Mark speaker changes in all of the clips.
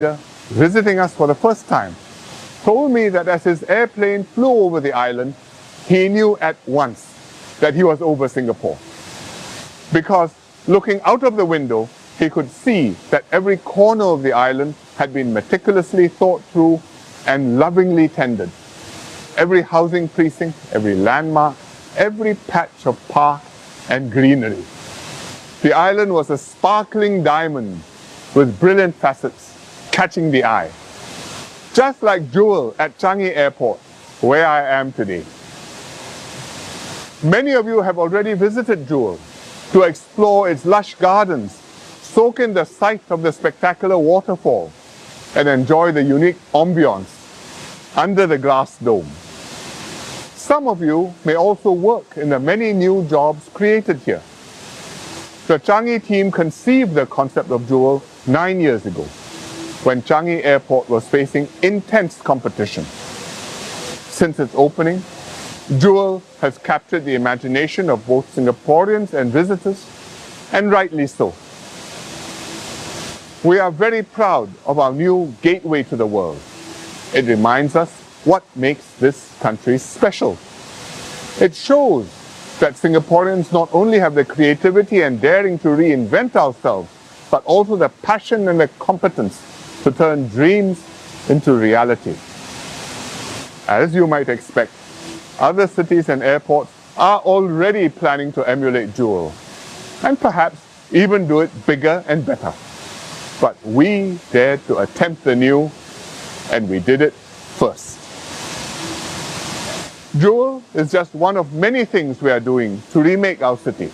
Speaker 1: visiting us for the first time, told me that as his airplane flew over the island, he knew at once that he was over Singapore. Because looking out of the window, he could see that every corner of the island had been meticulously thought through and lovingly tended. Every housing precinct, every landmark, every patch of park and greenery. The island was a sparkling diamond with brilliant facets catching the eye. Just like Jewel at Changi Airport, where I am today. Many of you have already visited Jewel to explore its lush gardens, soak in the sight of the spectacular waterfall, and enjoy the unique ambience under the glass dome. Some of you may also work in the many new jobs created here. The Changi team conceived the concept of Jewel 9 years ago, when Changi Airport was facing intense competition. Since its opening, Jewel has captured the imagination of both Singaporeans and visitors, and rightly so. We are very proud of our new gateway to the world. It reminds us what makes this country special. It shows that Singaporeans not only have the creativity and daring to reinvent ourselves, but also the passion and the competence to turn dreams into reality. As you might expect, other cities and airports are already planning to emulate Jewel, and perhaps even do it bigger and better. But we dared to attempt the new, and we did it first. Jewel is just one of many things we are doing to remake our city.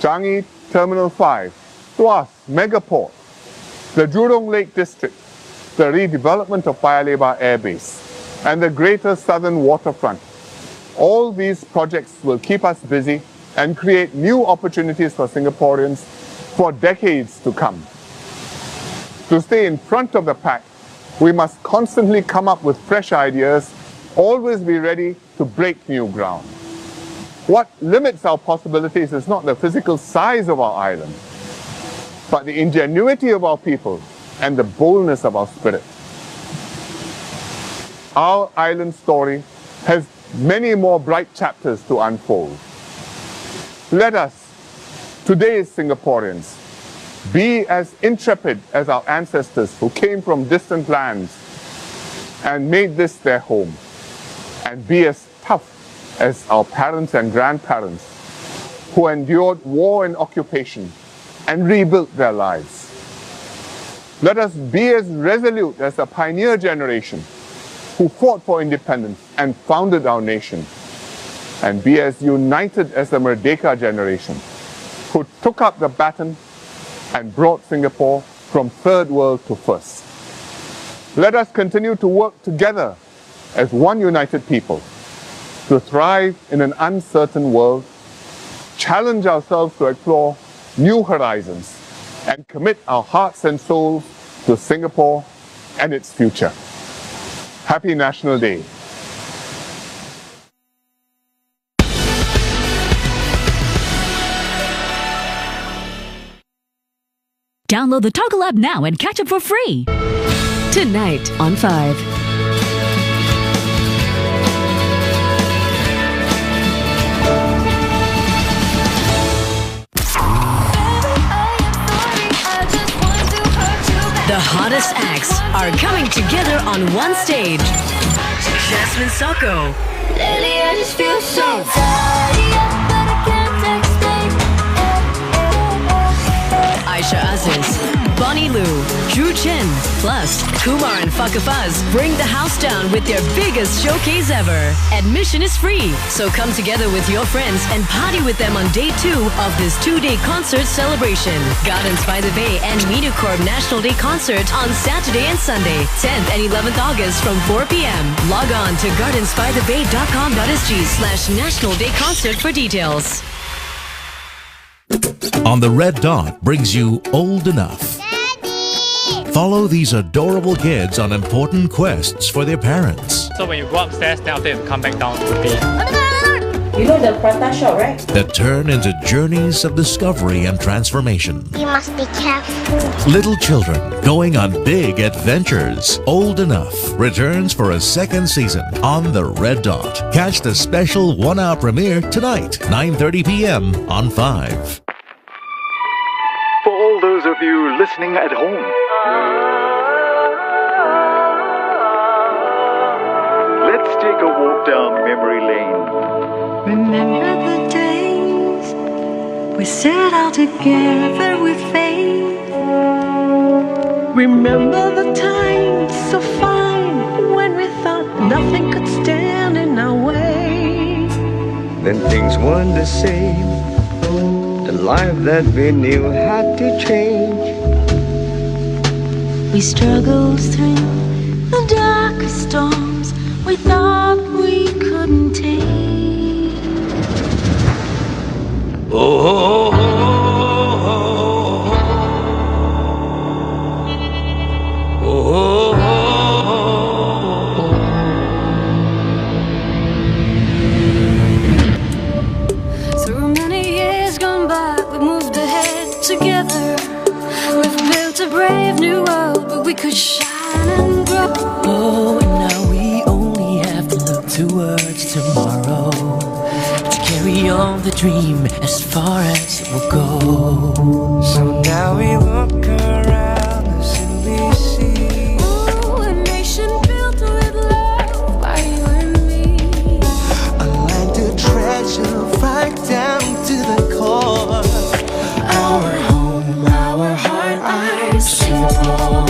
Speaker 1: Changi Terminal 5, Tuas Megaport, the Jurong Lake District, the redevelopment of Paya Lebar Air Base, and the Greater Southern Waterfront. All these projects will keep us busy and create new opportunities for Singaporeans for decades to come. To stay in front of the pack, we must constantly come up with fresh ideas, always be ready to break new ground. What limits our possibilities is not the physical size of our island, but the ingenuity of our people and the boldness of our spirit. Our island story has many more bright chapters to unfold. Let us, today's Singaporeans, be as intrepid as our ancestors who came from distant lands and made this their home, and be as tough as our parents and grandparents who endured war and occupation and rebuilt their lives. Let us be as resolute as the pioneer generation who fought for independence and founded our nation, and be as united as the Merdeka generation who took up the baton and brought Singapore from third world to first. Let us continue to work together as one united people to thrive in an uncertain world, challenge ourselves to explore new horizons, and commit our hearts and souls to Singapore and its future. Happy National Day.
Speaker 2: Download the Toggle app now and catch up for free. Tonight on 5. The hottest acts are coming together on one stage. Jasmine Sokko,
Speaker 3: Lately I just feel so tired, but I can't explain.
Speaker 2: Aisha Aziz, Bonnie Lou, Drew Chin, plus Kumar and Fakafaz bring the house down with their biggest showcase ever. Admission is free, so come together with your friends and party with them on day 2 of this 2-day concert celebration. Gardens by the Bay and MediaCorp National Day Concert on Saturday and Sunday, 10th and 11th August from 4 p.m. Log on to gardensbythebay.com.sg/National Day Concert for details.
Speaker 4: On the Red Dot brings you Old Enough.
Speaker 3: Daddy!
Speaker 4: Follow these adorable kids on important quests for their parents.
Speaker 5: So when you go upstairs, then after you come back down to the bed. You know the prata shop, right?
Speaker 4: that turn into journeys of discovery and transformation.
Speaker 3: You must be careful.
Speaker 4: Little children going on big adventures. Old Enough returns for a second season on the Red Dot. Catch the special 1-hour premiere tonight, 9:30 p.m. on 5.
Speaker 6: For all those of you listening at home, let's take a walk down memory lane.
Speaker 7: Remember the days we set out together with faith. Remember the times so fine when we thought nothing could stand in our way.
Speaker 8: Then things weren't the same. The life that we knew had to change.
Speaker 7: We struggled through the darkest storms we thought we couldn't take.
Speaker 3: Through many years gone by, we moved ahead together. We've built a brave new world, but we could shine and grow.
Speaker 9: Oh, and now we only have to look towards tomorrow to carry on the dream as far as it will go.
Speaker 8: So now we walk around us and we see
Speaker 3: Ooh, a nation built with love by you and me.
Speaker 8: a land to treasure right down to the core.
Speaker 9: Our home, our heart, our Singapore.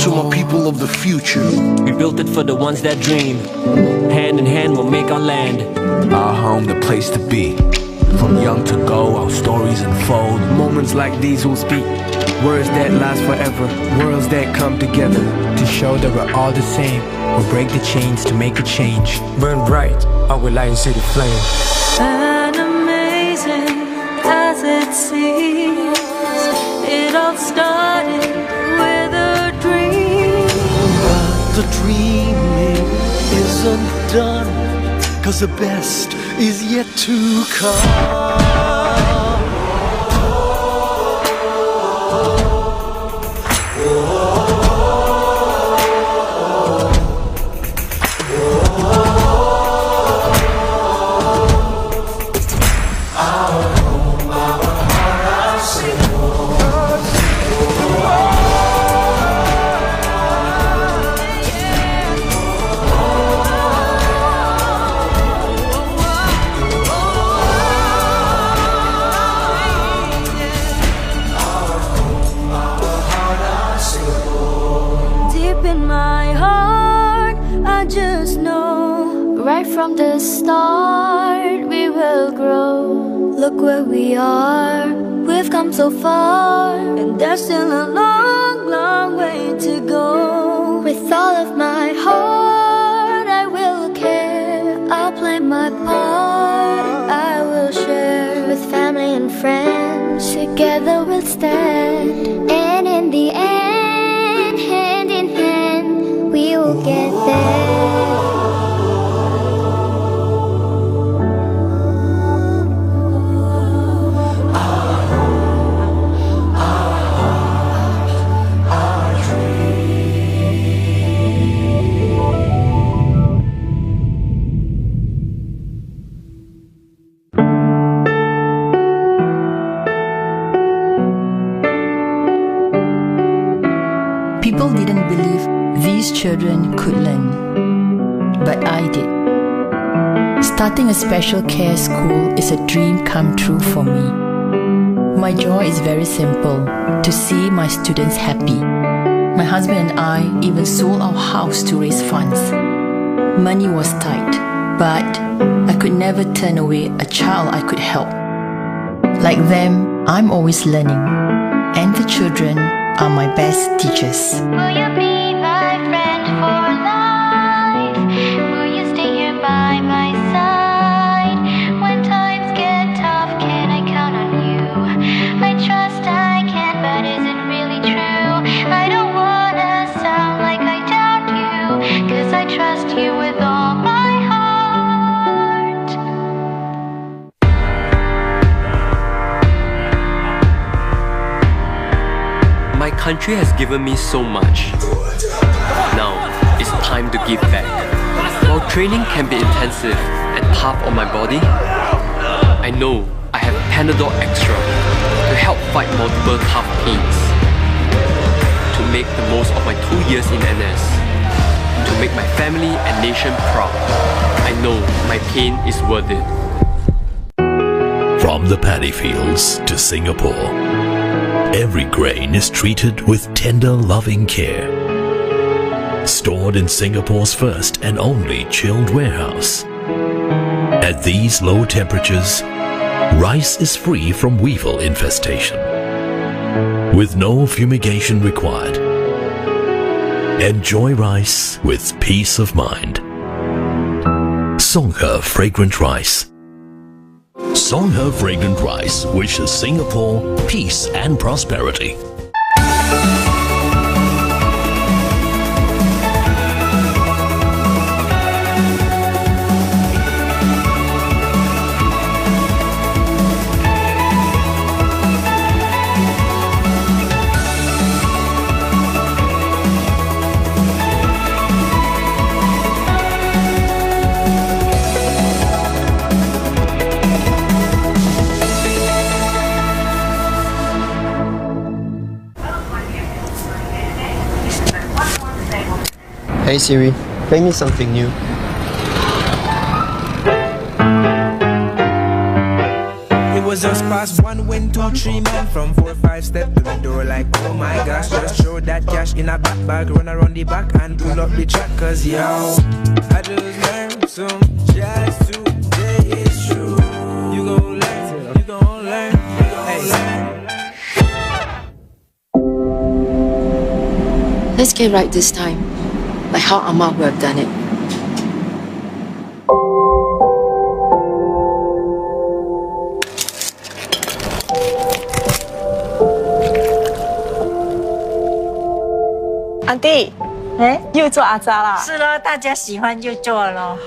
Speaker 8: To my people of the future,
Speaker 9: We built it for the ones that dream. Hand in hand, we'll make our land.
Speaker 10: Our home, the place to be. From young to go, our stories unfold.
Speaker 11: Moments like these will speak. Words that last forever. Worlds that come together to show that we're all the same. We'll break the chains to make a change. Burn bright, our light and city flame.
Speaker 7: And amazing as it seems, it all started with a dream.
Speaker 8: the dreaming isn't done, 'cause the best is yet to come.
Speaker 3: From the start, we will grow. Look where we are, we've come so far, and there's still a long, long way to go. With all of my heart, I will care. I'll play my part, I will share. With family and friends, together we'll stand. And in the end, hand in hand, we will get there.
Speaker 12: People didn't believe these children could learn, but I did. Starting a special care school is a dream come true for me. My joy is very simple, to see my students happy. My husband and I even sold our house to raise funds. Money was tight, but I could never turn away a child I could help. Like them, I'm always learning, and the children are my best teachers.
Speaker 3: Will you be my friend for life? Will you stay
Speaker 5: My country has given me so much. Now, it's time to give back. While training can be intensive and tough on my body, I know I have Panadol Extra to help fight multiple tough pains. To make the most of my 2 years in NS. To make my family and nation proud. I know my pain is worth it.
Speaker 4: From the paddy fields to Singapore, every grain is treated with tender, loving care. Stored in Singapore's first and only chilled warehouse. At these low temperatures, rice is free from weevil infestation. With no fumigation required. Enjoy rice with peace of mind. Songhe Fragrant Rice. Songhe Fragrant Rice wishes Singapore peace and prosperity.
Speaker 13: Hey Siri, play me something new.
Speaker 11: It was just past 1 win 2 3 men from 4 5 step to the door like oh my gosh. Just show that cash in a back bag, run around the back and pull up the track. Cause yo, I just learned some jazz today. It's true. You gon' learn, you gon' learn. Hey.
Speaker 12: Let's get right this time, like how Amma would have done it.
Speaker 14: Auntie，又做阿扎啦？
Speaker 15: 是咯，大家喜欢就做咯。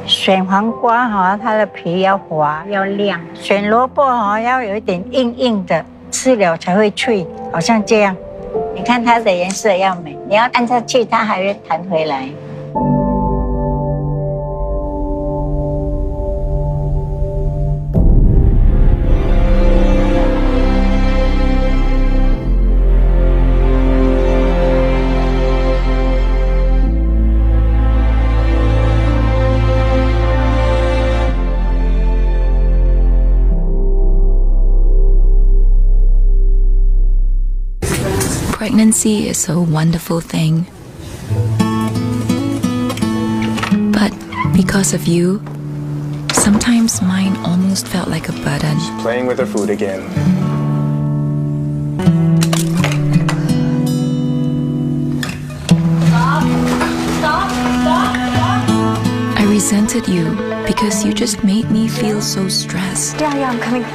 Speaker 15: 选黄瓜哈，它的皮要滑要亮；选萝卜哈，要有一点硬硬的，吃了才会脆，好像这样。你看它的颜色要美，你要按下去，它还会弹回来。
Speaker 16: Pregnancy is a wonderful thing. But because of you, sometimes mine almost felt like a burden.
Speaker 11: She's playing with her food again.
Speaker 3: Stop.
Speaker 16: I resented you because you just made me feel so stressed.
Speaker 14: Yeah, I'm coming.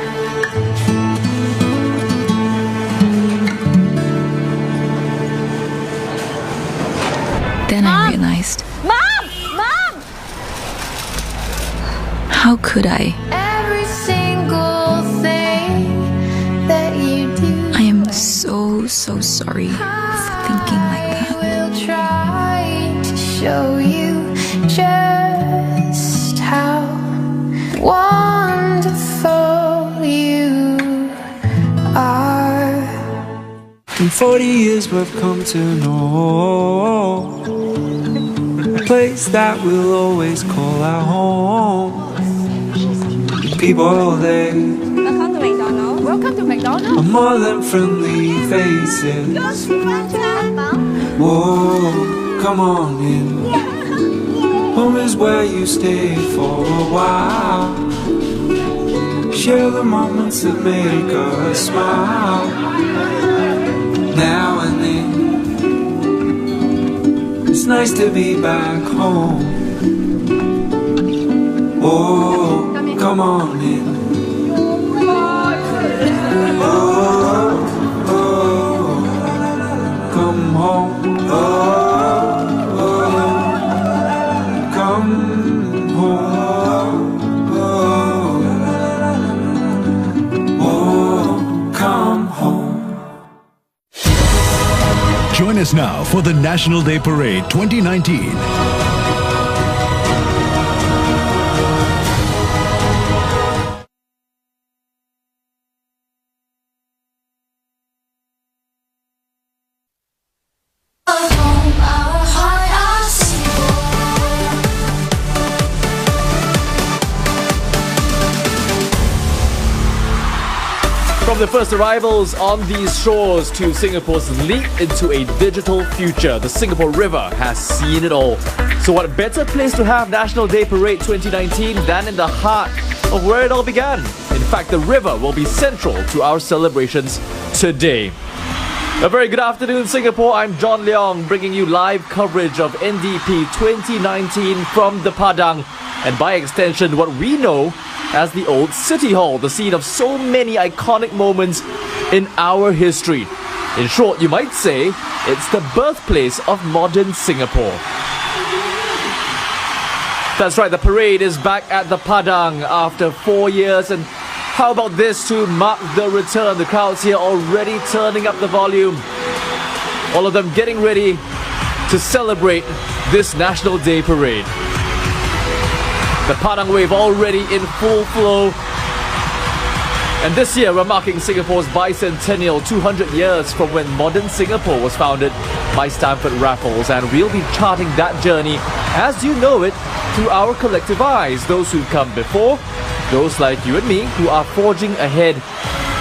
Speaker 16: Then I realized,
Speaker 3: Mom!
Speaker 16: how could I?
Speaker 3: Every single thing that you do,
Speaker 16: I am so sorry for thinking like that.
Speaker 3: I will try to show you just how wonderful you are.
Speaker 11: In 40 years we've come to know a place that we'll always call our home. People there
Speaker 14: Welcome to McDonald's. Welcome to McDonald's.
Speaker 11: are more than friendly faces. Whoa, come on in. Home is where you stay for a while. Share the moments that make us smile. Now and then, it's nice to be back home. Oh, come on in. Oh, come home. Come home. Oh, come home.
Speaker 17: Join us now for the National Day Parade 2019.
Speaker 18: From the first arrivals on these shores to Singapore's leap into a digital future, the Singapore River has seen it all. So what better place to have National Day Parade 2019 than in the heart of where it all began? In fact, the river will be central to our celebrations today. A very good afternoon, Singapore. I'm John Leong, bringing you live coverage of NDP 2019 from the Padang, and by extension, what we know as the Old City Hall, the scene of so many iconic moments in our history. In short, you might say it's the birthplace of modern Singapore. That's right, the parade is back at the Padang after 4 years, and how about this to mark the return? The crowds here already turning up the volume. All of them getting ready to celebrate this National Day Parade. The Padang Wave already in full flow. And this year we're marking Singapore's bicentennial, 200 years from when modern Singapore was founded by Stamford Raffles. And we'll be charting that journey as you know it through our collective eyes. Those who've come before, those like you and me who are forging ahead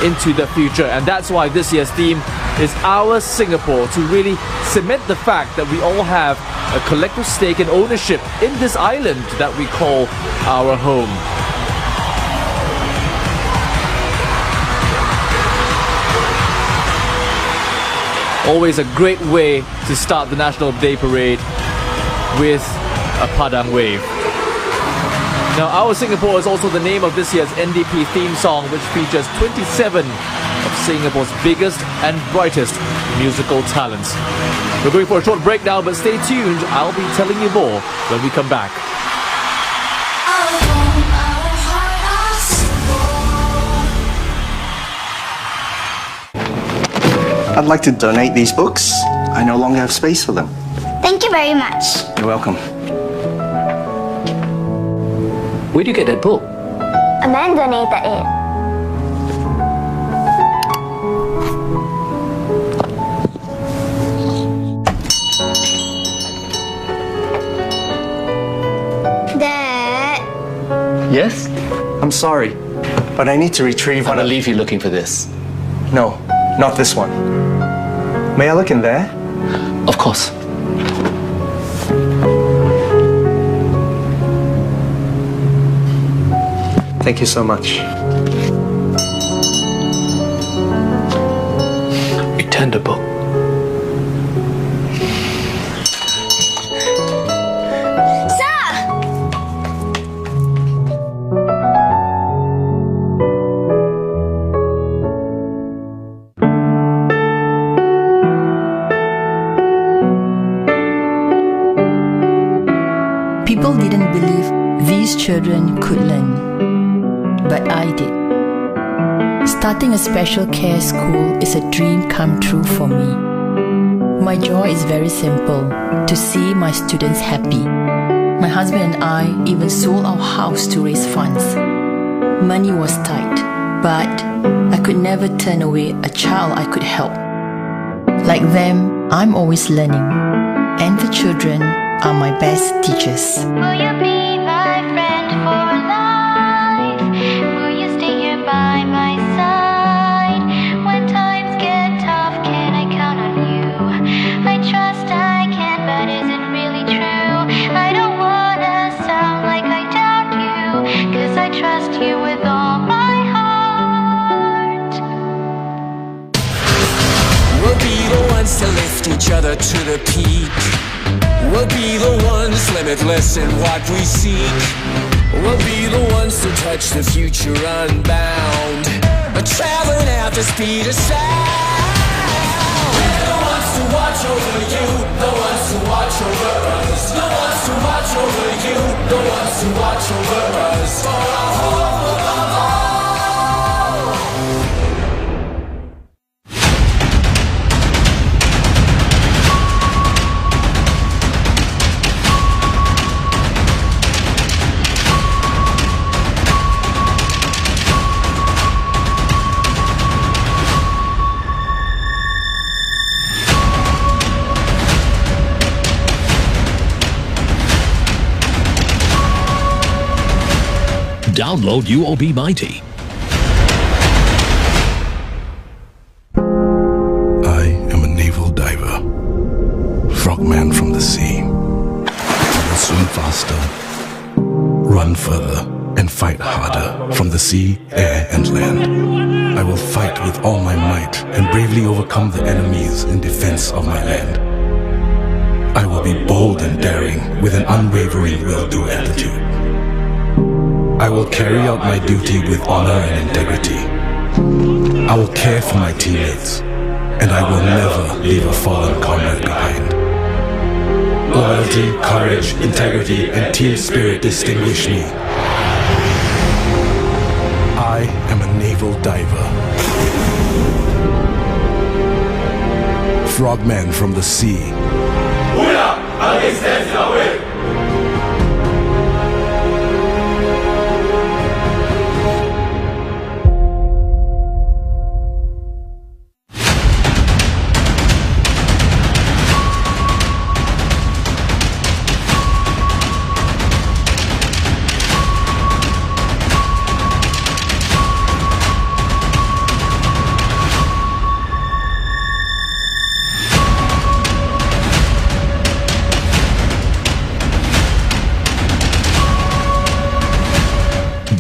Speaker 18: into the future. And that's why this year's theme is Our Singapore, to really cement the fact that we all have a collective stake and ownership in this island that we call our home. Always a great way to start the National Day Parade with a Padang Wave. Now, Our Singapore is also the name of this year's NDP theme song, which features 27 of Singapore's biggest and brightest musical talents. We're going for a short break now, but stay tuned. I'll be telling you more when we come back.
Speaker 13: I'd like to donate these books. I no longer have space for them.
Speaker 3: Thank you very much.
Speaker 13: You're welcome.
Speaker 5: Where do you get that book?
Speaker 3: A man donated it. Dad.
Speaker 13: Yes? I'm sorry, but I need to retrieve one.
Speaker 10: I believe you're looking for this.
Speaker 13: No, not this one. May I look in there?
Speaker 10: Of course.
Speaker 13: Thank you so much.
Speaker 10: Return the book.
Speaker 12: People didn't believe these children could learn, but I did. Starting a special care school is a dream come true for me. My joy is very simple, to see my students happy. My husband and I even sold our house to raise funds. Money was tight, but I could never turn away a child I could help. Like them, I'm always learning, and the children are my best teachers.
Speaker 3: Will you be my friend for life? Will you stay here by my side? When times get tough, can I count on you? I trust I can, but is it really true? I don't wanna sound like I doubt you, 'cause I trust you with all my heart.
Speaker 9: We'll be the ones to lift each other to the peak. We'll be the ones limitless in what we seek. We'll be the ones to touch the future unbound, traveling at the speed of sound. We're the ones to watch over you, the ones to watch over us. The ones to watch over you, the ones to watch over us. For our home above all.
Speaker 4: Download UOB Mighty.
Speaker 17: I am a naval diver, frogman from the sea. I will swim faster, run further, and fight harder from the sea, air, and land. I will fight with all my might and bravely overcome the enemies in defense of my land. I will be bold and daring with an unwavering will-do attitude. I will carry out my duty with honor and integrity. I will care for my teammates, and I will never leave a fallen comrade behind. Loyalty, courage, integrity, and team spirit distinguish me. I am a naval diver. Frogman from the sea.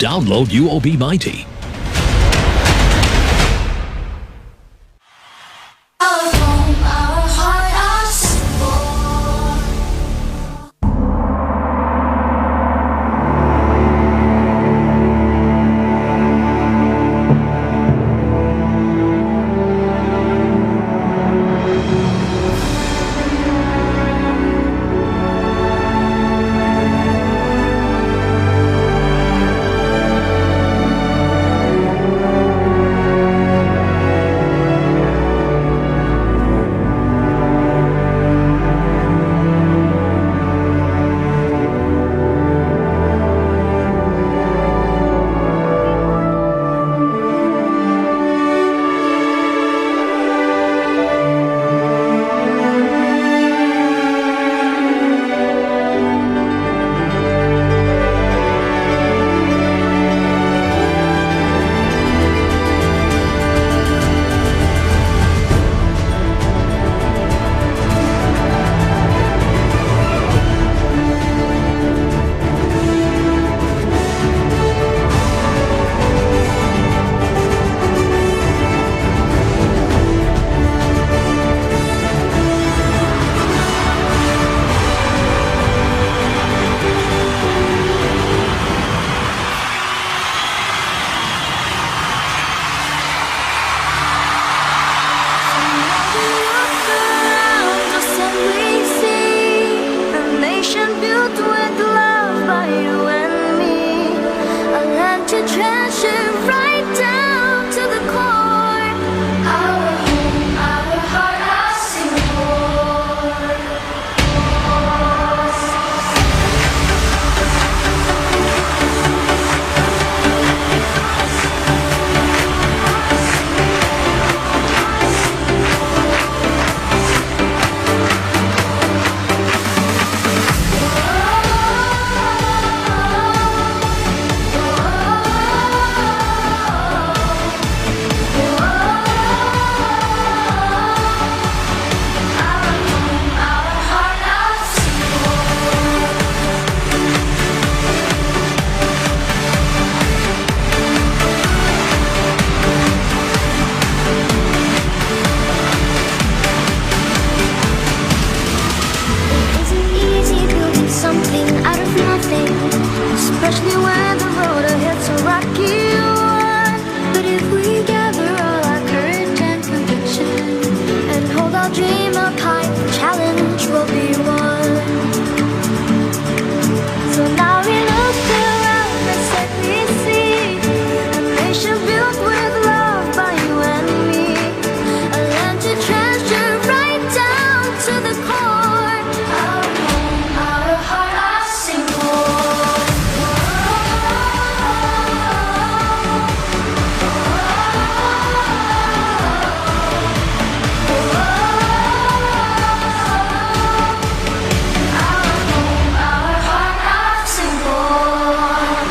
Speaker 4: Download UOB Mighty.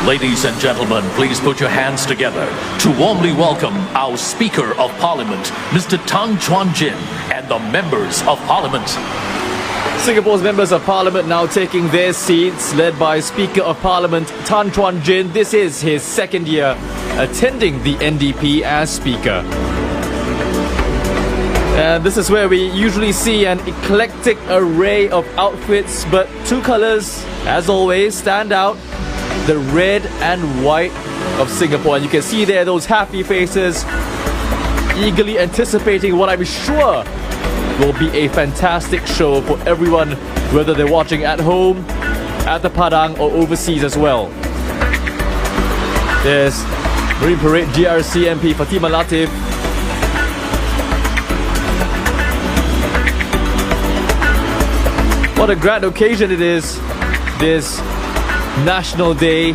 Speaker 19: Ladies and gentlemen, please put your hands together to warmly welcome our Speaker of Parliament, Mr. Tan Chuan Jin, and the members of Parliament.
Speaker 18: Singapore's members of Parliament now taking their seats, led by Speaker of Parliament Tan Chuan Jin. This is his second year attending the NDP as Speaker. And this is where we usually see an eclectic array of outfits, but two colours, as always, stand out. The red and white of Singapore. And you can see there those happy faces, eagerly anticipating what I'm sure will be a fantastic show for everyone, whether they're watching at home, at the Padang, or overseas as well. There's Marine Parade GRC MP Fatimah Latif. What a grand occasion it is, this National Day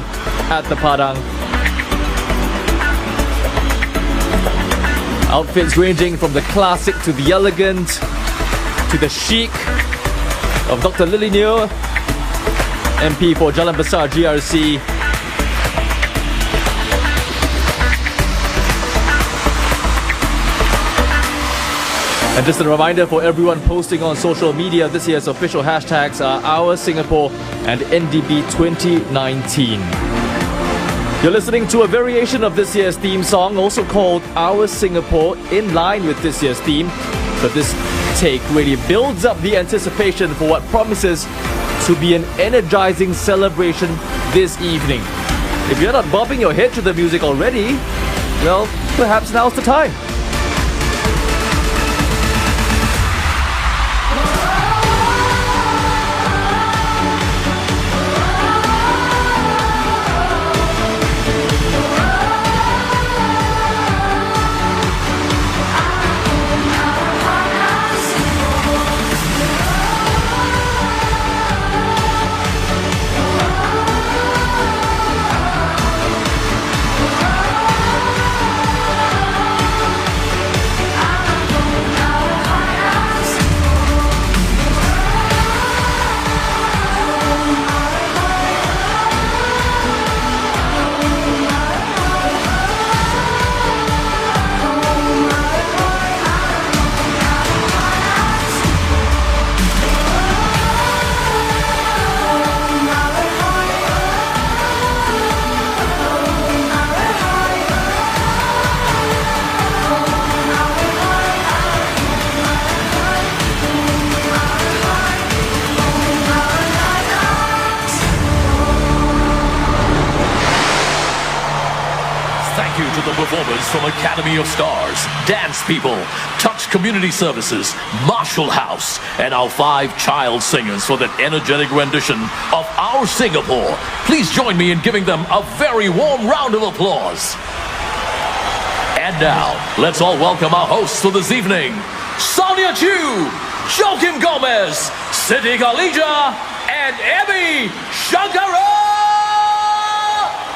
Speaker 18: at the Padang. Outfits ranging from the classic to the elegant to the chic of Dr. Lily Neo, MP for Jalan Besar GRC. And just a reminder for everyone posting on social media, this year's official hashtags are Our Singapore and NDP 2019. You're listening to a variation of this year's theme song, also called Our Singapore, in line with this year's theme. But this take really builds up the anticipation for what promises to be an energizing celebration this evening. If you're not bobbing your head to the music already, well, perhaps now's the time.
Speaker 19: From Academy of Stars, Dance People, Touch Community Services, Marshall House, and our 5 child singers for that energetic rendition of Our Singapore. Please join me in giving them a very warm round of applause. And now, let's all welcome our hosts for this evening, Sonia Chu, Joaquim Gomez, Siti Khalijah, and Abby Shankara!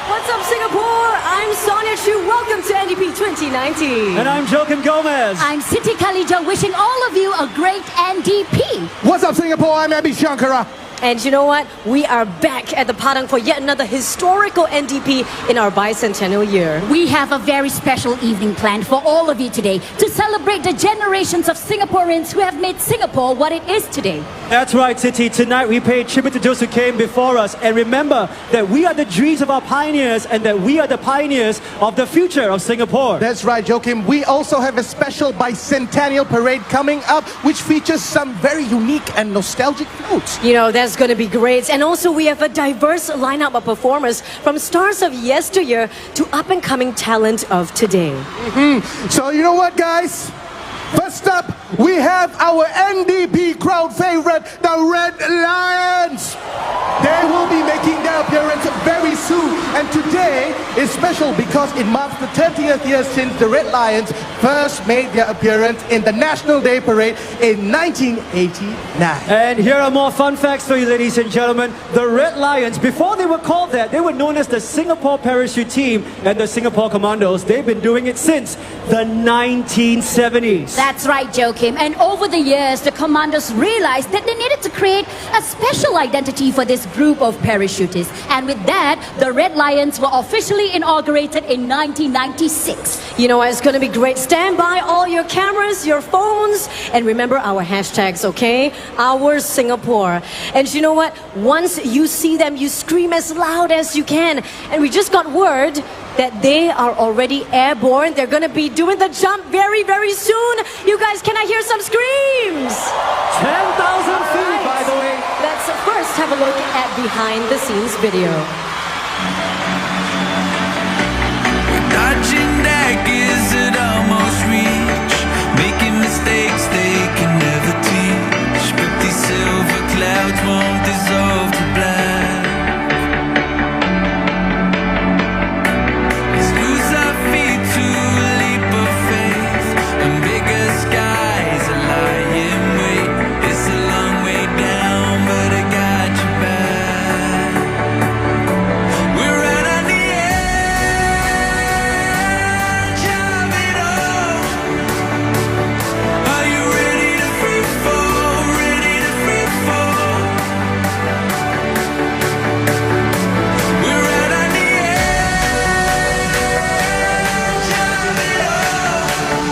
Speaker 20: What's up, Singapore? I'm Sonia Chu. Welcome to NDP 2019.
Speaker 21: And I'm Joaquim Gomez.
Speaker 22: I'm Siti Khalijah, wishing all of you a great NDP.
Speaker 21: What's up, Singapore? I'm Abby Shankara.
Speaker 20: And you know what? We are back at the Padang for yet another historical NDP in our bicentennial year.
Speaker 22: We have a very special evening planned for all of you today to celebrate the generations of Singaporeans who have made Singapore what it is today.
Speaker 21: That's right, Siti. Tonight we pay tribute to those who came before us, and remember that we are the dreams of our pioneers and that we are the pioneers of the future of Singapore.
Speaker 23: That's right, Joaquim. We also have a special bicentennial parade coming up, which features some very unique and nostalgic floats.
Speaker 20: You know, that's going to be great. And also we have a diverse lineup of performers, from stars of yesteryear to up-and-coming talent of today.
Speaker 23: So you know what, guys? First up, we have our NDP crowd favorite, the Red Lions. They will be making their appearance very soon, and today is special because it marks the 30th year since the Red Lions first made their appearance in the National Day Parade in 1989.
Speaker 21: And here are more fun facts for you, ladies and gentlemen. The Red Lions, before they were called that, they were known as the Singapore Parachute Team and the Singapore Commandos. They've been doing it since the 1970s.
Speaker 22: That's That's right, Joachim. And over the years, the commandos realized that they needed to create a special identity for this group of parachutists. And with that, the Red Lions were officially inaugurated in 1996.
Speaker 20: You know, it's going to be great. Stand by all your cameras, your phones, and remember our hashtags, okay? Our Singapore. And you know what? Once you see them, you scream as loud as you can. And we just got word that they are already airborne. They're going to be doing the jump very, very soon. You guys, can I hear some screams?
Speaker 21: 10,000 feet, by the way.
Speaker 20: Let's first have a look at behind the scenes video.
Speaker 9: Dodging daggers at almost reach, making mistakes they can never teach. But these silver clouds won't dissolve to black. Let's lose our feet to a leap of faith, and bigger skies are lying wait. It's a long way down, but I got you back. We're right on the edge of it all. Are you ready to free fall? Ready to free fall? We're right on the edge of it all.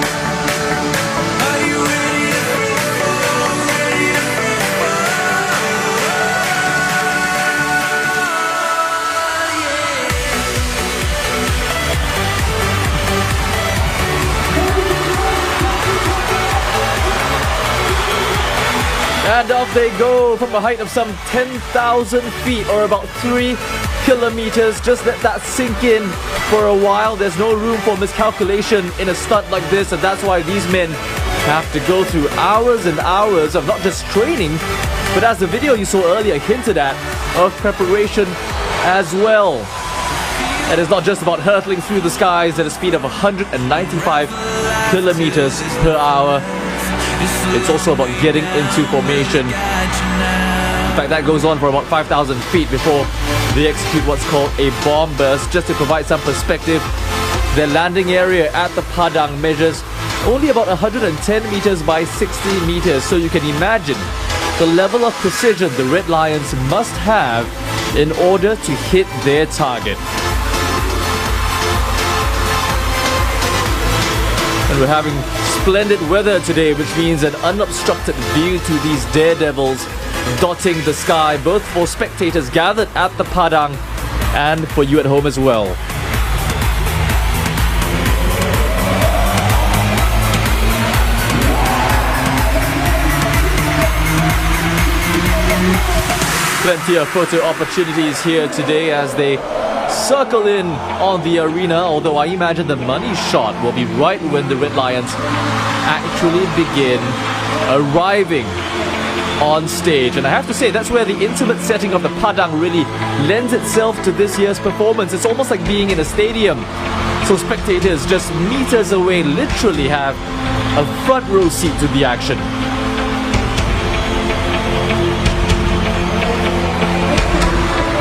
Speaker 9: Are you ready to free fall? Ready to free
Speaker 18: And off they go from a height of some 10,000 feet or about 3 kilometers. Just let that sink in for a while. There's no room for miscalculation in a stunt like this, and that's why these men have to go through hours and hours of not just training, but as the video you saw earlier hinted at, of preparation as well. And it's not just about hurtling through the skies at a speed of 195 kilometers per hour. It's also about getting into formation. In fact, that goes on for about 5,000 feet before they execute what's called a bomb burst. Just to provide some perspective, their landing area at the Padang measures only about 110 meters by 60 meters. So you can imagine the level of precision the Red Lions must have in order to hit their target. And we're having splendid weather today, which means an unobstructed view to these daredevils dotting the sky, both for spectators gathered at the Padang and for you at home as well. Plenty of photo opportunities here today as they circle in on the arena, although I imagine the money shot will be right when the Red Lions actually begin arriving on stage. And I have to say, that's where the intimate setting of the Padang really lends itself to this year's performance. It's almost like being in a stadium. So spectators just meters away literally have a front row seat to the action.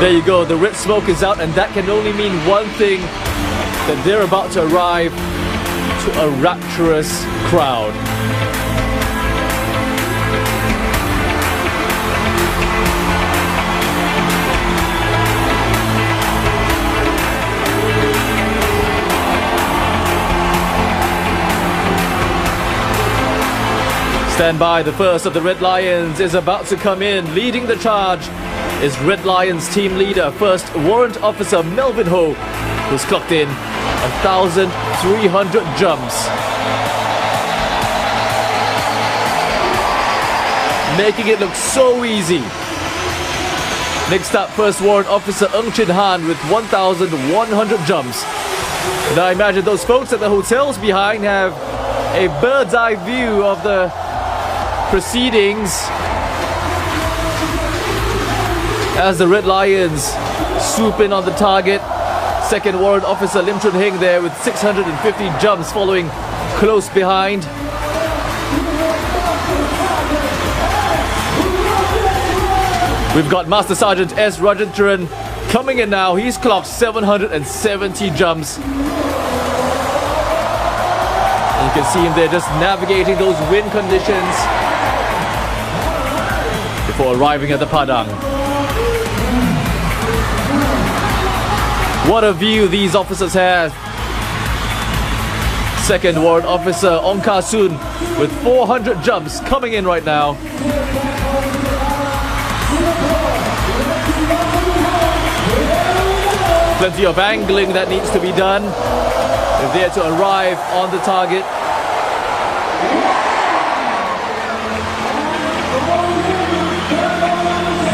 Speaker 18: There you go, the red smoke is out, and that can only mean one thing, that they're about to arrive to a rapturous crowd. Stand by, the first of the Red Lions is about to come in. Leading the charge is Red Lions team leader, First Warrant Officer Melvin Ho, who's clocked in 1,300 jumps. Making it look so easy. Next up, First Warrant Officer Ng Chin Han with 1,100 jumps. And I imagine those folks at the hotels behind have a bird's eye view of the proceedings as the Red Lions swoop in on the target. Second Warrant Officer Lim Chun Heng there with 650 jumps following close behind. We've got Master Sergeant S. Rajendran coming in now. He's clocked 770 jumps. In You can see him there just navigating those wind conditions before arriving at the Padang. What a view these officers have. Second Warrant Officer Ong Ka Soon with 400 jumps coming in right now. Plenty of angling that needs to be done if they're to arrive on the target.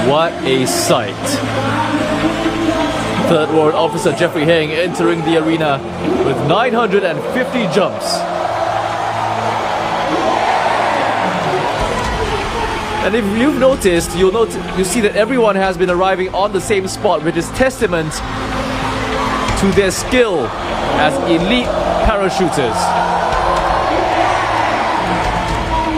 Speaker 18: What a sight. Third Warrant Officer Jeffrey Heng entering the arena with 950 jumps. And if you've noticed, you see that everyone has been arriving on the same spot, which is testament to their skill as elite parachuters.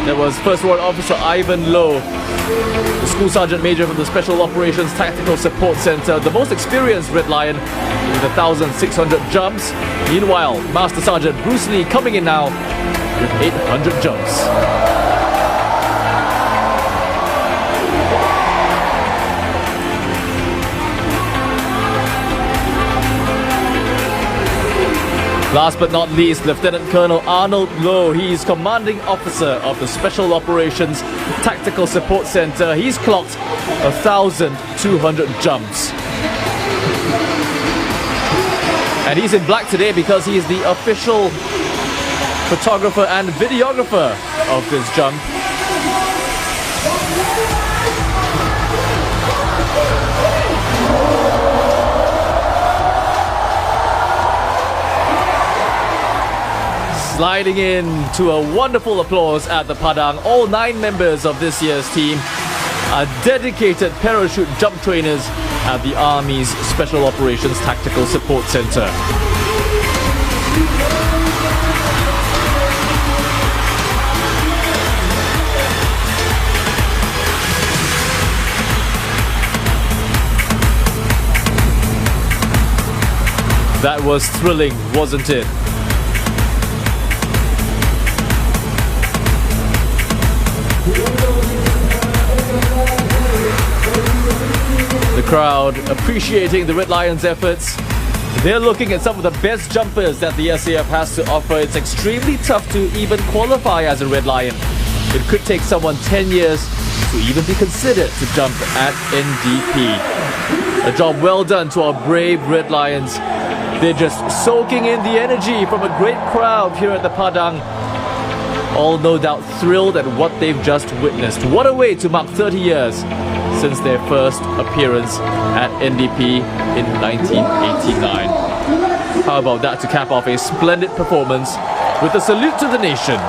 Speaker 18: There was First Warrant Officer Ivan Low, the School Sergeant Major from the Special Operations Tactical Support Center, the most experienced Red Lion with 1,600 jumps. Meanwhile, Master Sergeant Bruce Lee coming in now with 800 jumps. Last but not least, Lieutenant Colonel Arnold Low. He's commanding officer of the Special Operations Tactical Support Center. He's clocked 1,200 jumps. And he's in black today because he's the official photographer and videographer of this jump. Sliding in to a wonderful applause at the Padang. All 9 members of this year's team are dedicated parachute jump trainers at the Army's Special Operations Tactical Support Center. That was thrilling, wasn't it? The crowd appreciating the Red Lions' efforts. They're looking at some of the best jumpers that the SAF has to offer. It's extremely tough to even qualify as a Red Lion. It could take someone 10 years to even be considered to jump at NDP. A job well done to our brave Red Lions. They're just soaking in the energy from a great crowd here at the Padang. All no doubt thrilled at what they've just witnessed. What a way to mark 30 years since their first appearance at NDP in 1989. How about that to cap off a splendid performance with a salute to the nation.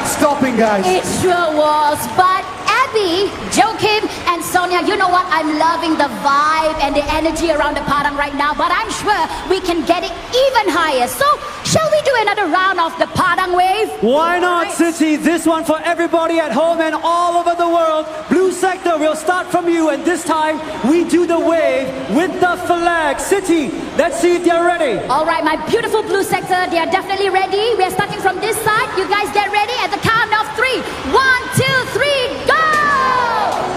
Speaker 23: Stopping, guys.
Speaker 22: It sure was, but Abby, Joachim and Sonia, you know what? I'm loving the vibe and the energy around the Padang right now, but I'm sure we can get it even higher. So, shall we do another round of the Padang wave?
Speaker 21: Why not, City? This one for everybody at home and all over the world. Blue sector, we'll start from you, and this time we do the wave with the flag. City, let's see if they're ready.
Speaker 22: All right, my beautiful blue sector, they are definitely ready. We are starting from this side. You guys get ready at the count of 3. 1, 2, 3, go!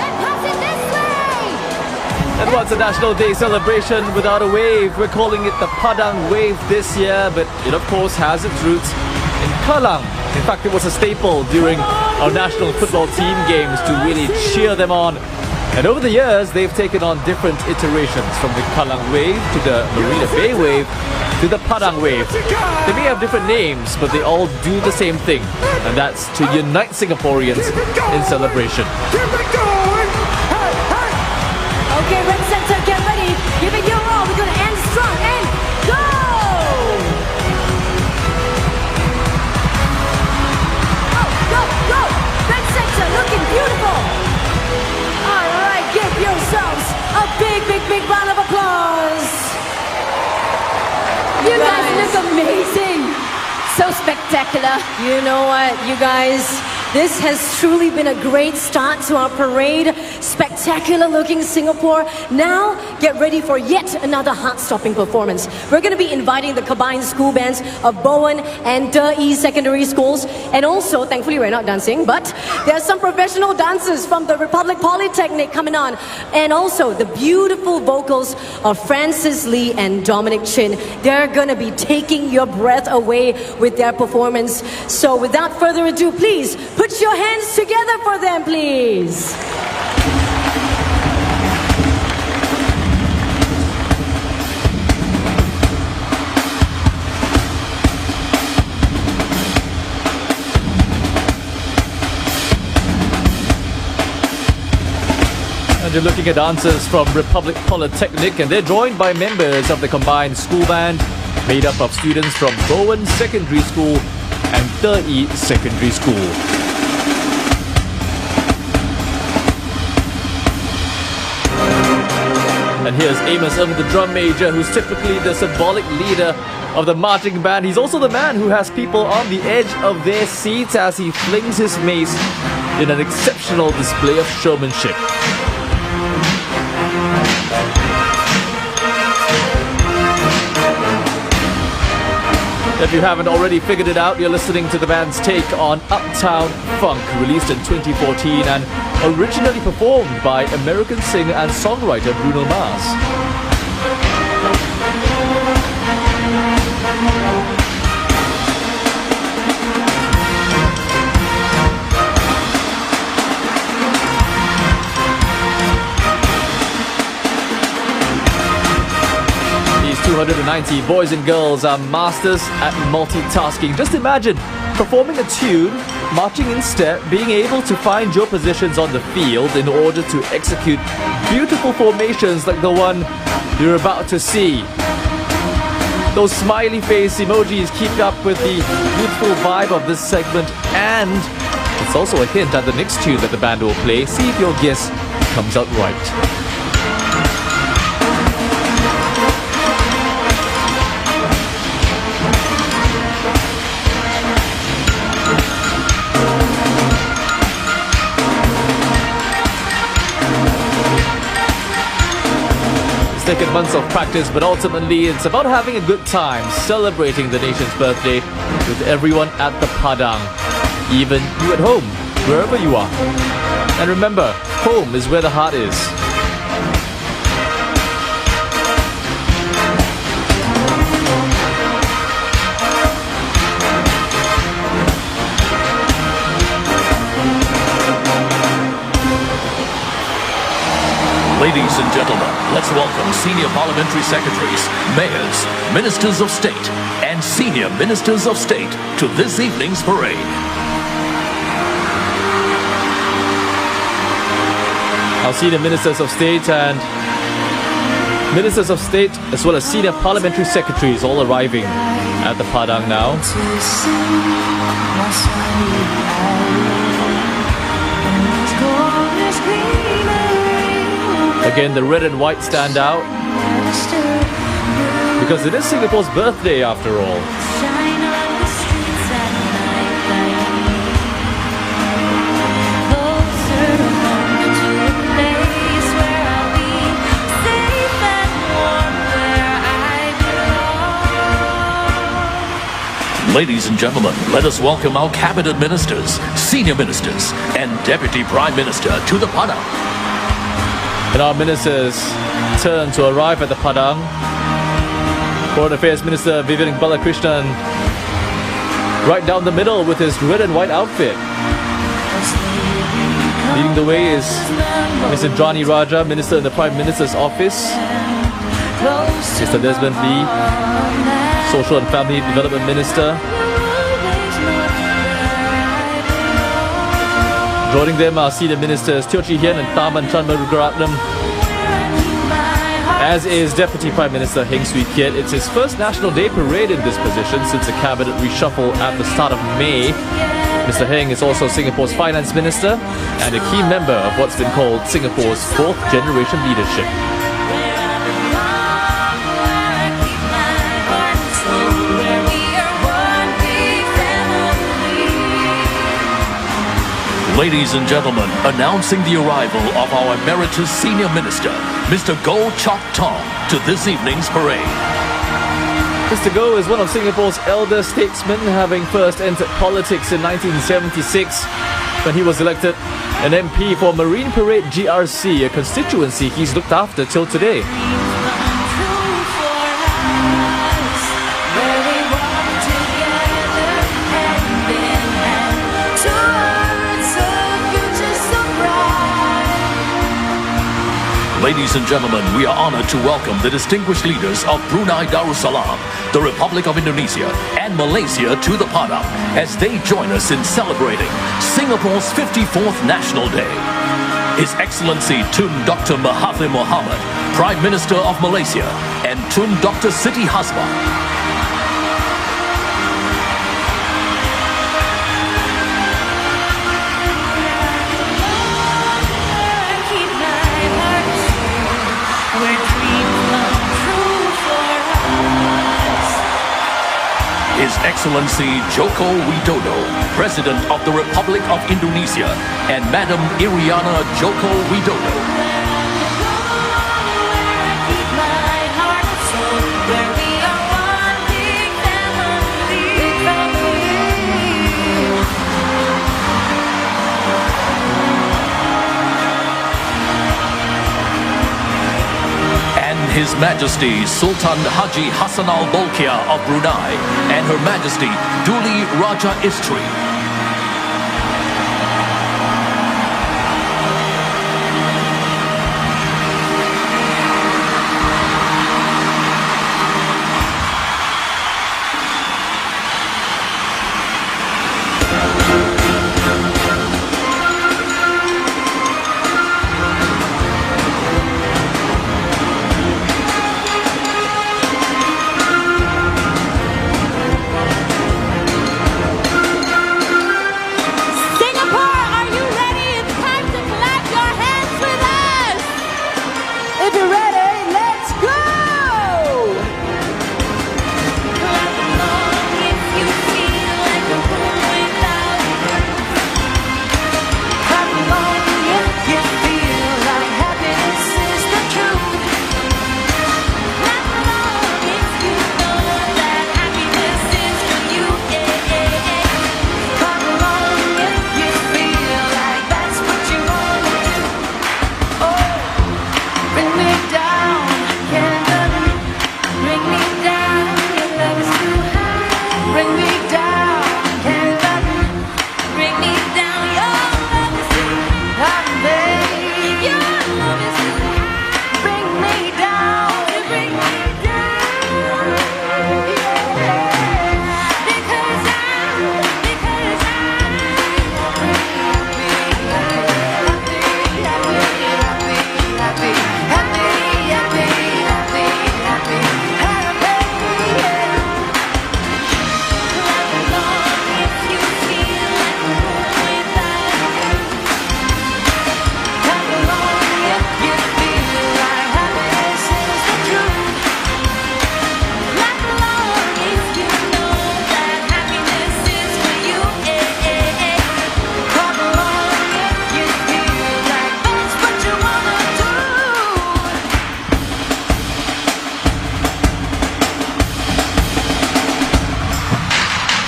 Speaker 22: And pass it this way!
Speaker 18: And what's a National Day celebration without a wave? We're calling it the Padang Wave this year, but it of course has its roots in Kallang. In fact, it was a staple during our national football team games to really cheer them on. And over the years, they've taken on different iterations, from the Kallang Wave to the Marina Bay Wave to the Padang Wave. They may have different names, but they all do the same thing, and that's to unite Singaporeans in celebration.
Speaker 20: Okay, red center, get ready. Give it your all. We're going to end strong and go! Go, go! Red center, looking beautiful. All right, give yourselves a big, big, big round of applause.
Speaker 22: You guys look amazing. So spectacular.
Speaker 20: You know what, you guys, This has truly been a great start to our parade. Spectacular looking Singapore. Now, get ready for yet another heart-stopping performance. We're going to be inviting the combined school bands of Bowen and De secondary schools. And also, thankfully we're not dancing, but there are some professional dancers from the Republic Polytechnic coming on. And also the beautiful vocals of Francis Lee and Dominic Chin. They're going to be taking your breath away with their performance. So without further ado, please put your hands together for them, please.
Speaker 18: And you're looking at dancers from Republic Polytechnic, and they're joined by members of the combined school band made up of students from Bowen Secondary School and De Secondary School. And here's Amos Ng, the drum major, who's typically the symbolic leader of the marching band. He's also the man who has people on the edge of their seats as he flings his mace in an exceptional display of showmanship. If you haven't already figured it out, you're listening to the band's take on Uptown Funk, released in 2014 and originally performed by American singer and songwriter Bruno Mars. These 290 boys and girls are masters at multitasking. Just imagine performing a tune, marching in step, being able to find your positions on the field in order to execute beautiful formations like the one you're about to see. Those smiley face emojis keep up with the youthful vibe of this segment, and it's also a hint at the next tune that the band will play. See if your guess comes out right. Taken months of practice, but ultimately it's about having a good time, celebrating the nation's birthday with everyone at the Padang, even you at home, wherever you are. And remember, home is where the heart is.
Speaker 19: Ladies and gentlemen, let's welcome senior parliamentary secretaries, mayors, ministers of state, and senior ministers of state to this evening's parade.
Speaker 18: Our senior ministers of state and ministers of state, as well as senior parliamentary secretaries, all arriving at the Padang now. Again, the red and white stand out because it is Singapore's birthday after all.
Speaker 19: Ladies and gentlemen, let us welcome our cabinet ministers, senior ministers, and deputy prime minister to the Padang.
Speaker 18: And our ministers turn to arrive at the Padang. Foreign Affairs Minister Vivian Balakrishnan right down the middle with his red and white outfit. Leading the way is Mr. Indrani Raja, Minister in the Prime Minister's Office. Mr. Desmond Lee, Social and Family Development Minister. Joining them are senior ministers Teo Chee Hean and Tharman Shanmugaratnam, as is Deputy Prime Minister Heng Swee Keat. It's his first National Day parade in this position since the cabinet reshuffle at the start of May. Mr. Heng is also Singapore's Finance Minister and a key member of what's been called Singapore's fourth generation leadership.
Speaker 19: Ladies and gentlemen, announcing the arrival of our Emeritus Senior Minister, Mr. Goh Chok Tong, to this evening's parade.
Speaker 18: Mr. Goh is one of Singapore's elder statesmen, having first entered politics in 1976 when he was elected an MP for Marine Parade GRC, a constituency he's looked after till today.
Speaker 19: Ladies and gentlemen, we are honored to welcome the distinguished leaders of Brunei Darussalam, the Republic of Indonesia, and Malaysia to the Padang as they join us in celebrating Singapore's 54th National Day. His Excellency Tun Dr. Mahathir Mohamad, Prime Minister of Malaysia, and Tun Dr. Siti Hasbah, His Excellency Joko Widodo, President of the Republic of Indonesia, and Madam Iriana Joko Widodo. His Majesty Sultan Haji Hassan Al Bolkiah of Brunei and Her Majesty Duli Raja Istri.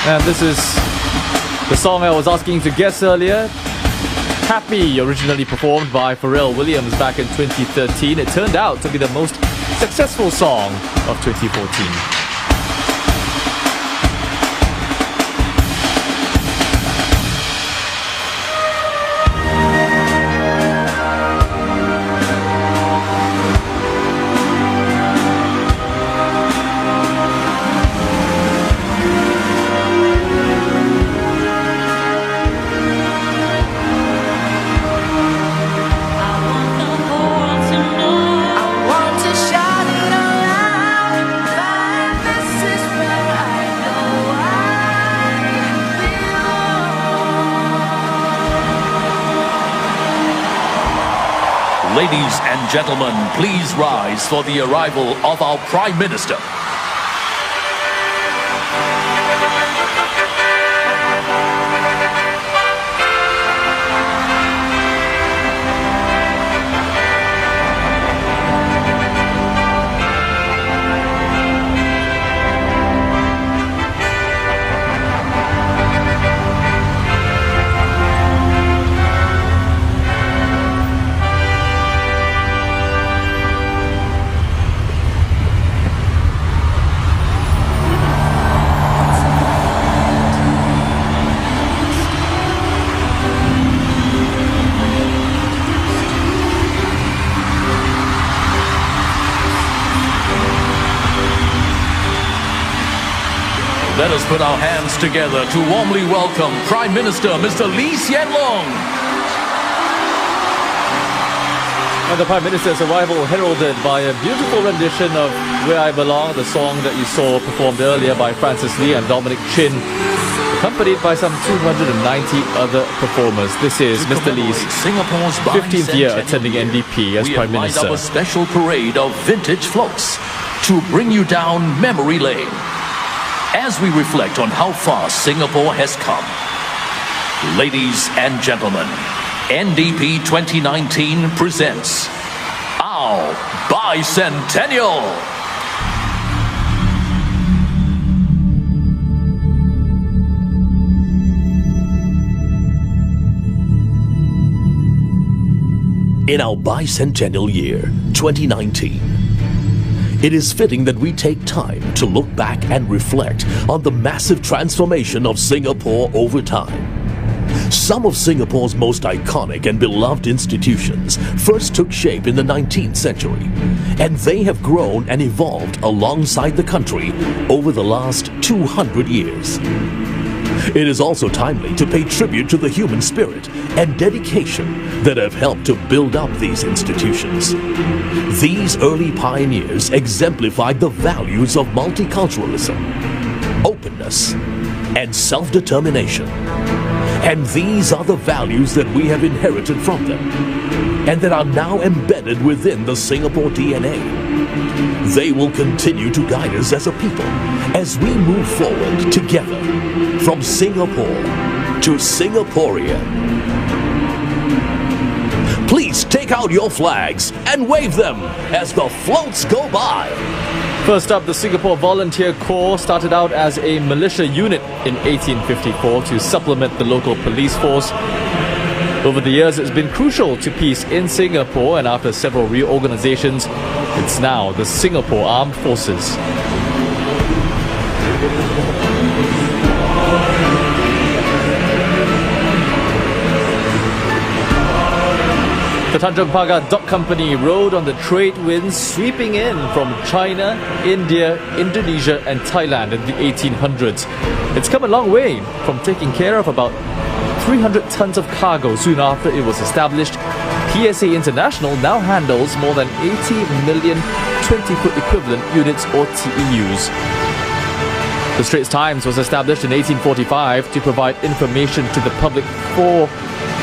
Speaker 18: And this is the song I was asking to guess earlier. Happy, originally performed by Pharrell Williams back in 2013. It turned out to be the most successful song of 2014.
Speaker 19: Ladies and gentlemen, please rise for the arrival of our Prime Minister. Let us put our hands together to warmly welcome Prime Minister Mr. Lee Hsien Loong.
Speaker 18: And the Prime Minister's arrival heralded by a beautiful rendition of Where I Belong, the song that you saw performed earlier by Francis Lee and Dominic Chin, accompanied by some 290 other performers. This is Mr. Lee's
Speaker 19: Singapore's
Speaker 18: 15th year attending NDP as Prime Minister.
Speaker 19: We have lined up a special parade of vintage floats to bring you down memory lane as we reflect on how far Singapore has come. Ladies and gentlemen, NDP 2019 presents our Bicentennial.
Speaker 1: In our bicentennial year, 2019, it is fitting that we take time to look back and reflect on the massive transformation of Singapore over time. Some of Singapore's most iconic and beloved institutions first took shape in the 19th century, and they have grown and evolved alongside the country over the last 200 years. It is also timely to pay tribute to the human spirit and dedication that have helped to build up these institutions. These early pioneers exemplified the values of multiculturalism, openness, and self-determination. And these are the values that we have inherited from them, and that are now embedded within the Singapore DNA. They will continue to guide us as a people as we move forward together from Singapore to Singaporean. Please take out your flags and wave them as the floats go by.
Speaker 18: First up, the Singapore Volunteer Corps started out as a militia unit in 1854 to supplement the local police force. Over the years, it's been crucial to peace in Singapore, and after several reorganizations, it's now the Singapore Armed Forces. The Tanjong Pagar Dock Company rode on the trade winds sweeping in from China, India, Indonesia and Thailand in the 1800s. It's come a long way from taking care of about 300 tons of cargo soon after it was established. PSA International now handles more than 80 million 20-foot equivalent units or TEUs. The Straits Times was established in 1845 to provide information to the public for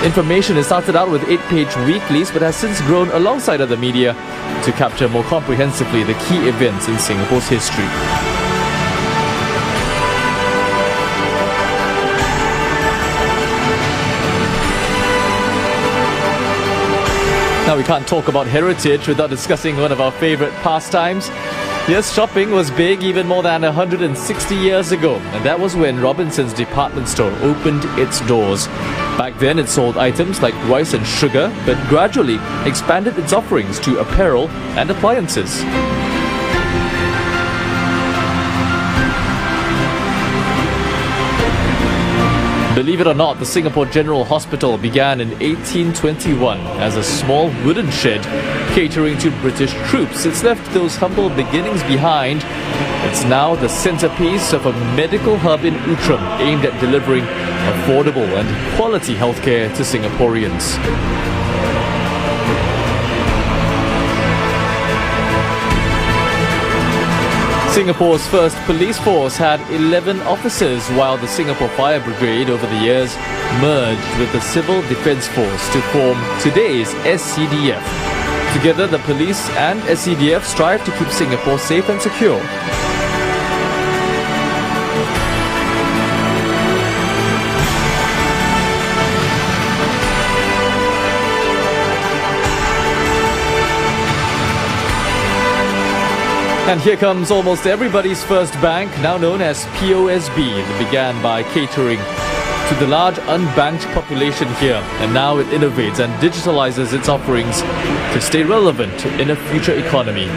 Speaker 18: information. It started out with 8-page weeklies but has since grown alongside other media to capture more comprehensively the key events in Singapore's history. Now, we can't talk about heritage without discussing one of our favourite pastimes. Yes, shopping was big even more than 160 years ago, and that was when Robinson's department store opened its doors. Back then, it sold items like rice and sugar, but gradually expanded its offerings to apparel and appliances. Believe it or not, the Singapore General Hospital began in 1821 as a small wooden shed catering to British troops. It's left those humble beginnings behind. It's now the centerpiece of a medical hub in Outram aimed at delivering affordable and quality healthcare to Singaporeans. Singapore's first police force had 11 officers, while the Singapore Fire Brigade over the years merged with the Civil Defence Force to form today's SCDF. Together, the police and SCDF strive to keep Singapore safe and secure. And here comes almost everybody's first bank, now known as POSB. It began by catering to the large unbanked population here, and now it innovates and digitalizes its offerings to stay relevant in a future economy.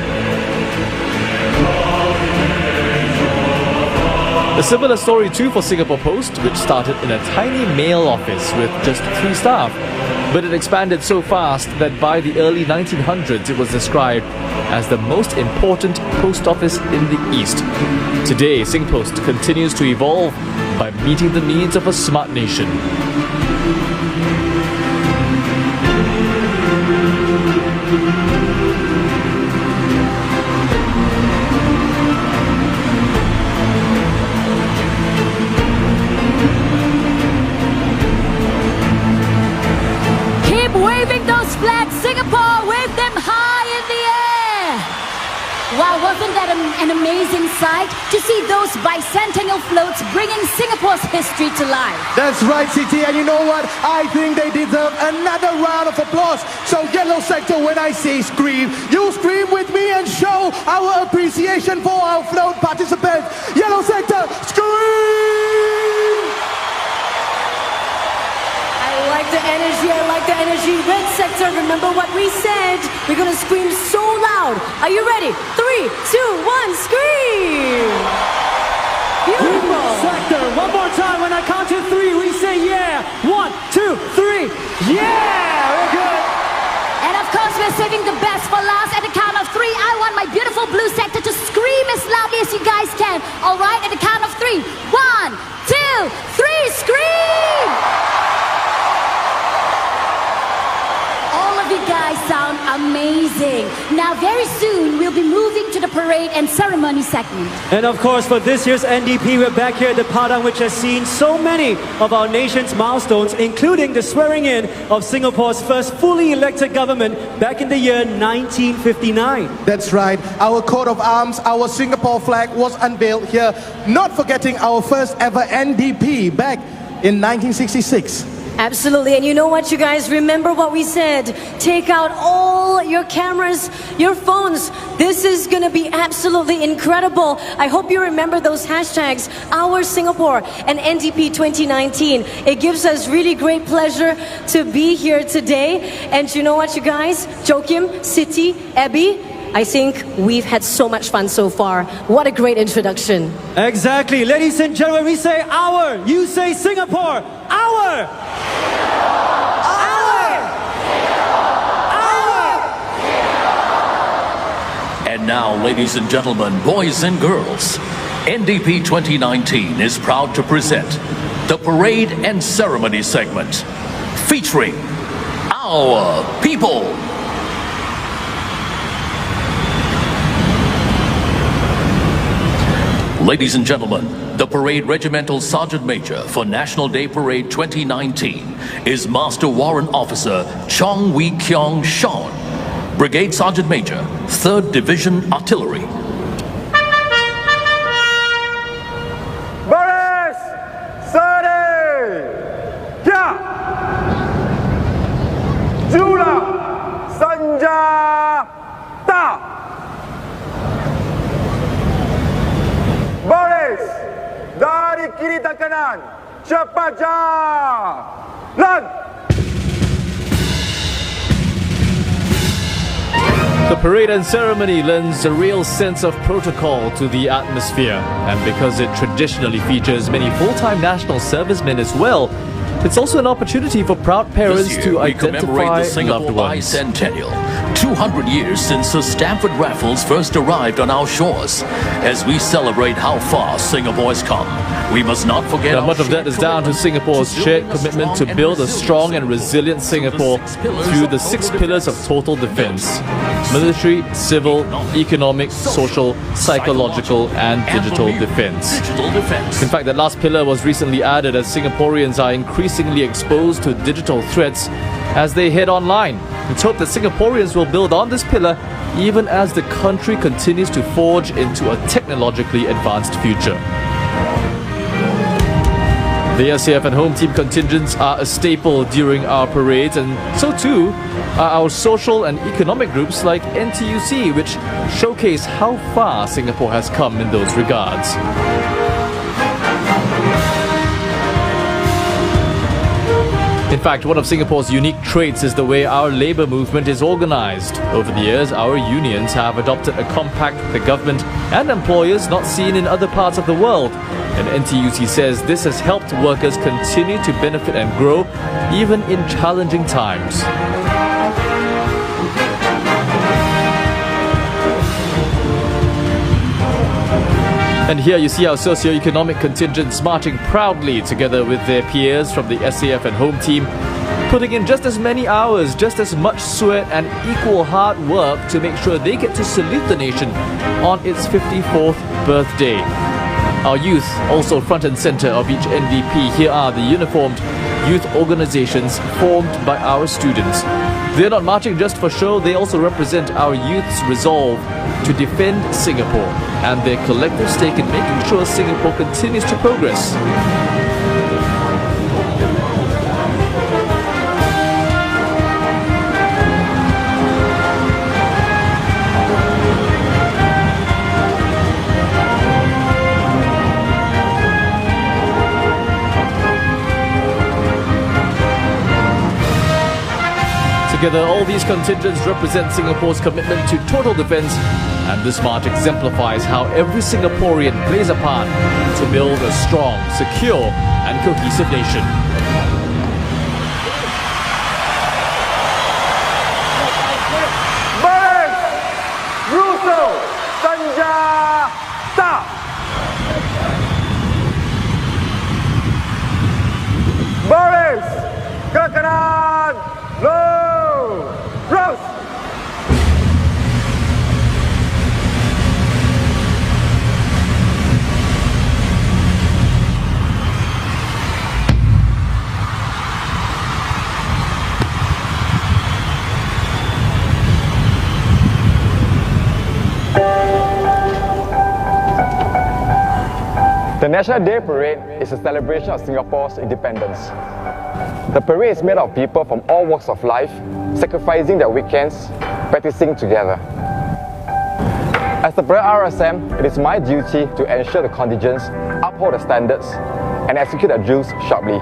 Speaker 18: A similar story too for Singapore Post, which started in a tiny mail office with just 3 staff. but it expanded so fast that by the early 1900s it was described as the most important post office in the East. Today, SingPost continues to evolve by meeting the needs of a smart nation.
Speaker 22: Keep waving those flags, Singapore, wave them high in the air. Wow, wasn't that an amazing sight to see those bicentennial floats bringing Singapore's history to life?
Speaker 23: That's right, Siti, and you know what? I think they deserve another round of applause. So Yellow Sector, when I say scream, you scream with me and show our appreciation for our float participants. Yellow Sector, scream!
Speaker 20: I like the energy. Red Sector, remember what we said. We're gonna scream so loud. Are you ready? 3, 2, 1, scream! Beautiful.
Speaker 21: Green Sector, one more time. When I count to 3, we say yeah. 1, 2, 3, yeah! We're good.
Speaker 22: And of course, we're saving the best for last. At the count of 3, I want my beautiful Blue Sector to scream as loudly as you guys can. All right, at the count of 3. 1, 2, 3, scream! You guys sound amazing. Now very soon we'll be moving to the parade and ceremony segment.
Speaker 21: And of course, for this year's NDP, we're back here at the Padang, which has seen so many of our nation's milestones, including the swearing in of Singapore's first fully elected government back in the year 1959.
Speaker 23: That's right. Our coat of arms, our Singapore flag was unveiled here. Not forgetting our first ever NDP back in 1966.
Speaker 20: Absolutely, and you know what, you guys? Remember what we said. Take out all your cameras, your phones. This is going to be absolutely incredible. I hope you remember those hashtags, Our Singapore and NDP 2019. It gives us really great pleasure to be here today. And you know what, you guys? Joachim, Siti, Abby, I think we've had so much fun so far. What a great introduction.
Speaker 21: Exactly. Ladies and gentlemen, we say our, you say Singapore. Our!
Speaker 19: And now, ladies and gentlemen, boys and girls, NDP 2019 is proud to present the Parade and Ceremony segment featuring Our People. Ladies and gentlemen, the Parade Regimental Sergeant Major for National Day Parade 2019 is Master Warrant Officer Chong Wee Kiong Sean, Brigade Sergeant Major, 3rd Division Artillery.
Speaker 2: Baris! Sade! Kya! Jula! Sanjata! Baris! Dari kiri dan kanan, cepat jalan!
Speaker 18: The parade and ceremony lends a real sense of protocol to the atmosphere, and because it traditionally features many full-time national servicemen as well, it's also an opportunity for proud parents to identify
Speaker 19: the Singapore
Speaker 18: loved ones.
Speaker 19: Bicentennial, 200 years since Sir Stamford Raffles first arrived on our shores. As we celebrate how far Singapore has come, we must not forget
Speaker 18: Now, much of that is down to Singapore's shared commitment to build a strong and resilient Singapore through the 6 pillars of total defense: military, civil, economic, social, psychological, and digital defense. In fact, that last pillar was recently added as Singaporeans are increasingly exposed to digital threats as they head online. Let's hope that Singaporeans will build on this pillar even as the country continues to forge into a technologically advanced future. The SAF and home team contingents are a staple during our parades, and so too are our social and economic groups like NTUC, which showcase how far Singapore has come in those regards. In fact, one of Singapore's unique traits is the way our labour movement is organised. Over the years, our unions have adopted a compact with the government and employers not seen in other parts of the world. And NTUC says this has helped workers continue to benefit and grow even in challenging times. And here you see our socio-economic contingents marching proudly together with their peers from the SAF and Home Team, putting in just as many hours, just as much sweat and equal hard work to make sure they get to salute the nation on its 54th birthday. Our youth also front and centre of each NDP. Here are the uniformed youth organisations formed by our students. They're not marching just for show, they also represent our youth's resolve to defend Singapore and their collective stake in making sure Singapore continues to progress. Together, all these contingents represent Singapore's commitment to total defence, and this march exemplifies how every Singaporean plays a part to build a strong, secure and cohesive nation.
Speaker 2: Boris Russo Sanjata. Boris Kekanan Rose.
Speaker 6: The National Day Parade is a celebration of Singapore's independence. The parade is made of people from all walks of life, sacrificing their weekends, practicing together. As the Parade RSM, it is my duty to ensure the contingents uphold the standards and execute their drills sharply.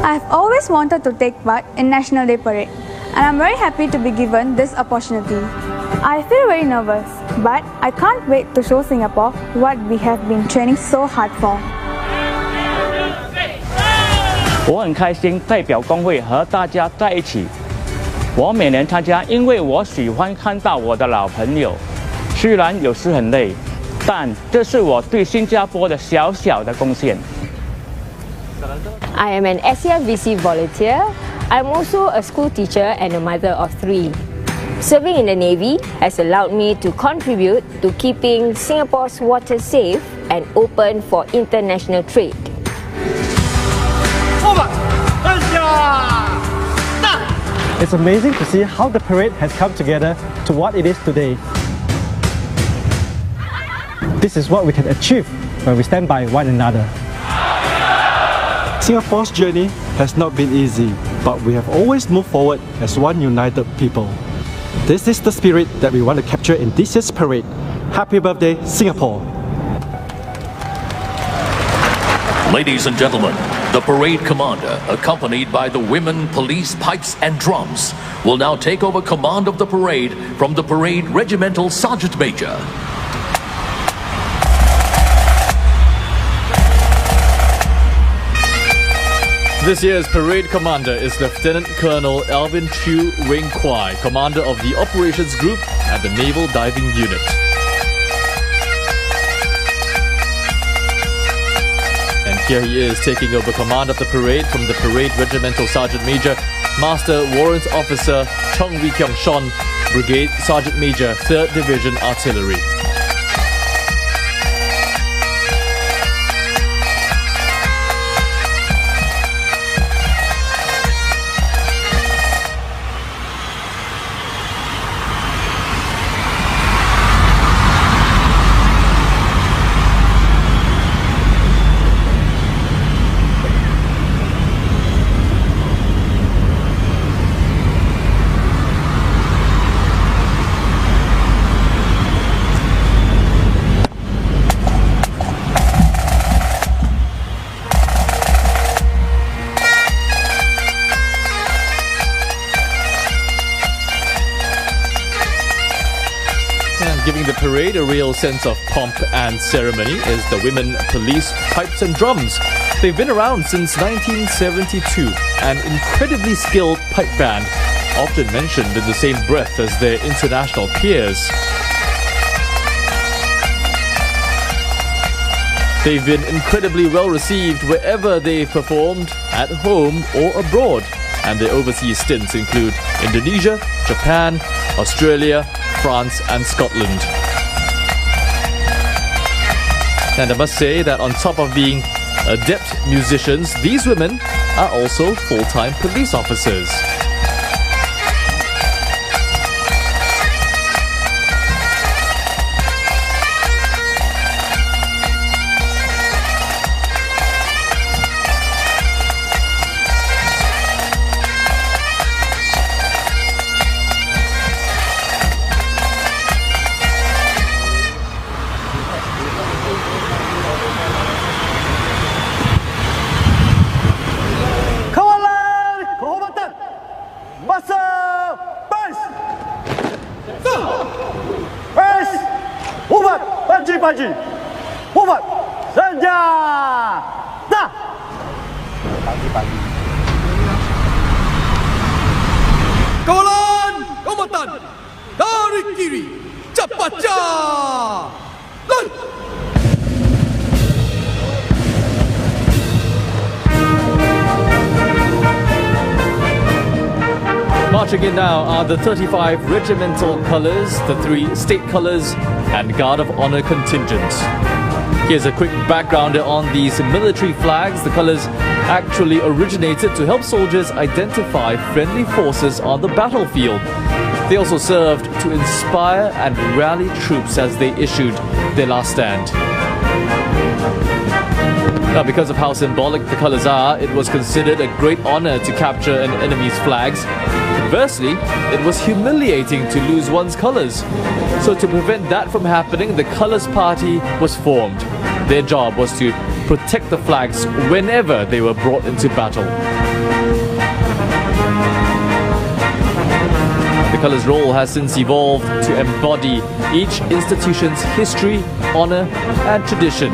Speaker 7: I've always wanted to take part in National Day Parade, and I'm very happy to be given this opportunity. I feel very nervous, but I can't wait to show Singapore what we have been training so hard for.
Speaker 8: 我很开心代表工会和大家在一起。我每年参加，因为我喜欢看到我的老朋友。虽然有时很累，但这是我对新加坡的小小的贡献。
Speaker 24: I am an SAFVC volunteer. I'm also a school teacher and a mother of 3. Serving in the Navy has allowed me to contribute to keeping Singapore's waters safe and open for international trade.
Speaker 21: It's amazing to see how the parade has come together to what it is today. This is what we can achieve when we stand by one another.
Speaker 25: Singapore's journey has not been easy, but we have always moved forward as one united people. This is the spirit that we want to capture in this year's parade. Happy birthday, Singapore!
Speaker 19: Ladies and gentlemen, the parade commander, accompanied by the women, police, pipes and drums, will now take over command of the parade from the parade regimental sergeant major.
Speaker 18: This year's parade commander is Lieutenant Colonel Alvin Chew Wing Kwai, commander of the Operations Group at the Naval Diving Unit. And here he is taking over command of the parade from the Parade Regimental Sergeant Major, Master Warrant Officer Chong Wee Kiong Shon, Brigade Sergeant Major, 3rd Division Artillery. the parade a real sense of pomp and ceremony is the women police pipes and drums. They've been around since 1972, an incredibly skilled pipe band, often mentioned in the same breath as their international peers. They've been incredibly well received wherever they've performed, at home or abroad, and their overseas stints include Indonesia, Japan, Australia, France and Scotland. And I must say that on top of being adept musicians, these women are also full-time police officers.
Speaker 2: Pagi, umat, senjata. Pagi.
Speaker 5: Kawalan kombatan dari kiri, cepat jalan.
Speaker 18: Marching in now are the 35 regimental colours, the 3 state colours and Guard of Honour contingents. Here's a quick backgrounder on these military flags. The colours actually originated to help soldiers identify friendly forces on the battlefield. They also served to inspire and rally troops as they issued their last stand. Now, because of how symbolic the colours are, it was considered a great honour to capture an enemy's flags. Conversely, it was humiliating to lose one's colours. So to prevent that from happening, the Colours Party was formed. Their job was to protect the flags whenever they were brought into battle. The Colours role has since evolved to embody each institution's history, honour and tradition.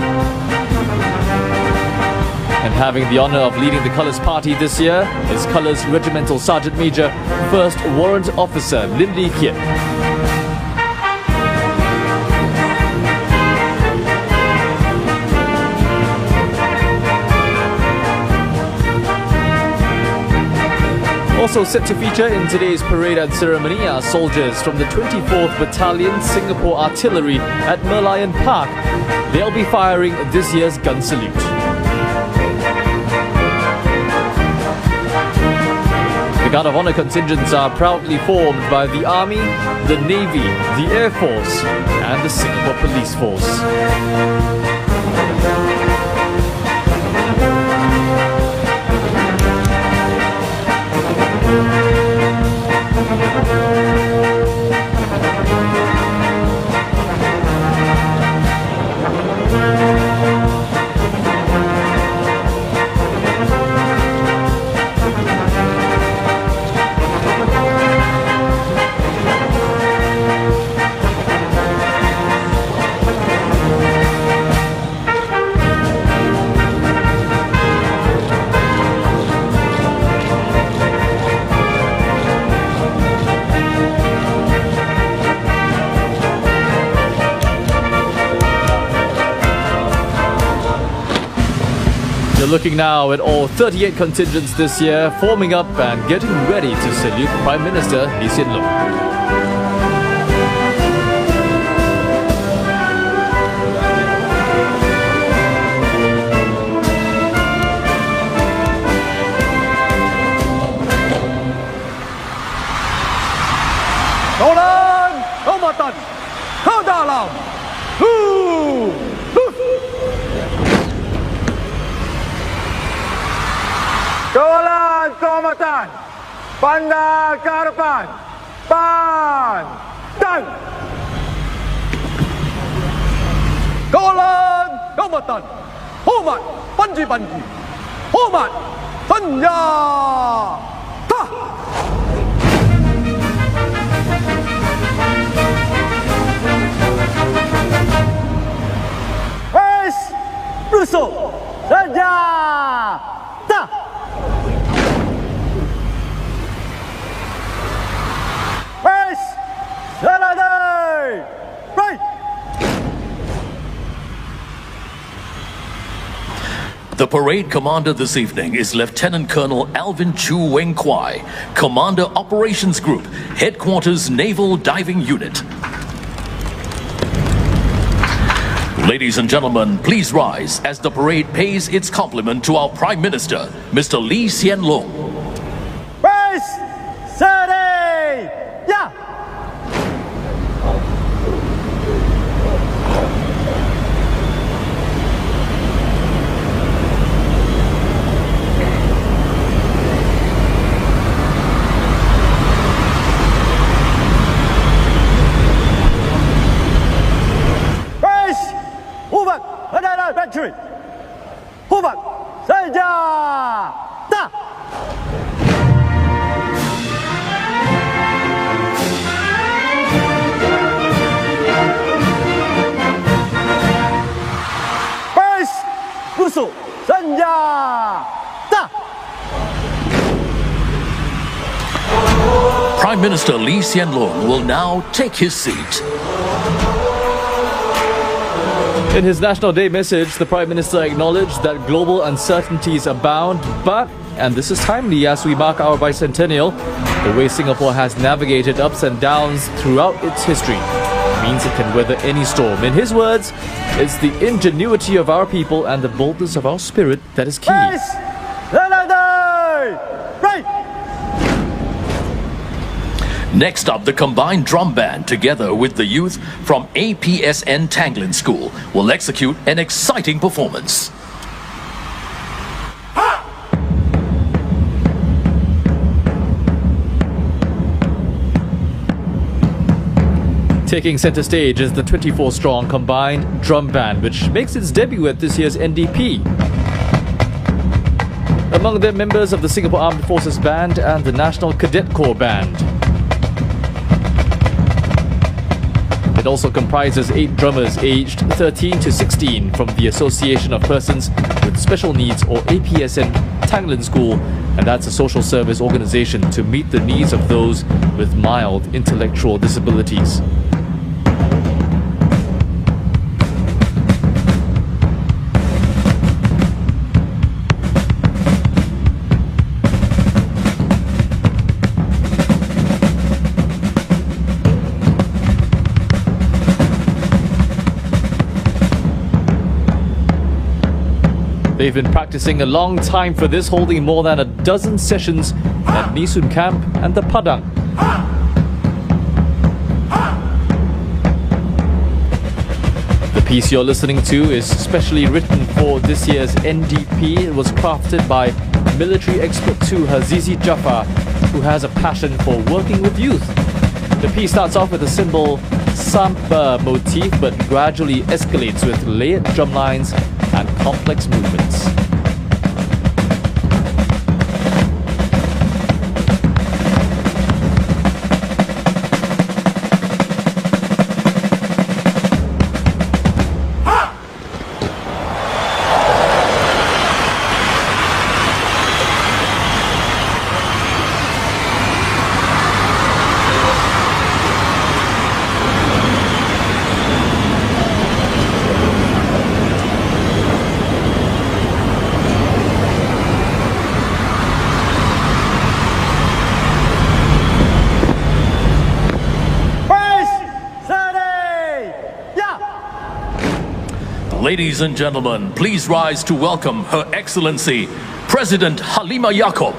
Speaker 18: And having the honour of leading the Colours Party this year is Colours Regimental Sergeant Major, First Warrant Officer Lim Lee Kiat. Also set to feature in today's parade and ceremony are soldiers from the 24th Battalion Singapore Artillery at Merlion Park. They'll be firing this year's gun salute. The Guard of Honour contingents are proudly formed by the Army, the Navy, the Air Force and the Singapore Police Force. You're looking now at all 38 contingents this year forming up and getting ready to salute Prime Minister Lee Hsien Loong.
Speaker 2: Kawalan kombatan ke dalam. Kawalan kombatan, pandang ke hadapan, pantang. Kawalan kombatan, hormat panji-panji, hormat senjata.
Speaker 1: parade commander this evening is Lieutenant Colonel Alvin Chu Weng Kwai, Commander Operations Group, Headquarters Naval Diving Unit. Ladies and gentlemen, please rise as the parade pays its compliment to our Prime Minister, Mr. Lee Hsien Loong.
Speaker 21: Race, steady, yeah! Infantry, 护法，参加大。Base， 部署，参加大。
Speaker 1: Prime Minister Lee Hsien Loong will now take his seat.
Speaker 18: In his National Day message, the Prime Minister acknowledged that global uncertainties abound, but, and this is timely as we mark our bicentennial, the way Singapore has navigated ups and downs throughout its history means it can weather any storm. In his words, it's the ingenuity of our people and the boldness of our spirit that is key.
Speaker 1: Next up, the combined drum band, together with the youth from APSN Tanglin School, will execute an exciting performance.
Speaker 18: Taking center stage is the 24-strong combined drum band, which makes its debut at this year's NDP. Among them, members of the Singapore Armed Forces Band and the National Cadet Corps Band. It also comprises 8 drummers aged 13 to 16 from the Association of Persons with Special Needs, or APSN Tanglin School, and that's a social service organization to meet the needs of those with mild intellectual disabilities. They've been practicing a long time for this, holding more than a dozen sessions at Nee Soon Camp and the Padang. The piece you're listening to is specially written for this year's NDP. It was crafted by military expert 2 Hazizi Jafar, who has a passion for working with youth. The piece starts off with a simple samba motif, but gradually escalates with layered drum lines and complex movements.
Speaker 1: Ladies and gentlemen, please rise to welcome Her Excellency, President Halimah Yacob.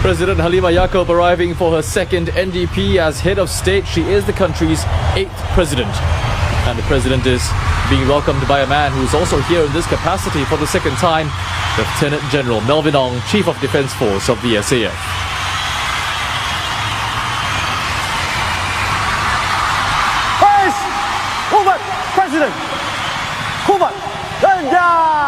Speaker 1: President Halimah Yacob arriving for her second NDP as head of state. She is the country's 8th president. And the president is being welcomed by a man who is also here in this capacity for the second time, Lieutenant General Melvin Ong, Chief of Defence Force of the SAF.
Speaker 21: President, Kubat, Sanja!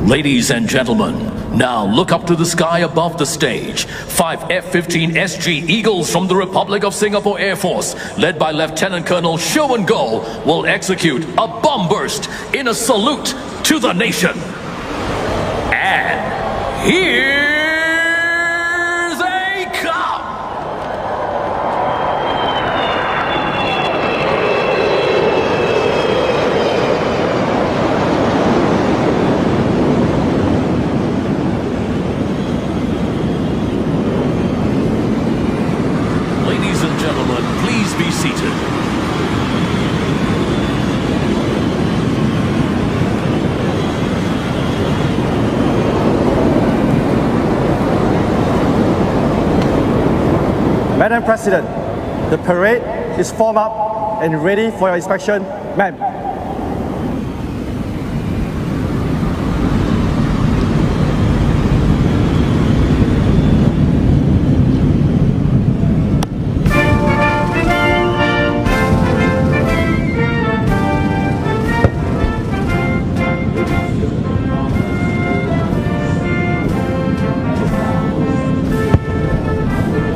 Speaker 19: Ladies and gentlemen, now look up to the sky above the stage. 5 F-15SG Eagles from the Republic of Singapore Air Force, led by Lieutenant Colonel Sherwin Goh, will execute a bomb burst in a salute to the nation. And here they come! Ladies and gentlemen, please be seated.
Speaker 25: Madam President, the parade is formed up and ready for your inspection, ma'am.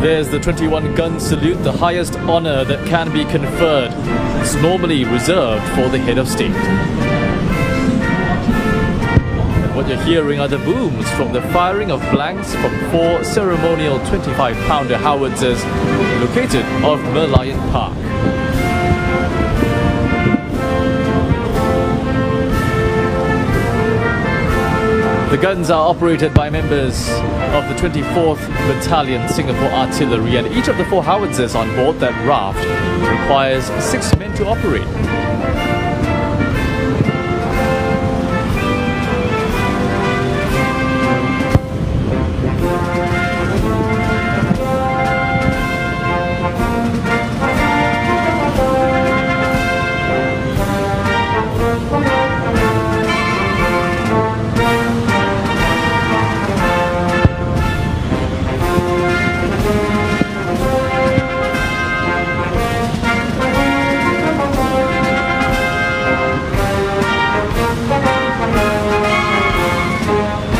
Speaker 18: There's the 21-gun salute, the highest honor that can be conferred. It's normally reserved for the head of state. And what you're hearing are the booms from the firing of blanks from 4 ceremonial 25-pounder howitzers located off Merlion Park. The guns are operated by members of the 24th Battalion Singapore Artillery, and each of the 4 howitzers on board that raft requires 6 men to operate.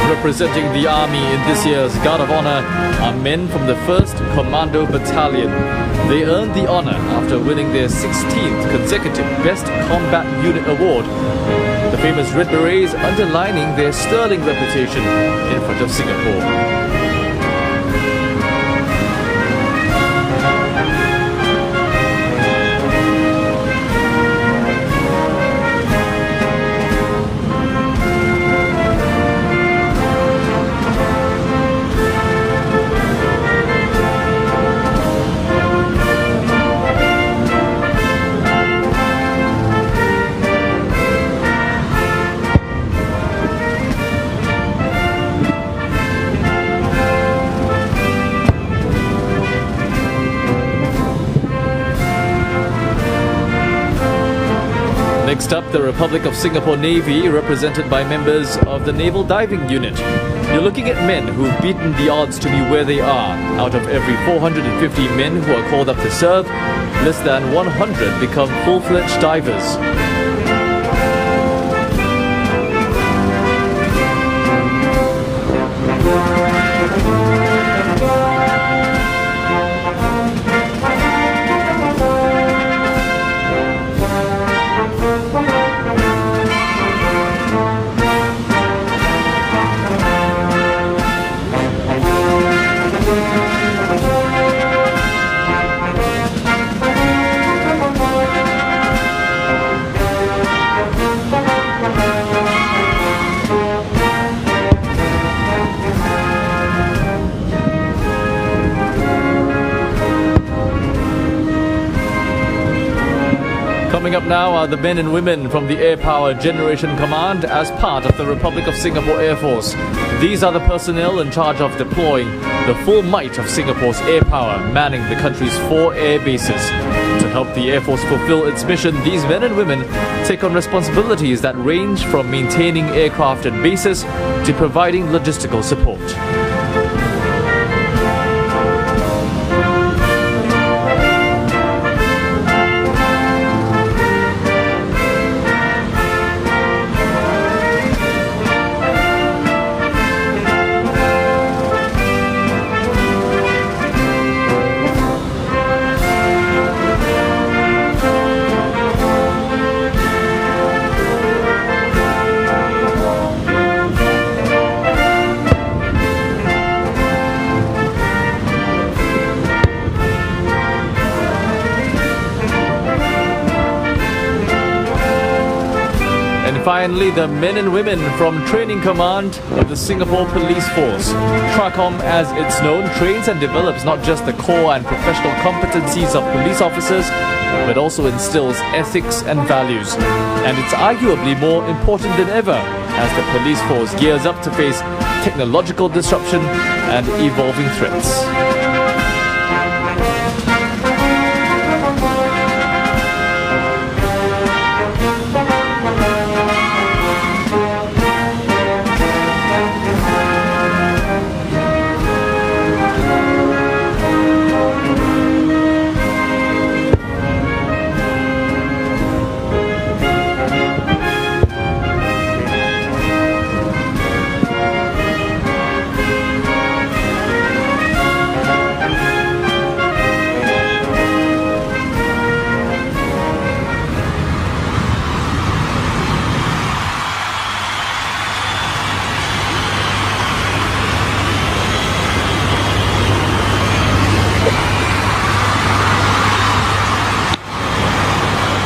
Speaker 18: Representing the Army in this year's Guard of Honor are men from the 1st Commando Battalion. They earned the honor after winning their 16th consecutive Best Combat Unit Award. The famous Red Berets underlining their sterling reputation in front of Singapore. Next up, the Republic of Singapore Navy, represented by members of the Naval Diving Unit. You're looking at men who've beaten the odds to be where they are. Out of every 450 men who are called up to serve, less than 100 become full-fledged divers. Coming up now are the men and women from the Air Power Generation Command as part of the Republic of Singapore Air Force. These are the personnel in charge of deploying the full might of Singapore's air power, manning the country's 4 air bases. To help the Air Force fulfill its mission, these men and women take on responsibilities that range from maintaining aircraft and bases to providing logistical support. And finally, the men and women from Training Command of the Singapore Police Force. TRACOM, as it's known, trains and develops not just the core and professional competencies of police officers, but also instills ethics and values. And it's arguably more important than ever as the police force gears up to face technological disruption and evolving threats.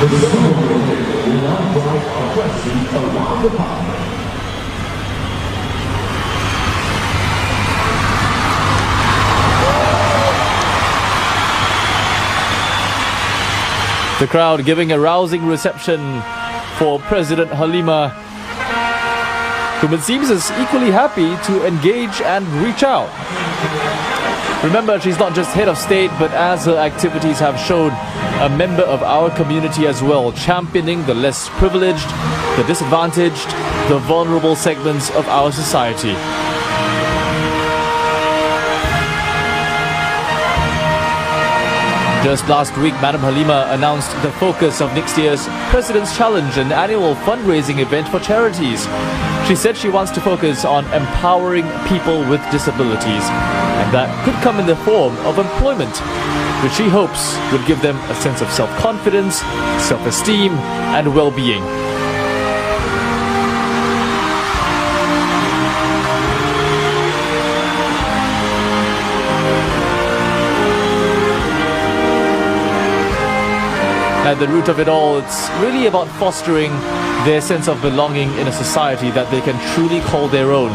Speaker 1: The ceremony will now drive our president around the park.
Speaker 18: The crowd giving a rousing reception for President Halimah, whom it seems is equally happy to engage and reach out. Remember, she's not just head of state, but as her activities have shown, a member of our community as well, championing the less privileged, the disadvantaged, the vulnerable segments of our society. Just last week, Madam Halimah announced the focus of next year's President's Challenge, an annual fundraising event for charities. She said she wants to focus on empowering people with disabilities, and that could come in the form of employment, which she hopes would give them a sense of self-confidence, self-esteem, and well-being. At the root of it all, it's really about fostering their sense of belonging in a society that they can truly call their own.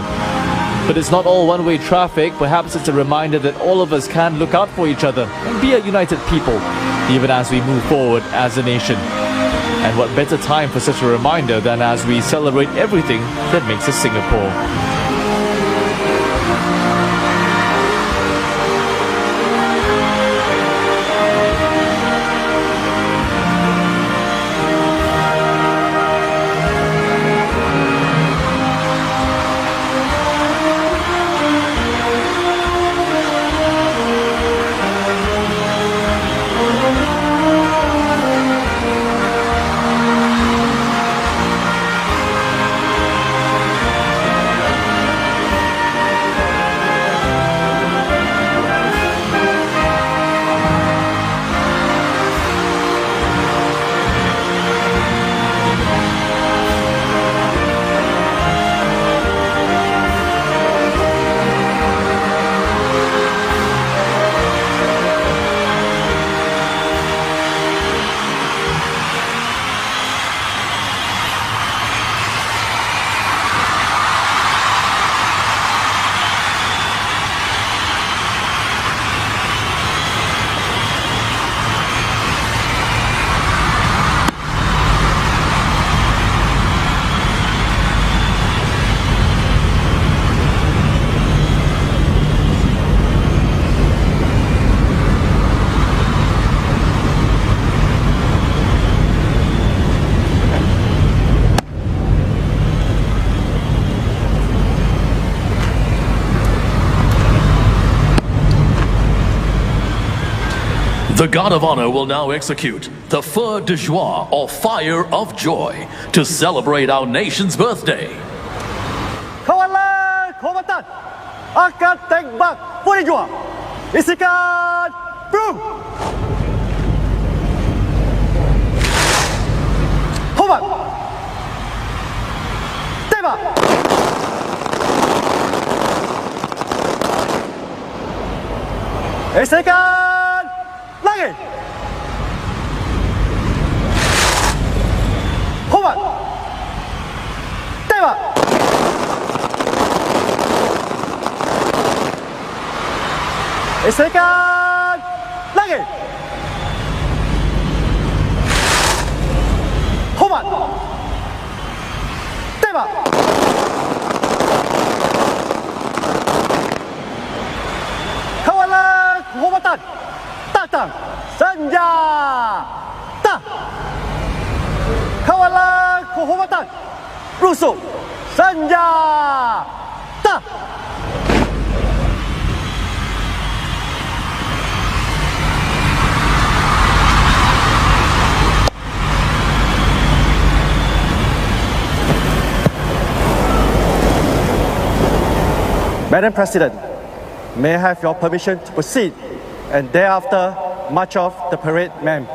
Speaker 18: But it's not all one-way traffic. Perhaps it's a reminder that all of us can look out for each other and be a united people, even as we move forward as a nation. And what better time for such a reminder than as we celebrate everything that makes us Singapore.
Speaker 1: The Guard of Honor will now execute the Feu de Joie, or Fire of Joy, to celebrate our nation's birthday.
Speaker 2: Kawalan Kombatan akan tembak Feu de Joie. Isikan Brum. Hormat. Tembak. Isikan lagi. Hormat. Isikan lagi. Hormat. Tembak. Kawalan kehormatan. Datang. Senjata. Kawalan kehormatan. Rusuk. Senjata. Madam President, may I have your permission to proceed and thereafter march off the parade, ma'am.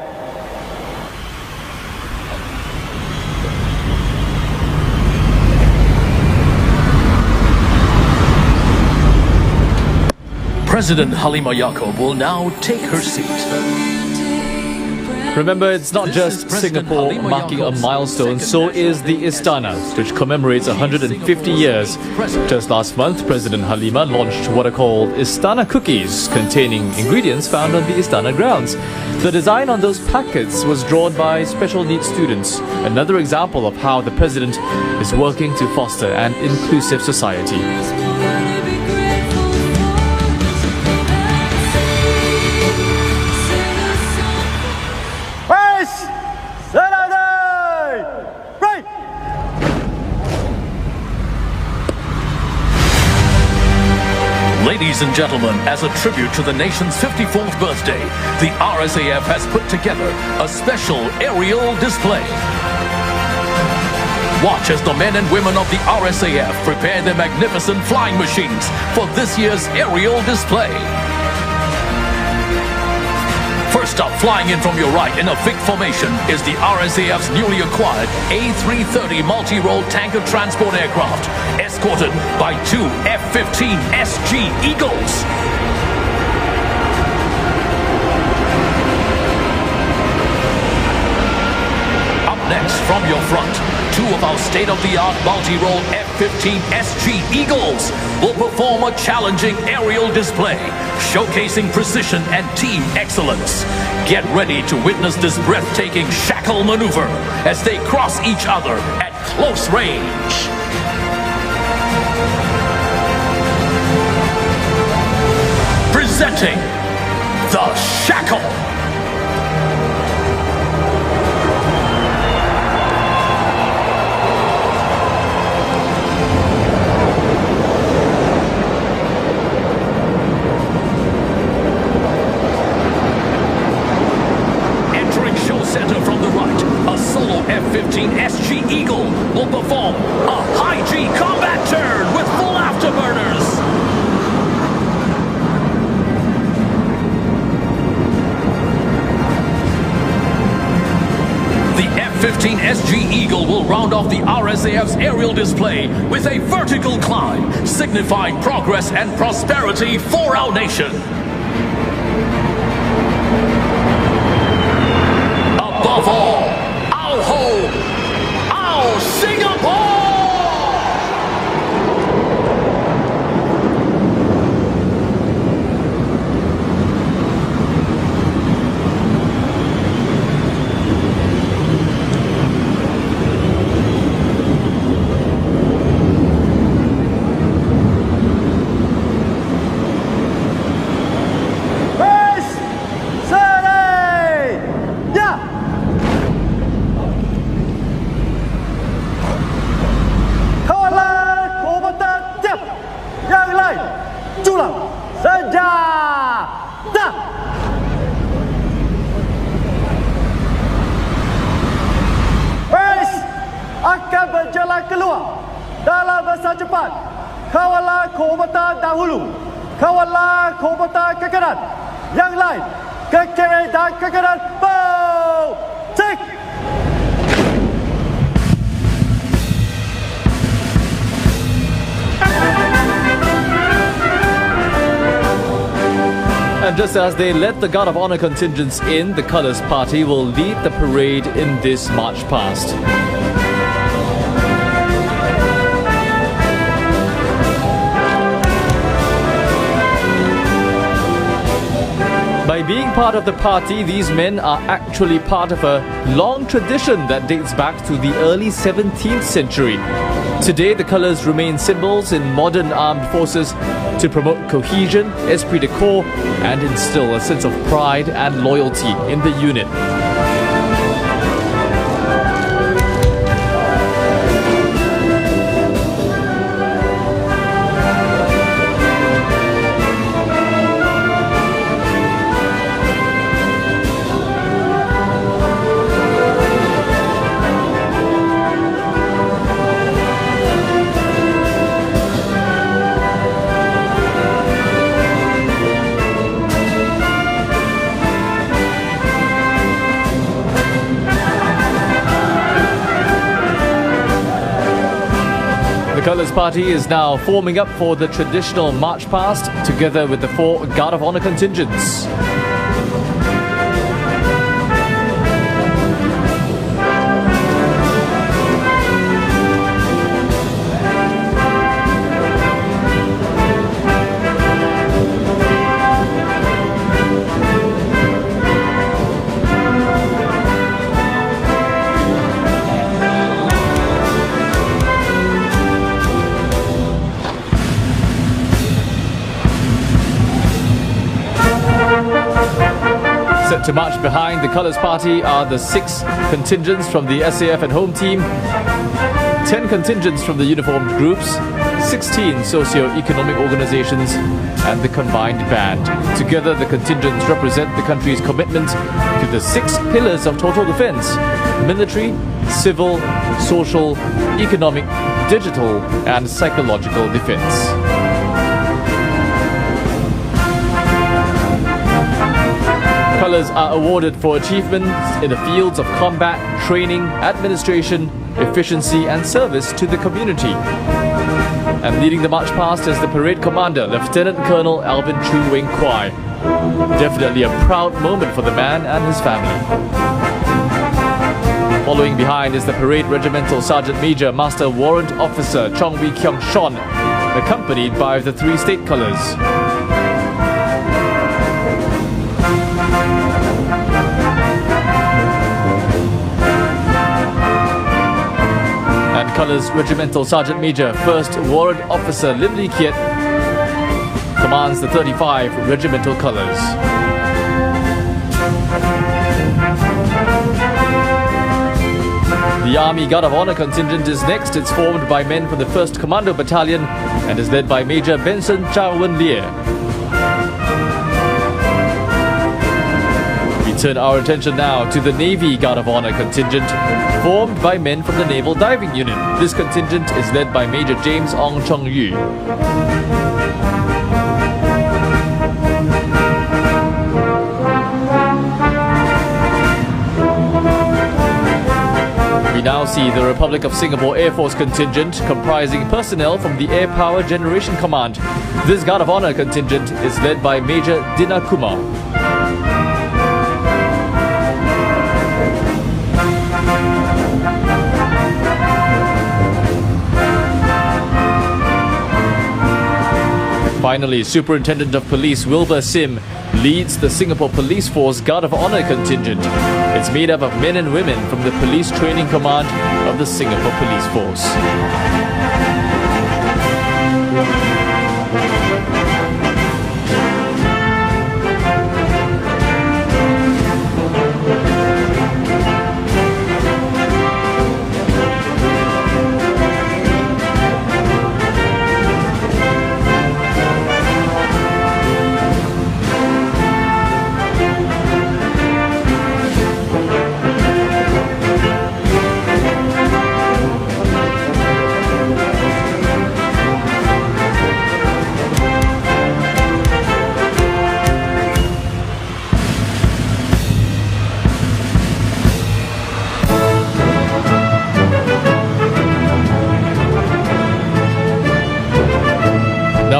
Speaker 19: President Halima Yacob will now take her seat.
Speaker 18: Remember, it's not just Singapore marking a milestone, so is the Istana, which commemorates 150 years. Just last month, President Halima launched what are called Istana cookies, containing ingredients found on the Istana grounds. The design on those packets was drawn by special needs students, another example of how the President is working to foster an inclusive society.
Speaker 19: Ladies and gentlemen, as a tribute to the nation's 54th birthday, the RSAF has put together a special aerial display. Watch as the men and women of the RSAF prepare their magnificent flying machines for this year's aerial display. First up, flying in from your right in a thick formation is the RSAF's newly acquired A330 multi-role tanker transport aircraft, escorted by two F-15 SG Eagles. Up next, from your front, two of our state-of-the-art multi-role F-15 SG Eagles will perform a challenging aerial display, showcasing precision and team excellence. Get ready to witness this breathtaking shackle maneuver as they cross each other at close range. Presenting the Shackle. F-15 SG Eagle will perform a high-G combat turn with full afterburners. The F-15 SG Eagle will round off the RSAF's aerial display with a vertical climb, signifying progress and prosperity for our nation. Above all, our home, our Singapore!
Speaker 2: Akan berjalan keluar dalam masa cepat. Kawalan kehormatan dahulu, kawalan kehormatan ke kanan, yang lain ke kiri dan ke kanan. Bow! Take!
Speaker 18: And just as they let the Guard of Honor contingents in, the Colours Party will lead the parade in this march past. being part of the party, these men are actually part of a long tradition that dates back to the early 17th century. Today, the colours remain symbols in modern armed forces to promote cohesion, esprit de corps, and instill a sense of pride and loyalty in the unit. The Colours Party is now forming up for the traditional march past together with the 4 Guard of Honour contingents. Set to march behind the Colours Party are the 6 contingents from the SAF and Home Team, 10 contingents from the uniformed groups, 16 socio-economic organisations and the combined band. Together, the contingents represent the country's commitment to the 6 pillars of total defence: military, civil, social, economic, digital and psychological defence. Colours are awarded for achievements in the fields of combat, training, administration, efficiency and service to the community. And leading the march past is the parade commander, Lieutenant Colonel Alvin Chu Weng Kwai. Definitely a proud moment for the man and his family. Following behind is the parade regimental Sergeant Major Master Warrant Officer Chong Wee Kyung Shon, accompanied by the 3 state colours. Colours Regimental Sergeant Major 1st Warrant Officer Lim Lee Kiet commands the 35 Regimental Colours. The Army Guard of Honour contingent is next. It's formed by men from the 1st Commando Battalion and is led by Major Benson Chow Wen Lie. Turn our attention now to the Navy Guard of Honour contingent, formed by men from the Naval Diving Unit. This contingent is led by Major James Ong Chong Yu. We now see the Republic of Singapore Air Force contingent, comprising personnel from the Air Power Generation Command. This Guard of Honour contingent is led by Major Dina Kumar. Finally, Superintendent of Police Wilbur Sim leads the Singapore Police Force Guard of Honour contingent. It's made up of men and women from the Police Training Command of the Singapore Police Force.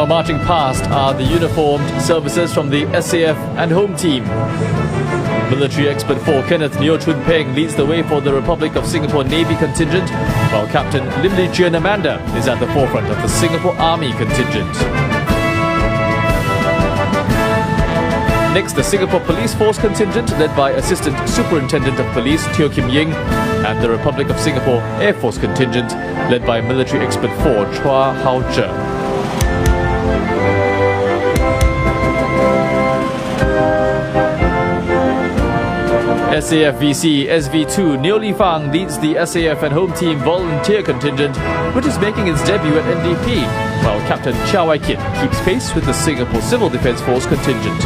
Speaker 18: Marching past are the uniformed services from the SAF and Home Team. Military Expert 4 Kenneth Neo Chun Peng leads the way for the Republic of Singapore Navy contingent, while Captain Lim Lee Chien Amanda is at the forefront of the Singapore Army contingent. Next, the Singapore Police Force contingent, led by Assistant Superintendent of Police Teo Kim Ying, and the Republic of Singapore Air Force contingent, led by Military Expert 4 Chua Hao Zhe. SAF VC SV2 Neo Li Fang leads the SAF and home team volunteer contingent, which is making its debut at NDP, while Captain Chia Wai Kit keeps pace with the Singapore Civil Defence Force contingent.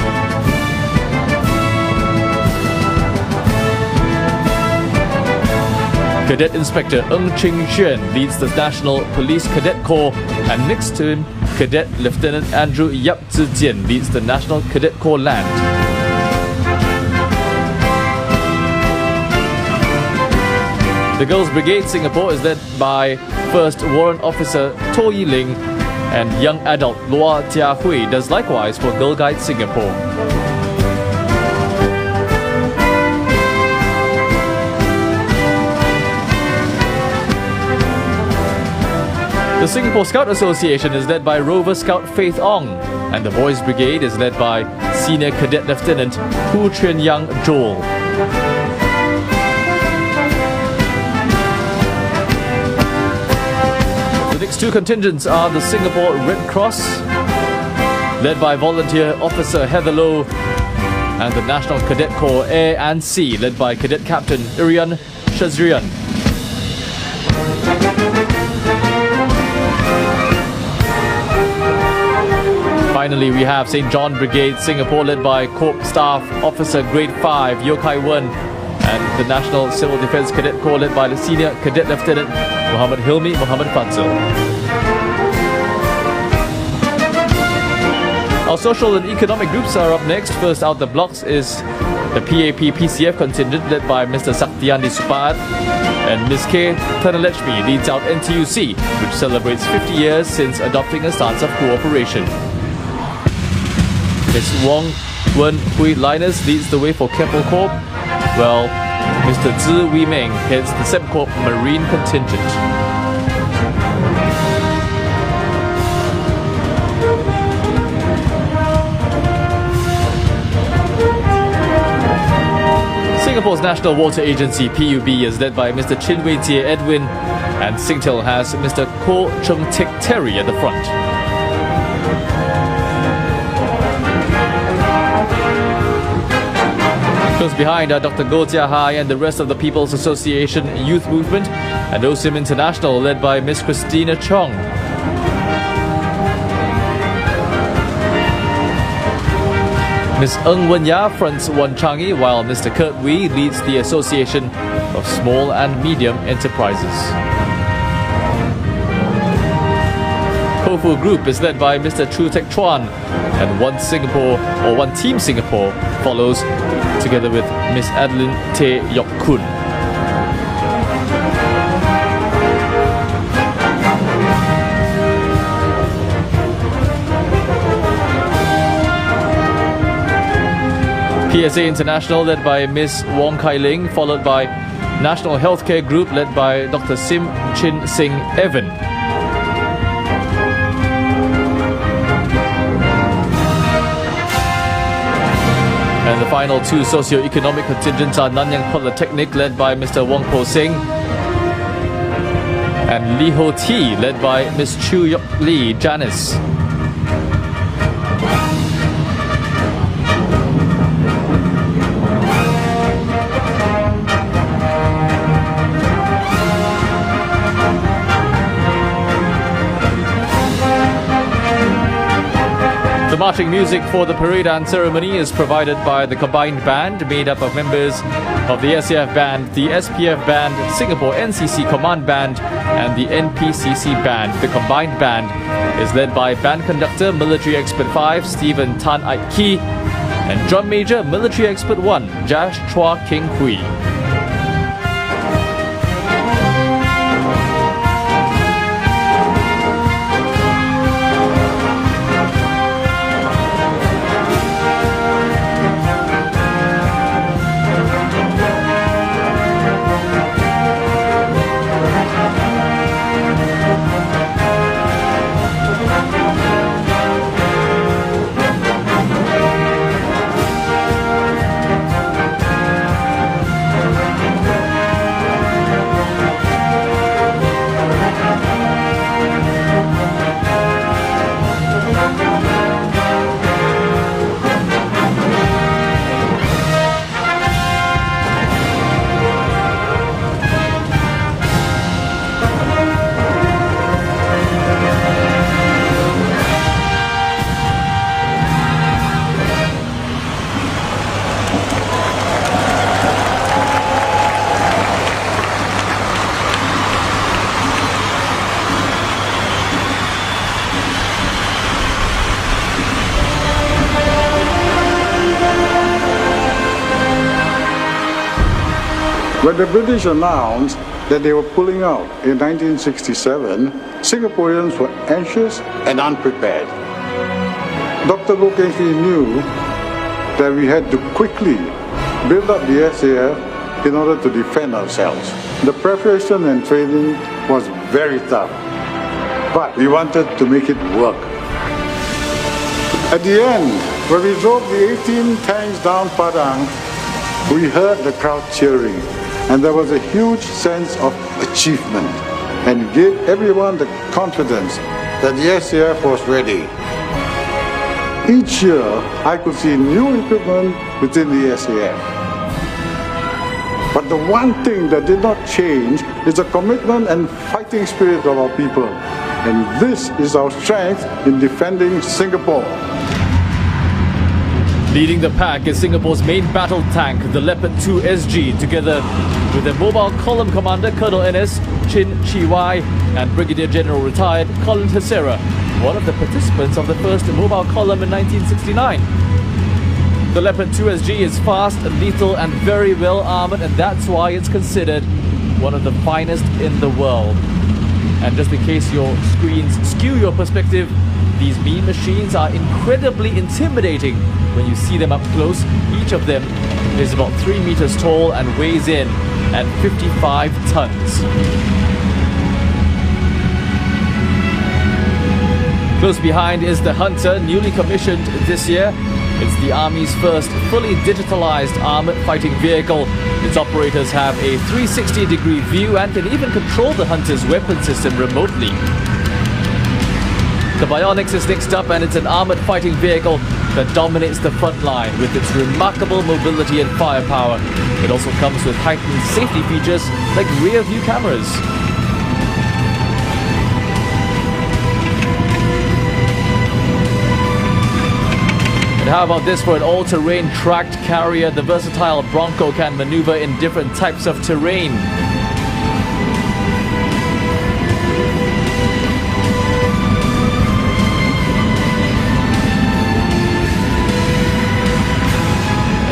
Speaker 18: Cadet Inspector Ng Ching Xuan leads the National Police Cadet Corps, and next to him, Cadet Lieutenant Andrew Yap Zi Jian leads the National Cadet Corps Land. The Girls Brigade Singapore is led by First Warrant Officer To Yi Ling, and young adult Lua Jia Hui does likewise for Girl Guide Singapore. The Singapore Scout Association is led by Rover Scout Faith Ong, and the Boys Brigade is led by Senior Cadet Lieutenant Hu Chuan Yang Joel. The next two contingents are the Singapore Red Cross, led by Volunteer Officer Heather Low, and the National Cadet Corps Air and Sea, led by Cadet Captain Irian Shazrian. Finally, we have St. John Brigade Singapore, led by Corps Staff Officer Grade 5 Yo Kai Wen, and the National Civil Defence Cadet Corps, led by the Senior Cadet Lieutenant Muhammad Hilmi Muhammad Fadzil. Our social and economic groups are up next. First out the blocks is the PAP-PCF contingent, led by Mr. Saktiandi Supaat, and Ms. K. Thanalechmi leads out NTUC, which celebrates 50 years since adopting a stance of cooperation. Ms. Wong Wen Hui Linus leads the way for Keppel Corp, while Mr. Zhi Wei Meng heads the Sembcorp Marine contingent. Singapore's National Water Agency PUB is led by Mr. Chin Wei Jie Edwin, and Singtel has Mr. Ko Chung Tek Terry at the front. Close behind are Dr. Goh Jia Hai and the rest of the People's Association Youth Movement, and OSIM International, led by Miss Christina Chong. Ms. Ng Wen Ya fronts Wan Changi, while Mr. Kurt Wee leads the Association of Small and Medium Enterprises. Kofu Group is led by Mr. Chu Tek Chuan, and One Team Singapore follows, together with Miss Adeline Tae Yok Kun. PSA International, led by Miss Wong Kai Ling, followed by National Healthcare Group, led by Dr. Sim Chin Sing Evan. And the final two socio-economic contingents are Nanyang Polytechnic, led by Mr. Wong Po Sing, and Lee Ho Ti, led by Miss Chu Yok Lee Janice. The marching music for the parade and ceremony is provided by the combined band, made up of members of the SAF band, the SPF band, Singapore NCC Command Band, and the NPCC band. The combined band is led by band conductor Military Expert 5 Stephen Tan Ait Ki, and drum major Military Expert 1 Josh Chua King Hui.
Speaker 11: When the British announced that they were pulling out in 1967, Singaporeans were anxious and unprepared. Dr. Loh Keng Swee knew that we had to quickly build up the SAF in order to defend ourselves. The preparation and training was very tough, but we wanted to make it work. At the end, when we drove the 18 tanks down Padang, we heard the crowd cheering, and there was a huge sense of achievement, and it gave everyone the confidence that the SAF was ready. Each year, I could see new equipment within the SAF. But the one thing that did not change is the commitment and fighting spirit of our people. And this is our strength in defending Singapore.
Speaker 18: Leading the pack is Singapore's main battle tank, the Leopard 2 SG, together with their mobile column commander Colonel NS Chin Chi Wai and Brigadier General retired Colin Teixeira, one of the participants of the first mobile column in 1969. The Leopard 2 SG is fast, lethal and very well armoured, and that's why it's considered one of the finest in the world. And just in case your screens skew your perspective, these mean machines are incredibly intimidating when you see them up close. Each of them is about 3 meters tall and weighs in at 55 tons. Close behind is the Hunter, newly commissioned this year. It's the Army's first fully digitalized armored fighting vehicle. Its operators have a 360-degree view and can even control the Hunter's weapon system remotely. The Bionics is next up, and it's an armored fighting vehicle that dominates the front line with its remarkable mobility and firepower. It also comes with heightened safety features like rear view cameras. And how about this for an all-terrain tracked carrier? The versatile Bronco can maneuver in different types of terrain.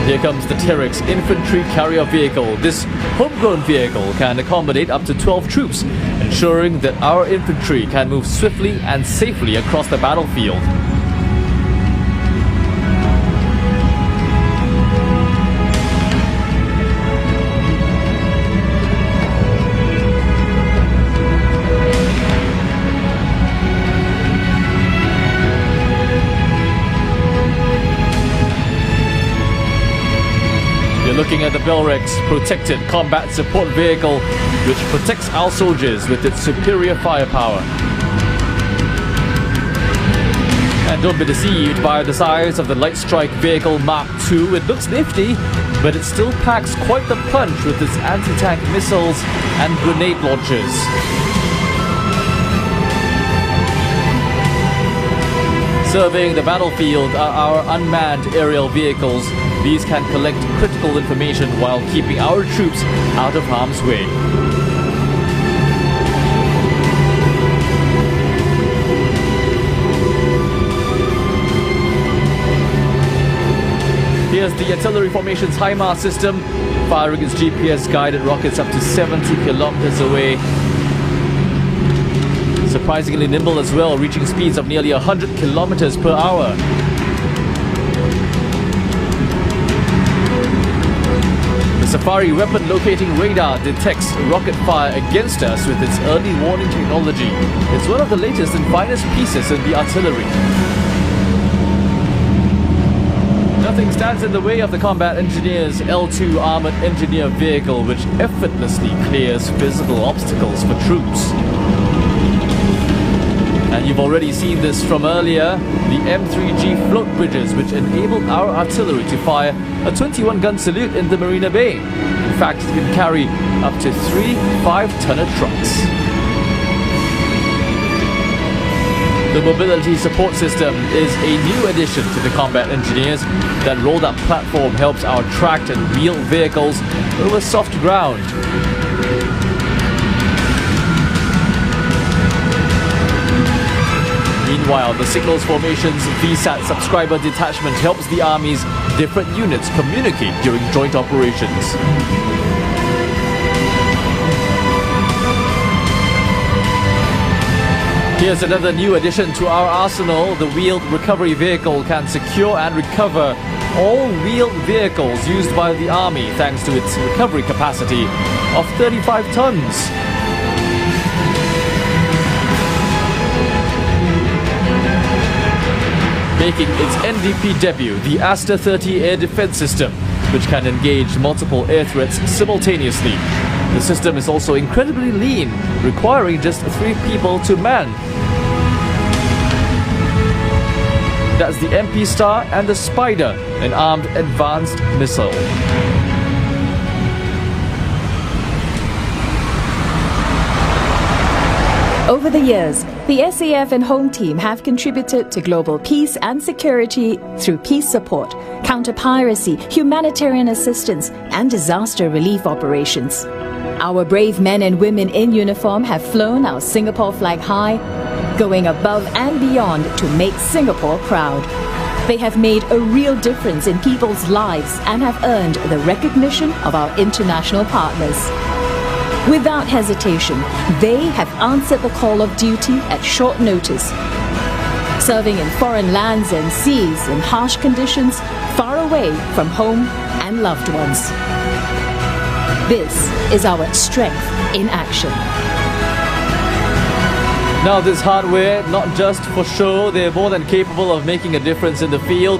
Speaker 18: Here comes the Terex infantry carrier vehicle. This homegrown vehicle can accommodate up to 12 troops, ensuring that our infantry can move swiftly and safely across the battlefield. Looking at the Belrex Protected Combat Support Vehicle, which protects our soldiers with its superior firepower. And don't be deceived by the size of the Light Strike Vehicle Mark II. It looks nifty, but it still packs quite the punch with its anti-tank missiles and grenade launchers. Serving the battlefield are our unmanned aerial vehicles. These can collect critical information while keeping our troops out of harm's way. Here's the artillery formation's HIMARS system, firing its GPS-guided rockets up to 70 kilometers away. Surprisingly nimble as well, reaching speeds of nearly 100 kilometers per hour. The Safari weapon locating radar detects rocket fire against us with its early warning technology. It's one of the latest and finest pieces in the artillery. Nothing stands in the way of the Combat Engineers L2 Armored Engineer Vehicle, which effortlessly clears physical obstacles for troops. And you've already seen this from earlier, the M3G float bridges, which enabled our artillery to fire a 21-gun salute in the Marina Bay. In fact, it can carry up to 3 5-tonner trucks. The Mobility Support System is a new addition to the Combat Engineers. That rolled-up platform helps our tracked and wheeled vehicles over soft ground. Meanwhile, the Signals Formation's VSAT subscriber detachment helps the Army's different units communicate during joint operations. Here's another new addition to our arsenal. The wheeled recovery vehicle can secure and recover all wheeled vehicles used by the Army thanks to its recovery capacity of 35 tons. Making its NDP debut, the Aster 30 air defense system, which can engage multiple air threats simultaneously. The system is also incredibly lean, requiring just 3 people to man. That's the MP Star and the Spider, an armed advanced missile.
Speaker 10: Over the years, the SAF and Home Team have contributed to global peace and security through peace support, counter-piracy, humanitarian assistance, and disaster relief operations. Our brave men and women in uniform have flown our Singapore flag high, going above and beyond to make Singapore proud. They have made a real difference in people's lives and have earned the recognition of our international partners. Without hesitation, they have answered the call of duty at short notice, serving in foreign lands and seas in harsh conditions, far away from home and loved ones. This is our strength in action.
Speaker 18: Now this hardware, not just for show, they're more than capable of making a difference in the field.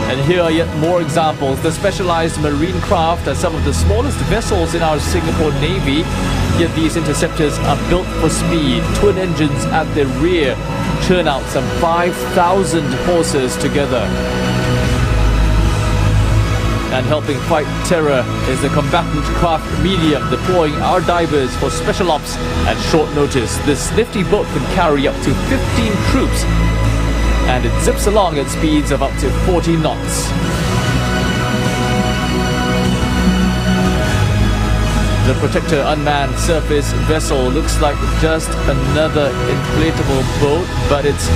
Speaker 18: And here are yet more examples. The specialized marine craft are some of the smallest vessels in our Singapore Navy, yet these interceptors are built for speed. Twin engines at their rear churn out some 5,000 horses together. And helping fight terror is the combatant craft Medium, deploying our divers for special ops at short notice. This nifty boat can carry up to 15 troops, and it zips along at speeds of up to 40 knots. The Protector unmanned surface vessel looks like just another inflatable boat, but its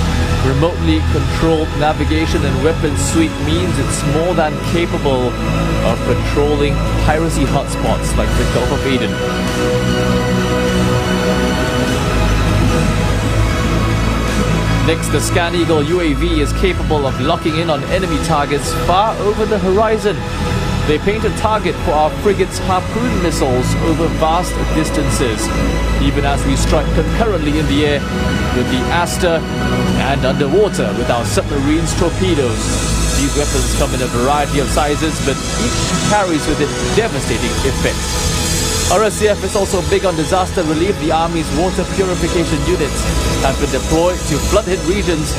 Speaker 18: remotely controlled navigation and weapons suite means it's more than capable of patrolling piracy hotspots like the Gulf of Aden. Next, the Scan Eagle UAV is capable of locking in on enemy targets far over the horizon. They paint a target for our frigate's Harpoon missiles over vast distances, even as we strike concurrently in the air with the Aster and underwater with our submarines' torpedoes. These weapons come in a variety of sizes, but each carries with it devastating effects. Our SAF is also big on disaster relief. The Army's water purification units have been deployed to flood-hit regions,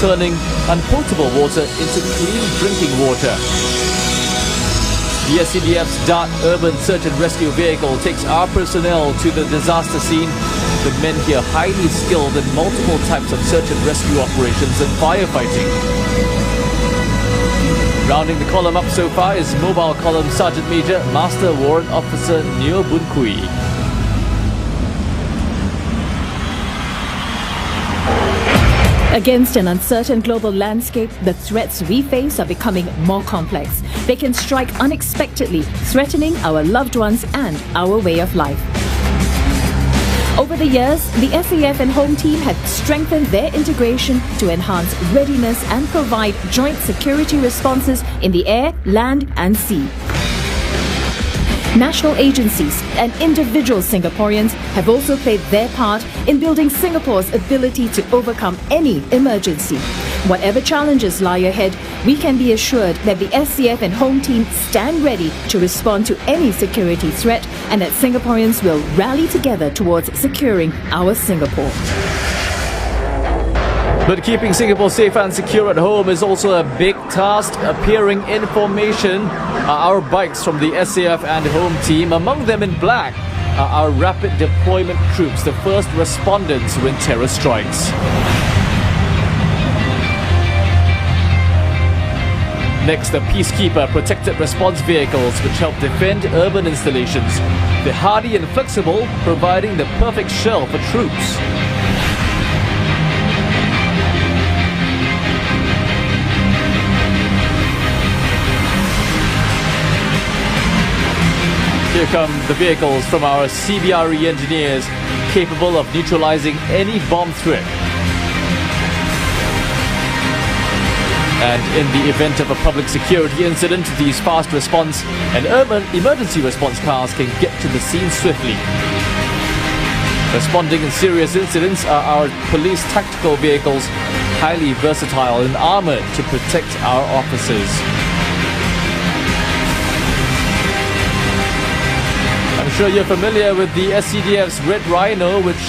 Speaker 18: turning unpotable water into clean drinking water. The SCDF's DART Urban Search and Rescue Vehicle takes our personnel to the disaster scene, with men here highly skilled in multiple types of search and rescue operations and firefighting. Rounding the column up so far is Mobile Column Sergeant Major Master Warrant Officer Neo Boon Kui.
Speaker 10: Against an uncertain global landscape, the threats we face are becoming more complex. They can strike unexpectedly, threatening our loved ones and our way of life. Over the years, the SAF and Home Team have strengthened their integration to enhance readiness and provide joint security responses in the air, land and sea. National agencies and individual Singaporeans have also played their part in building Singapore's ability to overcome any emergency. Whatever challenges lie ahead, we can be assured that the SAF and Home Team stand ready to respond to any security threat, and that Singaporeans will rally together towards securing our Singapore.
Speaker 18: But keeping Singapore safe and secure at home is also a big task. Appearing in formation are our bikes from the SAF and Home Team. Among them in black are our rapid deployment troops, the first respondents when terror strikes. Next, the Peacekeeper protected response vehicles, which help defend urban installations. They're hardy and flexible, providing the perfect shell for troops. Here come the vehicles from our CBRE engineers, capable of neutralizing any bomb threat. And in the event of a public security incident, these fast response and emergency response cars can get to the scene swiftly. Responding in serious incidents are our police tactical vehicles, highly versatile and armored to protect our officers. I'm sure you're familiar with the SCDF's Red Rhino, which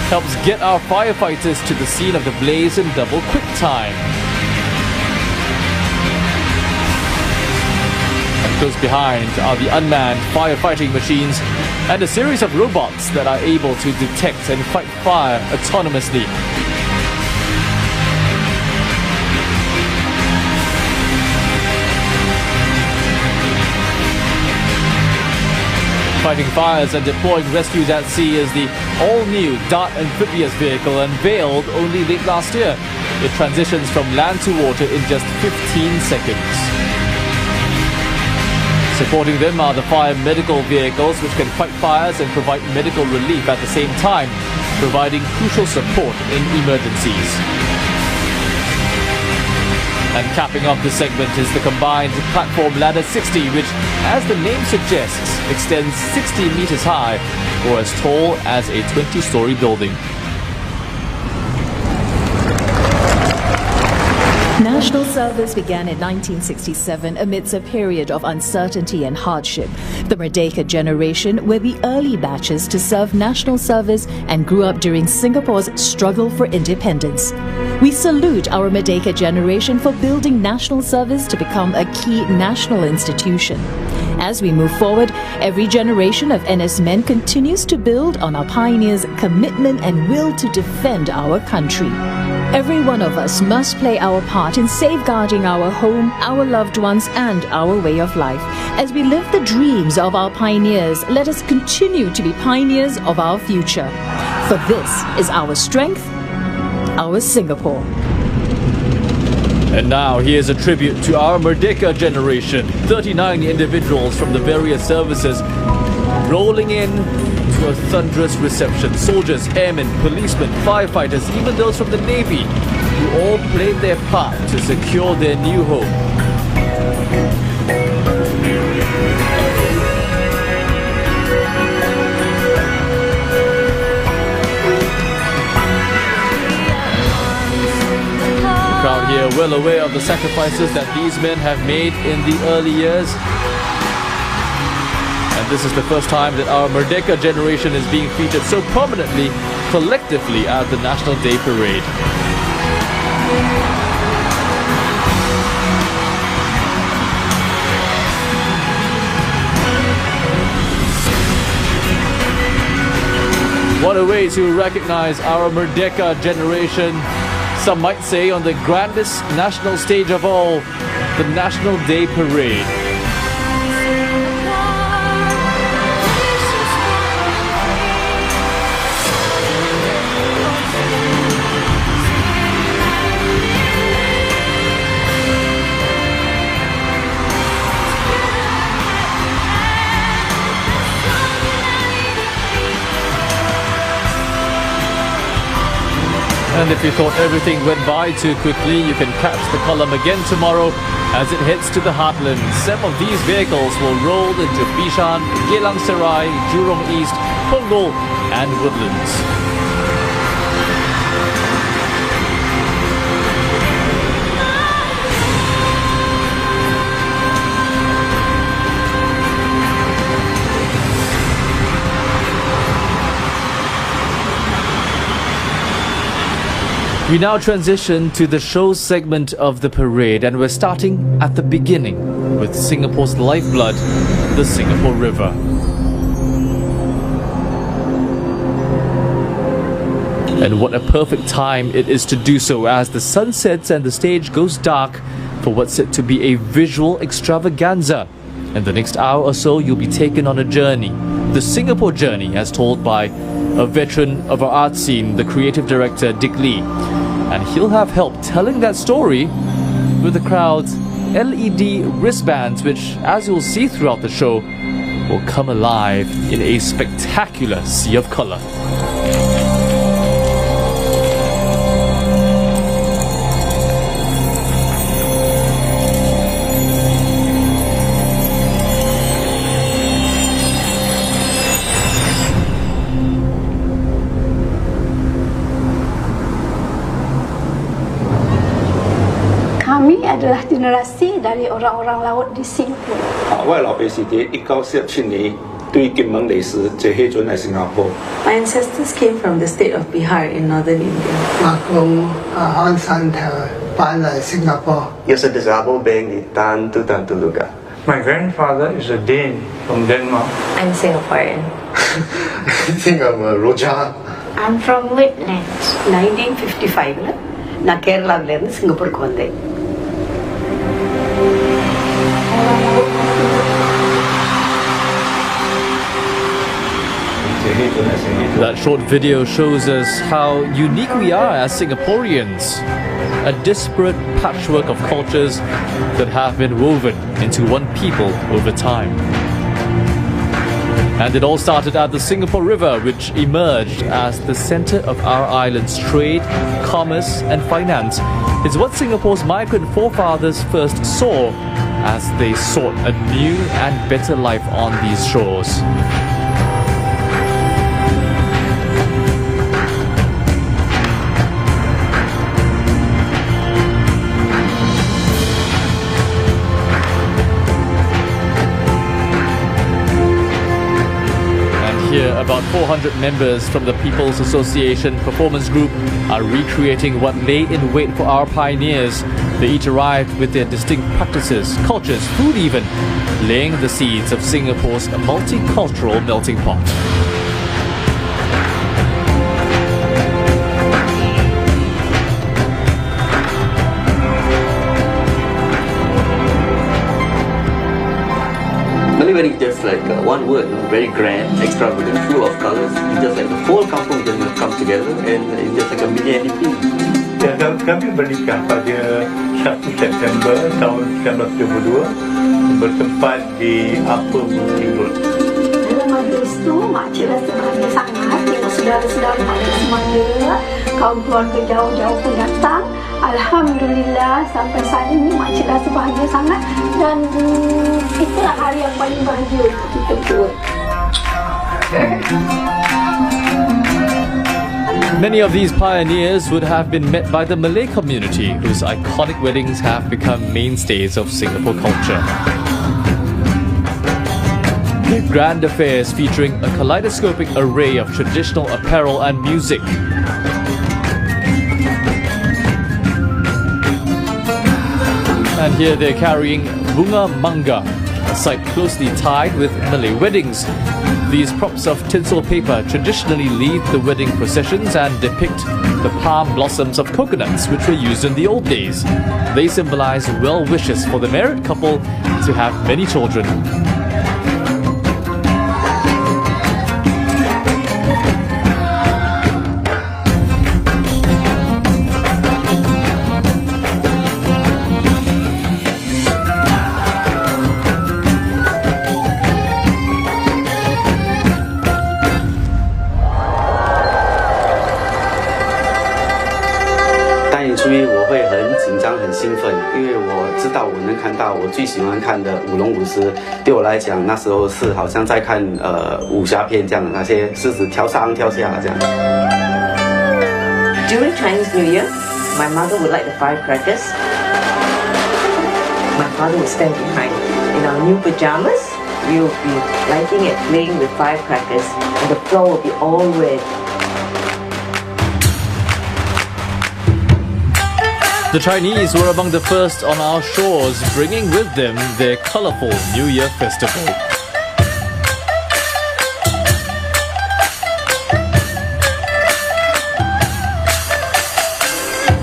Speaker 18: helps get our firefighters to the scene of the blaze in double quick time. And close behind are the unmanned firefighting machines and a series of robots that are able to detect and fight fire autonomously. Fighting fires and deploying rescues at sea is the all-new Dart amphibious vehicle unveiled only late last year. It transitions from land to water in just 15 seconds. Supporting them are the fire medical vehicles, which can fight fires and provide medical relief at the same time, providing crucial support in emergencies. And capping off this segment is the combined platform ladder 60, which, as the name suggests, extends 60 meters high or as tall as a 20-story building.
Speaker 10: National service began in 1967 amidst a period of uncertainty and hardship. The Merdeka generation were the early batches to serve national service and grew up during Singapore's struggle for independence. We salute our Merdeka generation for building national service to become a key national institution. As we move forward, every generation of NS men continues to build on our pioneers' commitment and will to defend our country. Every one of us must play our part in safeguarding our home, our loved ones, and our way of life. As we live the dreams of our pioneers, let us continue to be pioneers of our future. For this is our strength, our Singapore.
Speaker 18: And now here's a tribute to our Merdeka generation. 39 individuals from the various services rolling in to a thunderous reception. Soldiers, airmen, policemen, firefighters, even those from the Navy, who all played their part to secure their new home. The crowd here well aware of the sacrifices that these men have made in the early years. And this is the first time that our Merdeka generation is being featured so prominently, collectively at the National Day Parade. What a way to recognize our Merdeka generation. Some might say on the grandest national stage of all, the National Day Parade. And if you thought everything went by too quickly, you can catch the column again tomorrow as it heads to the heartland. Some of these vehicles will roll into Bishan, Geylang Serai, Jurong East, Punggol and Woodlands. We now transition to the show segment of the parade, and we're starting at the beginning with Singapore's lifeblood, the Singapore River. And what a perfect time it is to do so as the sun sets and the stage goes dark for what's set to be a visual extravaganza. In the next hour or so, you'll be taken on a journey, the Singapore journey, as told by a veteran of our art scene, the creative director Dick Lee. And he'll have help telling that story with the crowd's LED wristbands, which, as you'll see throughout the show, will come alive in a spectacular sea of colour.
Speaker 12: Kami adalah generasi dari orang-orang laut di Singapura.
Speaker 13: 我老爸是在1947年对金门来时，在迄阵来新加坡。
Speaker 14: My ancestors came from the state of Bihar in northern India.
Speaker 15: 阿公安山头搬来新加坡。
Speaker 16: Eu sou bisavô bem de tanto lugar.
Speaker 26: My grandfather is a Dane from Denmark.
Speaker 14: I'm Singaporean.
Speaker 15: I think I'm a Roja.
Speaker 12: I'm from Wetlands. 1955 நான் கேரளாவில இருந்து சிங்கப்பூருக்கு வந்தேன்.
Speaker 18: That short video shows us how unique we are as Singaporeans. A disparate patchwork of cultures that have been woven into one people over time. And it all started at the Singapore River, which emerged as the center of our island's trade, commerce and finance. It's what Singapore's migrant forefathers first saw as they sought a new and better life on these shores. About 400 members from the People's Association Performance Group are recreating what lay in wait for our pioneers. They each arrived with their distinct practices, cultures, food even, laying the seeds of Singapore's multicultural melting pot.
Speaker 27: Malay wedding is just like one word, very grand, extravagant, full of colours. It's just like the whole kampung just come together and it's just like a mini NDP.
Speaker 26: Ya, kami bernikah pada 1 September tahun 1972 bertempat di Upper Bukit Road.
Speaker 12: Dalam majlis tu, makcik rasa bahagia sangat tengok saudara-saudara makcik semuanya, kaum keluarga jauh-jauh pun datang. Alhamdulillah sampai saat ini makcik rasa bahagia sangat dan itulah hari yang paling bahagia untuk kita berdua.
Speaker 18: Many of these pioneers would have been met by the Malay community, whose iconic weddings have become mainstays of Singapore culture. Grand affairs featuring a kaleidoscopic array of traditional apparel and music. And here they're carrying bunga mangga, a sight closely tied with Malay weddings. These props of tinsel paper traditionally lead the wedding processions and depict the palm blossoms of coconuts which were used in the old days. They symbolize well wishes for the married couple to have many children.
Speaker 27: 很兴奋，因为我知道我能看到我最喜欢看的舞龙舞狮，对我来讲那时候是好像在看武侠片这样的，那些狮子跳上跳下这样。
Speaker 14: During Chinese New Year, my mother would light the firecrackers. My father would stand behind. In our new pajamas, we will be lighting it, playing with firecrackers, and the floor will be all red.
Speaker 18: The Chinese were among the first on our shores, bringing with them their colourful New Year festival.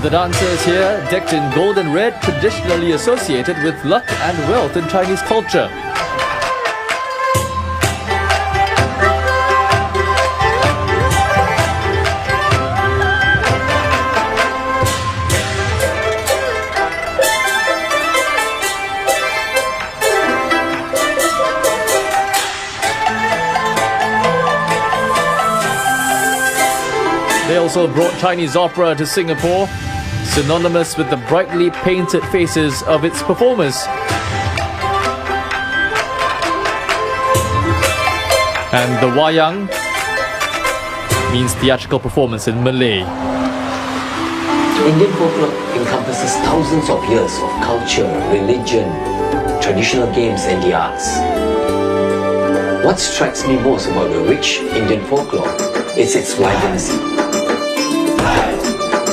Speaker 18: The dancers here, decked in gold and red, traditionally associated with luck and wealth in Chinese culture. They also brought Chinese opera to Singapore, synonymous with the brightly painted faces of its performers. And the wayang means theatrical performance in Malay.
Speaker 3: Indian folklore encompasses thousands of years of culture, religion, traditional games and the arts. What strikes me most about the rich Indian folklore is its vibrancy.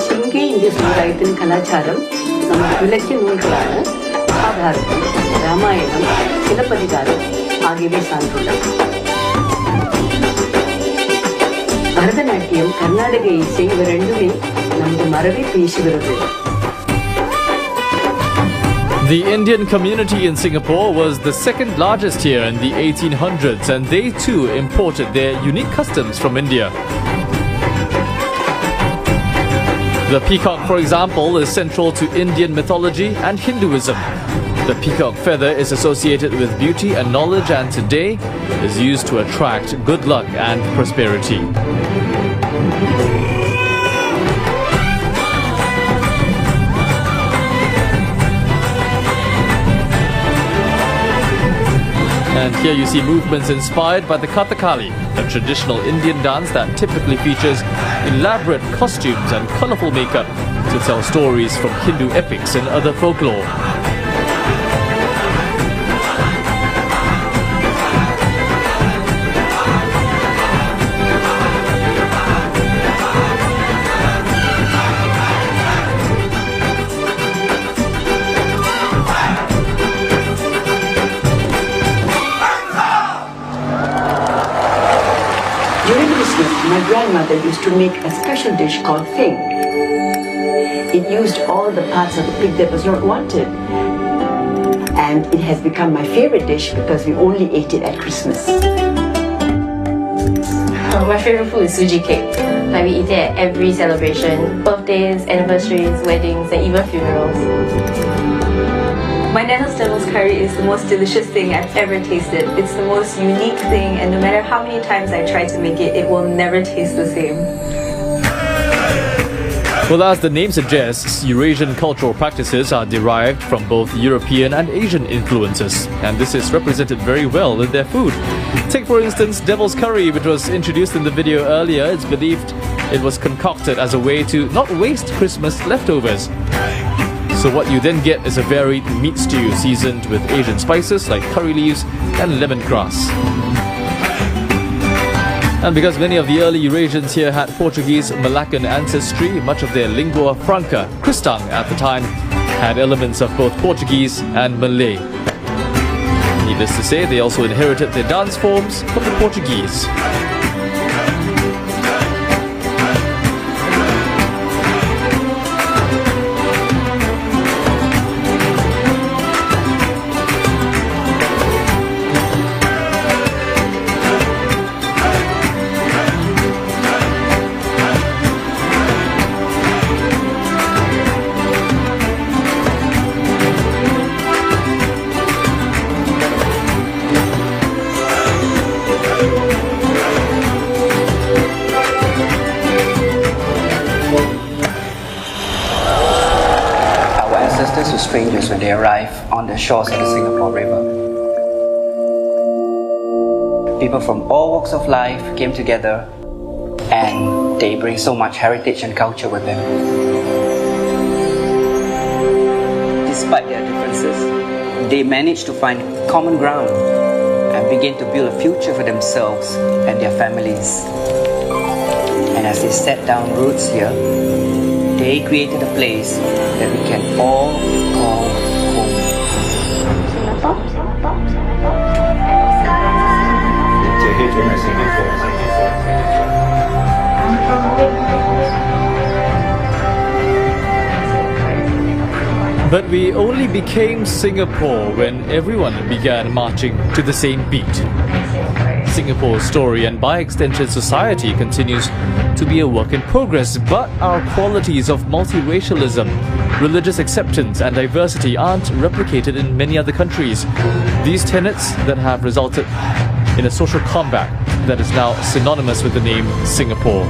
Speaker 12: Shingi Indian சமுதாயத்தின் கலாச்சாரம் நமக்கு இலக்கிய நூல்களான மகாபாரதம், ராமாயணம், சிலப்பதிகாரம் ஆகியவை சார்ந்துள்ளது. பரதநாட்டியம், கர்நாடக இசை இவை ரெண்டுமே நமது மரபை பேசுகிறது.
Speaker 18: The Indian community in Singapore was the second largest here in the 1800s, and they too imported their unique customs from India. The peacock, for example, is central to Indian mythology and Hinduism. The peacock feather is associated with beauty and knowledge, and today is used to attract good luck and prosperity. And here you see movements inspired by the Kathakali, a traditional Indian dance that typically features elaborate costumes and colorful makeup to tell stories from Hindu epics and other folklore.
Speaker 12: My grandmother used to make a special dish called thing. It used all the parts of the pig that was not wanted. And it has become my favorite dish because we only ate it at Christmas.
Speaker 4: My favorite food is suji cake. Like we eat it at every celebration, birthdays, anniversaries, weddings, and even funerals. My Nana's devil's curry is the most delicious thing I've ever tasted. It's the most unique thing, and no matter how many times I try to make it, it will never taste the same.
Speaker 18: Well, as the name suggests, Eurasian cultural practices are derived from both European and Asian influences, and this is represented very well in their food. Take, for instance, devil's curry, which was introduced in the video earlier. It's believed it was concocted as a way to not waste Christmas leftovers. So what you then get is a varied meat stew seasoned with Asian spices like curry leaves and lemongrass. And because many of the early Eurasians here had Portuguese Malaccan ancestry, much of their lingua franca, Kristang at the time, had elements of both Portuguese and Malay. Needless to say, they also inherited their dance forms from the Portuguese.
Speaker 9: To strangers when they arrive on the shores of the Singapore River. People from all walks of life came together, and they bring so much heritage and culture with them. Despite their differences, they managed to find common ground and begin to build a future for themselves and their families. And as they set down roots here, they created a place that we can all call home.
Speaker 18: But we only became Singapore when everyone began marching to the same beat. Singapore's story and by extension society continues to be a work in progress, but our qualities of multiracialism, religious acceptance and diversity aren't replicated in many other countries. These tenets that have resulted in a social combat that is now synonymous with the name Singapore.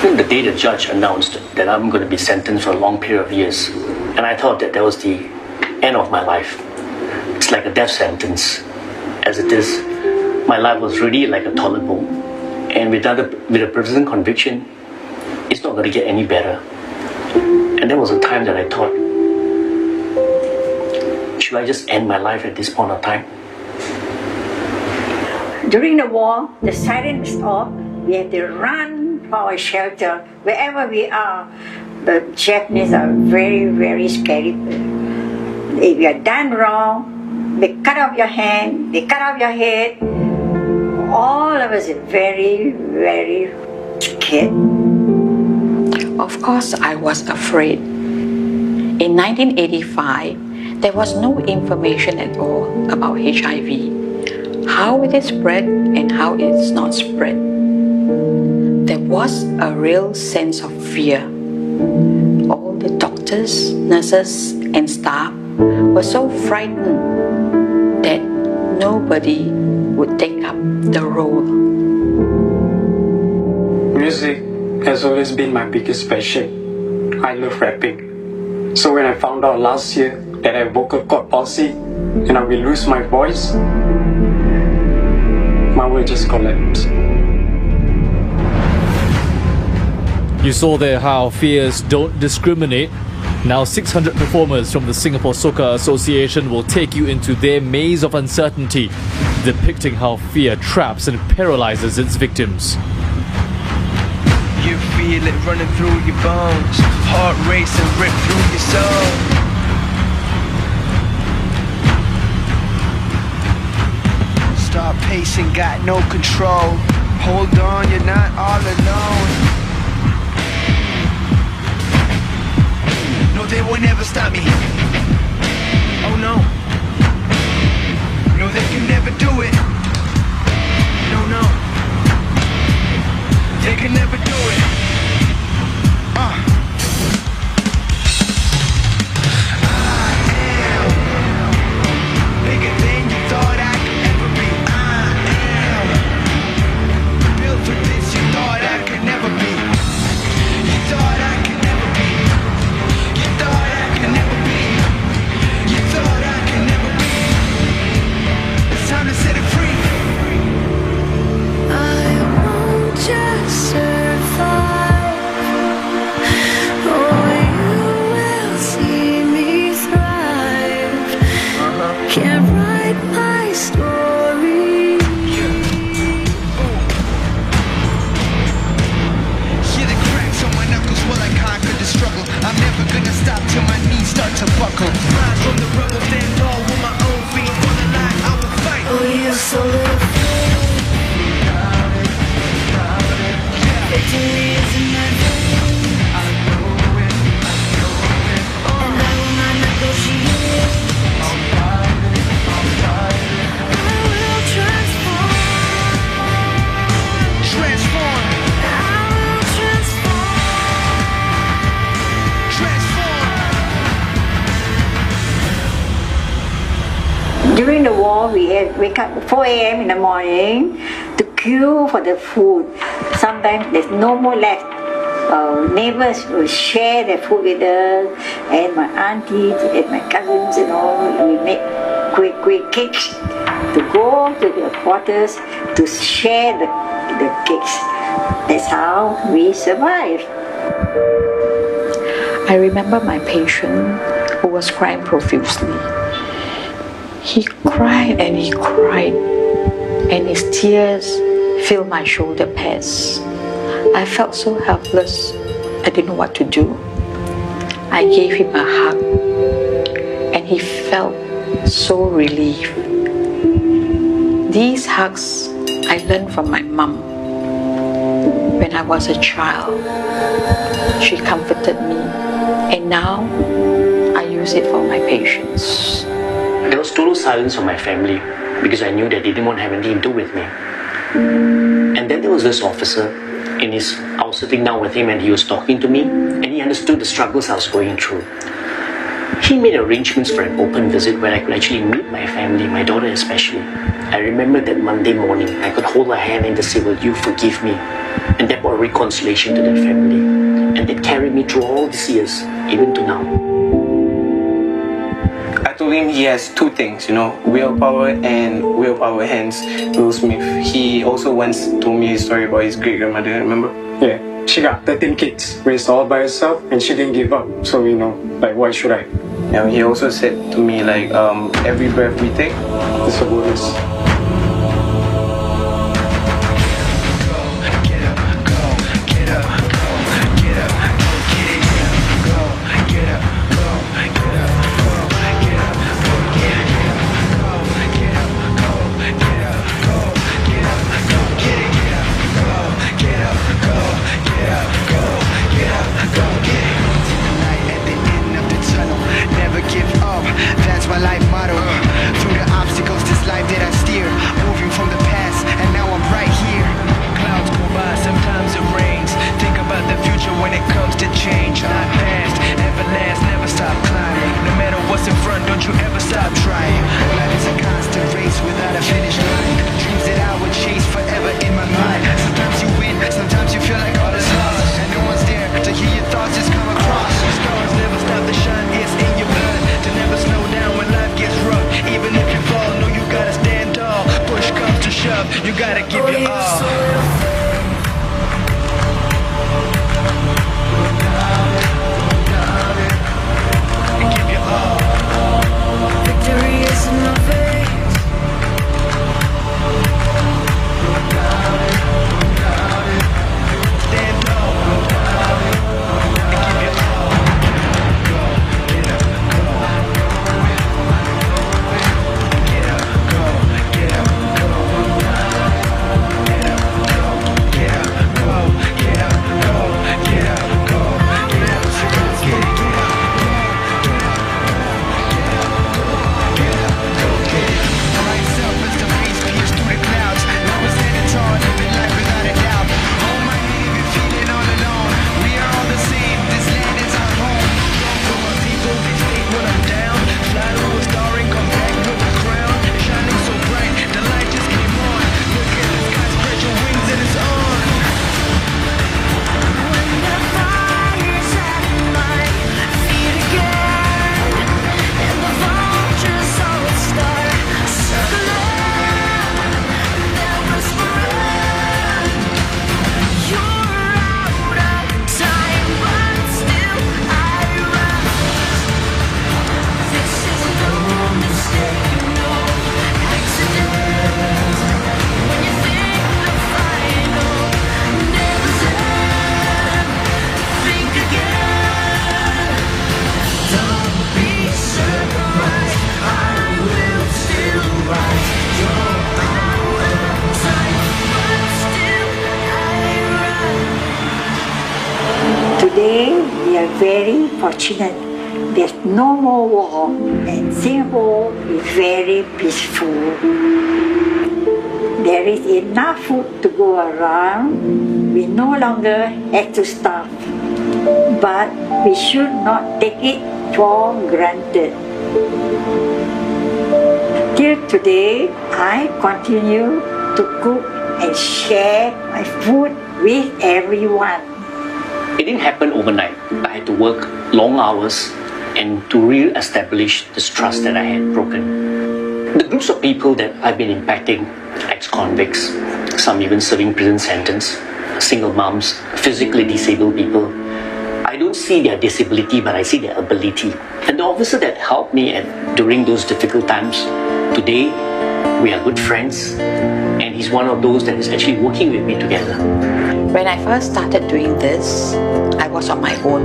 Speaker 6: The day the judge announced that I'm going to be sentenced for a long period of years, and I thought that was the end of my life. It's like a death sentence. As it is, my life was really like a toilet bowl. And with a prison conviction, it's not going to get any better. And there was a time that I thought, should I just end my life at this point of time?
Speaker 7: During the war, the siren is off. We have to run for our shelter wherever we are. The Japanese are very, very scary. If you are done wrong, they cut off your hand, they cut off your head. All of us are very, very scared.
Speaker 8: Of course, I was afraid. In 1985, there was no information at all about HIV, how it is spread and how it is not spread. There was a real sense of fear. All the doctors, nurses, and staff were so frightened that nobody would take up the role.
Speaker 17: Music has always been my biggest passion. I love rapping. So when I found out last year that I have vocal cord palsy and I will lose my voice, my world just collapsed.
Speaker 18: You saw there how fears don't discriminate. Now 600 performers from the Singapore Soka Association will take you into their maze of uncertainty, depicting how fear traps and paralyzes its victims.
Speaker 20: You feel it running through your bones, heart racing, rip through your soul. Start pacing, got no control. Hold on, you're not all alone. No, they will never stop me. Oh no. No, they can never do it. No, no. They can never do it. I am bigger than you thought I could ever be. I am built for this. You thought I could never be. You thought I could never be. You thought I could never be. You thought I could never be. It's time to set it free.
Speaker 22: Just survive. Oh, you will see me thrive. Can't write my story.
Speaker 20: Hear the cracks on my knuckles while I conquer the struggle. I'm never gonna stop till my knees start to buckle. Rise from the rubble, stand tall with my own feet on the line. I will fight.
Speaker 22: Oh, you're so little fool. Victory is in my veins. I know it, I know it. And I will not negotiate. I'll fight it, I'll fight it. I will transform.
Speaker 20: Transform.
Speaker 22: I will transform.
Speaker 20: Transform.
Speaker 7: During the war, we had wake up at 4 a.m. in the morning to queue for the food. Sometimes there's no more left. Our neighbors will share their food with us, and my aunties and my cousins and all. We make quick cakes to go to the quarters to share the cakes. That's how we survive.
Speaker 8: I remember my patient who was crying profusely. He cried and he cried, and his tears filled my shoulder pads. I felt so helpless. I didn't know what to do. I gave him a hug, and he felt so relieved. These hugs I learned from my mom. When I was a child, she comforted me, and now I use it for my patients.
Speaker 6: There was total silence from my family because I knew that they didn't want to have anything to do with me. And then there was this officer. I was sitting down with him and he was talking to me, and he understood the struggles I was going through. He made arrangements for an open visit where I could actually meet my family, my daughter especially. I remember that Monday morning, I could hold her hand and just say, "Will you forgive me?" And that brought reconciliation to that family. And it carried me through all these years, even to now.
Speaker 1: I told him he has two things, willpower and willpower, hence Will Smith. He also once told me his story about his great-grandmother, remember?
Speaker 17: Yeah, she got 13 kids, raised all by herself, and she didn't give up. So, why should I?
Speaker 1: Yeah, he also said to me, every breath we take is a bonus.
Speaker 20: My life motto. Through the obstacles, this life that I steer, moving from the past, and now I'm right here. Clouds go by, sometimes it rains. Think about the future when it comes to change. Not past, never last, never stop climbing. No matter what's in front, don't you ever stop trying. Life is a constant race without a finish line. Dreams that I would chase forever in my mind. Sometimes you win, sometimes you feel like all is lost, and no one's there to hear your thoughts just come across. Your stars never stop to shine, it's in your blood. To never slow down when life gets rough. Even if you fall, know you gotta stand tall. Push comes to shove, you gotta give your all. Give your all. Victory is in my veins. Stand tall. Give your all.
Speaker 7: Today, we are very fortunate. There's no more war, and Singapore is very peaceful. There is enough food to go around. We no longer have to starve, but we should not take it for granted. Till today, I continue to cook and share my food with everyone.
Speaker 6: It didn't happen overnight. I had to work long hours and to re-establish this trust that I had broken. The groups of people that I've been impacting, ex-convicts, some even serving prison sentence, single moms, physically disabled people, I don't see their disability, but I see their ability. And the officer that helped me during those difficult times, today we are good friends, and he's one of those that is actually working with me together.
Speaker 8: When I first started doing this, I was on my own.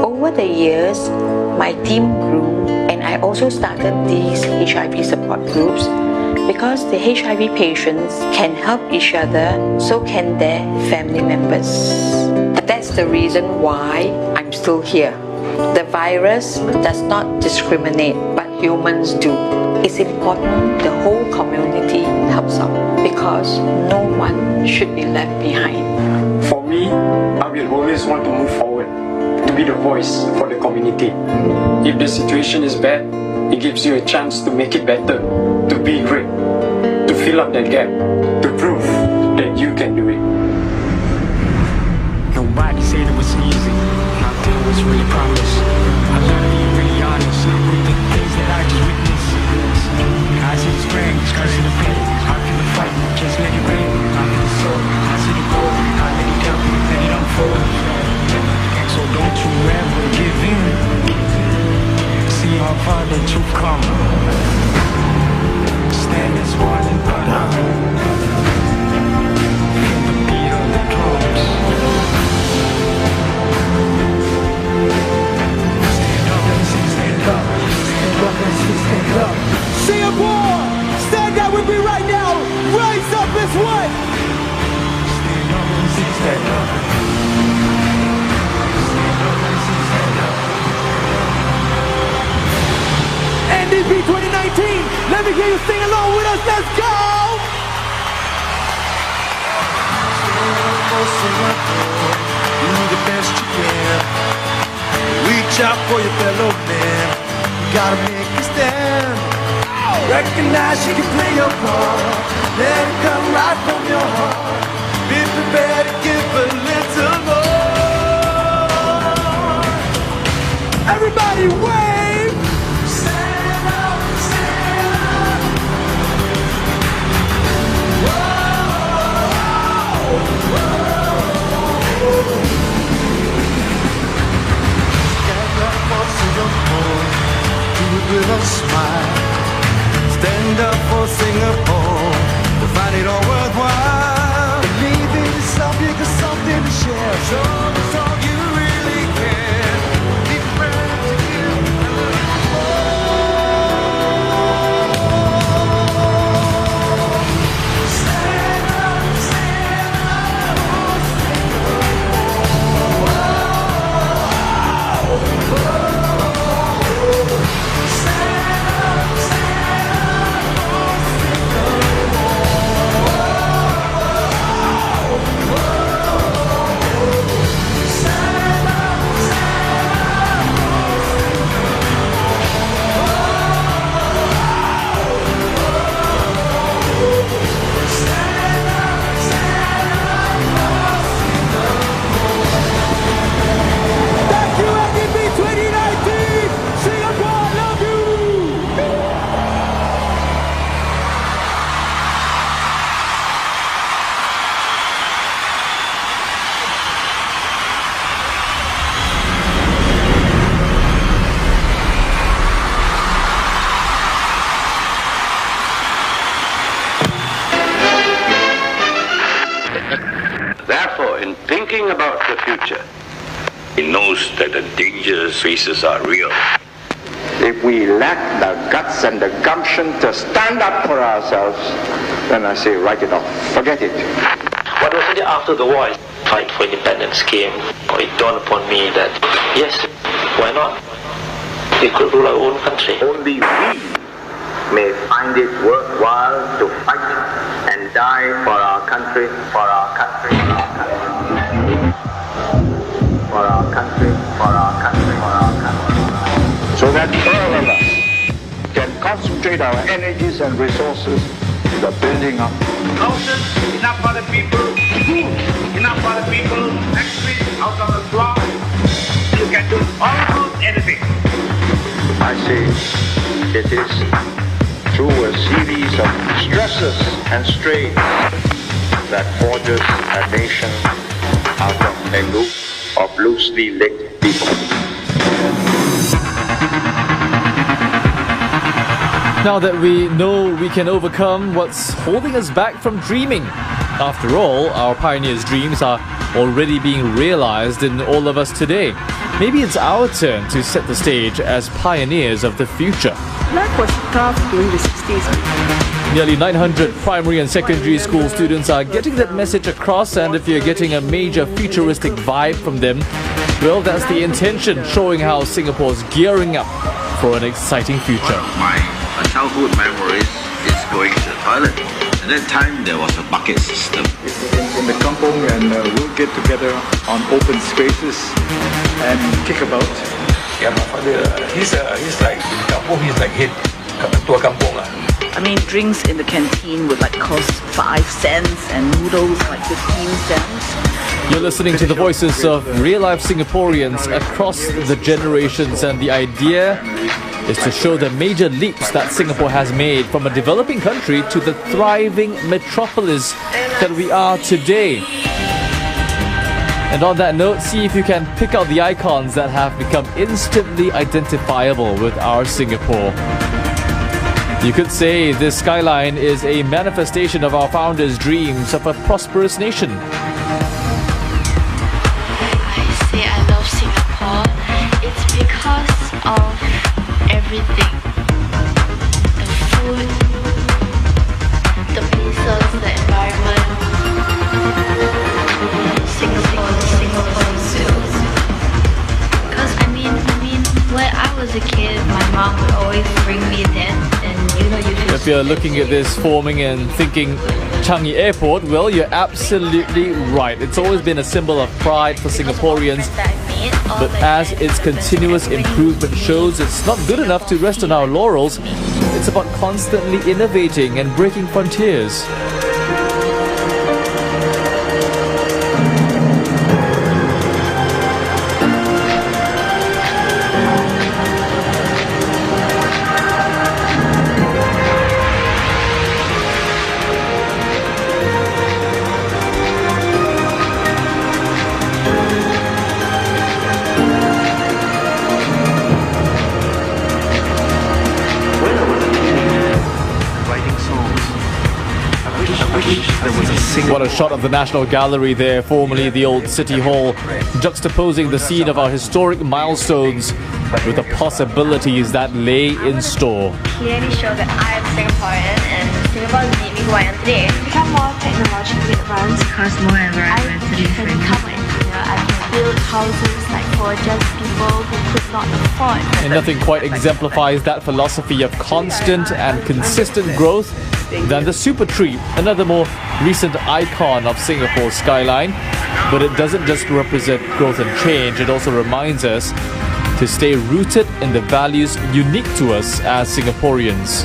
Speaker 8: Over the years, my team grew, and I also started these HIV support groups because the HIV patients can help each other, so can their family members. That's the reason why I'm still here. The virus does not discriminate, but humans do. It's important the whole community helps out because no one should be left behind.
Speaker 17: For me, I will always want to move forward, to be the voice for the community. If the situation is bad, it gives you a chance to make it better, to be great, to fill up that gap, to prove that you can do it.
Speaker 20: easy. Nothing was really promised. I learned to be really honest with the things that I just witnessed. I see the strength, I see the pain, I feel the fight, just let it rain. I feel the soul, I see the goal, I let it down, let it unfold. So don't you ever give in. See how far that you've come. Stand as one and run. Feel the beat of the drums. Stand up and say stand up. Stand up and say stand up.
Speaker 2: Singapore, stand up with me right now. Rise up as one.
Speaker 20: Stand up and say stand up.
Speaker 2: NDP 2019, let me hear you sing along with us. Let's go.
Speaker 20: Do the best you can. Reach out for your fellow man. You gotta make a stand. Recognize you can play your part. Let it come right from your heart. Be prepared to give a little more.
Speaker 2: Everybody wave.
Speaker 20: Stand up, stand up. Whoa, whoa. Stand up for Singapore. Do it with a smile. Stand up for Singapore. To find it all worthwhile. Believe in yourself, you got something to share. Show us all you really can. Be prepared to give a little more. Stand up, stand up for Singapore. Stand up, stand up for
Speaker 2: Thank you, NDP 2019. Singapore, love you.
Speaker 5: Therefore, in thinking about the future, he knows that the dangers faces are real.
Speaker 19: If we lack the guts and the gumption to stand up for ourselves, then I say write it off, forget it.
Speaker 21: But was it after the war, fight for independence came, it dawned upon me that, yes, why not? We could rule our own country.
Speaker 19: Only we may find it worthwhile to fight and die for our country, for our country, for our country, for our country, for our country, for our country, so that all of us can concentrate our energies and resources to the building up.
Speaker 20: Houses, enough for the people. Food, enough for the people. Factories, out of the floor. You can do almost anything.
Speaker 19: I say it is through a series of stresses and strains that forges a nation out of a group of loosely linked people.
Speaker 18: Now that we know we can overcome what's holding us back from dreaming. After all, our pioneers' dreams are already being realized in all of us today. Maybe it's our turn to set the stage as pioneers of the future.
Speaker 23: Life was tough during the 60s.
Speaker 18: Nearly 900 primary and secondary school students are getting that message across, and if you're getting a major futuristic vibe from them, well, that's the intention, showing how Singapore's gearing up for an exciting future.
Speaker 24: My childhood memories is going to the toilet. At that time, there was a bucket system.
Speaker 11: In the kampong, and we'll get together on open spaces and kick about.
Speaker 24: Yeah, my father, he's like kampong, he's like head ketua kampong lah.
Speaker 23: I mean, drinks in the canteen would like cost 5 cents and noodles like 15 cents.
Speaker 18: You're listening to the voices of real-life Singaporeans across the generations, and the idea is to show the major leaps that Singapore has made from a developing country to the thriving metropolis that we are today. And on that note, see if you can pick out the icons that have become instantly identifiable with our Singapore. You could say this skyline is a manifestation of our founders' dreams of a prosperous nation.
Speaker 10: Say I love Singapore, it's because of everything. The food, the places, the environment. Singapore feels. Because I mean, when I was a kid, my mom would always bring me there, and you feel.
Speaker 18: If you're looking at this forming and thinking Changi Airport, well, you're absolutely right. It's always been a symbol of pride for Singaporeans. But as its continuous improvement shows, it's not good enough to rest on our laurels. It's about constantly innovating and breaking frontiers. What a shot of the National Gallery there, formerly the old City Hall, juxtaposing the scene of our historic milestones with the possibilities that lay in store.
Speaker 10: Clearly show that I am Singaporean and Singapore is leaving who I am today. Become more technologically advanced because more environmentally friendly. I can build houses like for just people who could not afford.
Speaker 18: And nothing quite exemplifies that philosophy of constant and consistent growth than the Super Tree, another more recent icon of Singapore's skyline. But it doesn't just represent growth and change, it also reminds us to stay rooted in the values unique to us as Singaporeans.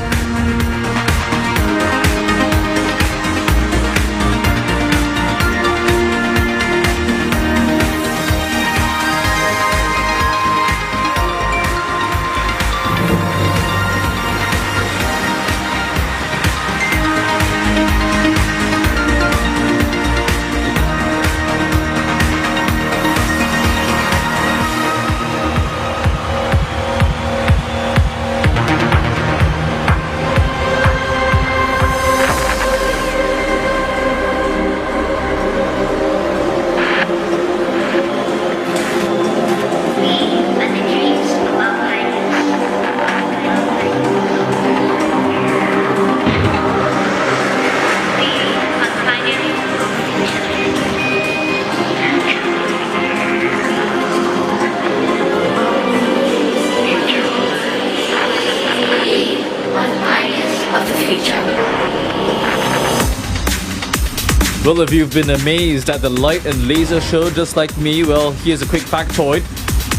Speaker 18: Well, if you've been amazed at the light and laser show just like me, well, here's a quick factoid.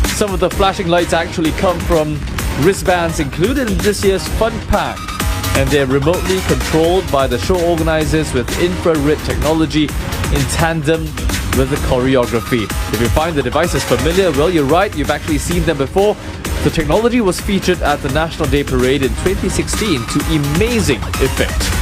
Speaker 18: Some of the flashing lights actually come from wristbands included in this year's Fun Pack, and they're remotely controlled by the show organizers with infrared technology in tandem with the choreography. If you find the devices familiar, well, you're right, you've actually seen them before. The technology was featured at the National Day Parade in 2016 to amazing effect.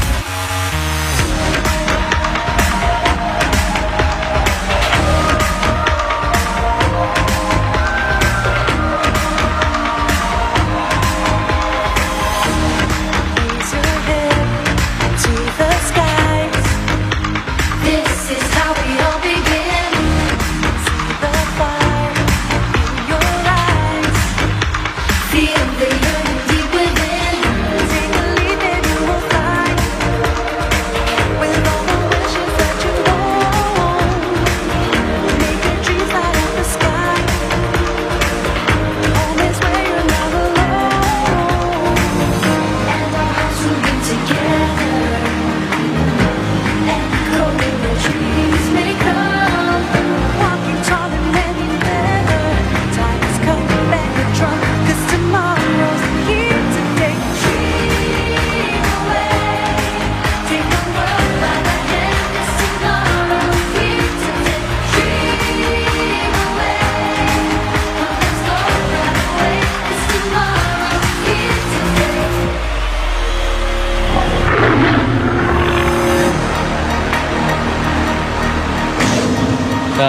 Speaker 22: Feel the yearning deep within. Take a leap and you will find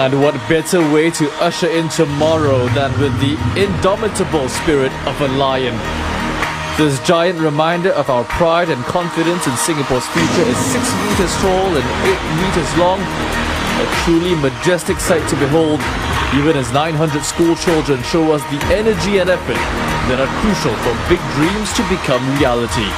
Speaker 18: And what better way to usher in tomorrow than with the indomitable spirit of a lion? This giant reminder of our pride and confidence in Singapore's future is 6 meters tall and 8 meters long. A truly majestic sight to behold, even as 900 school children show us the energy and effort that are crucial for big dreams to become reality.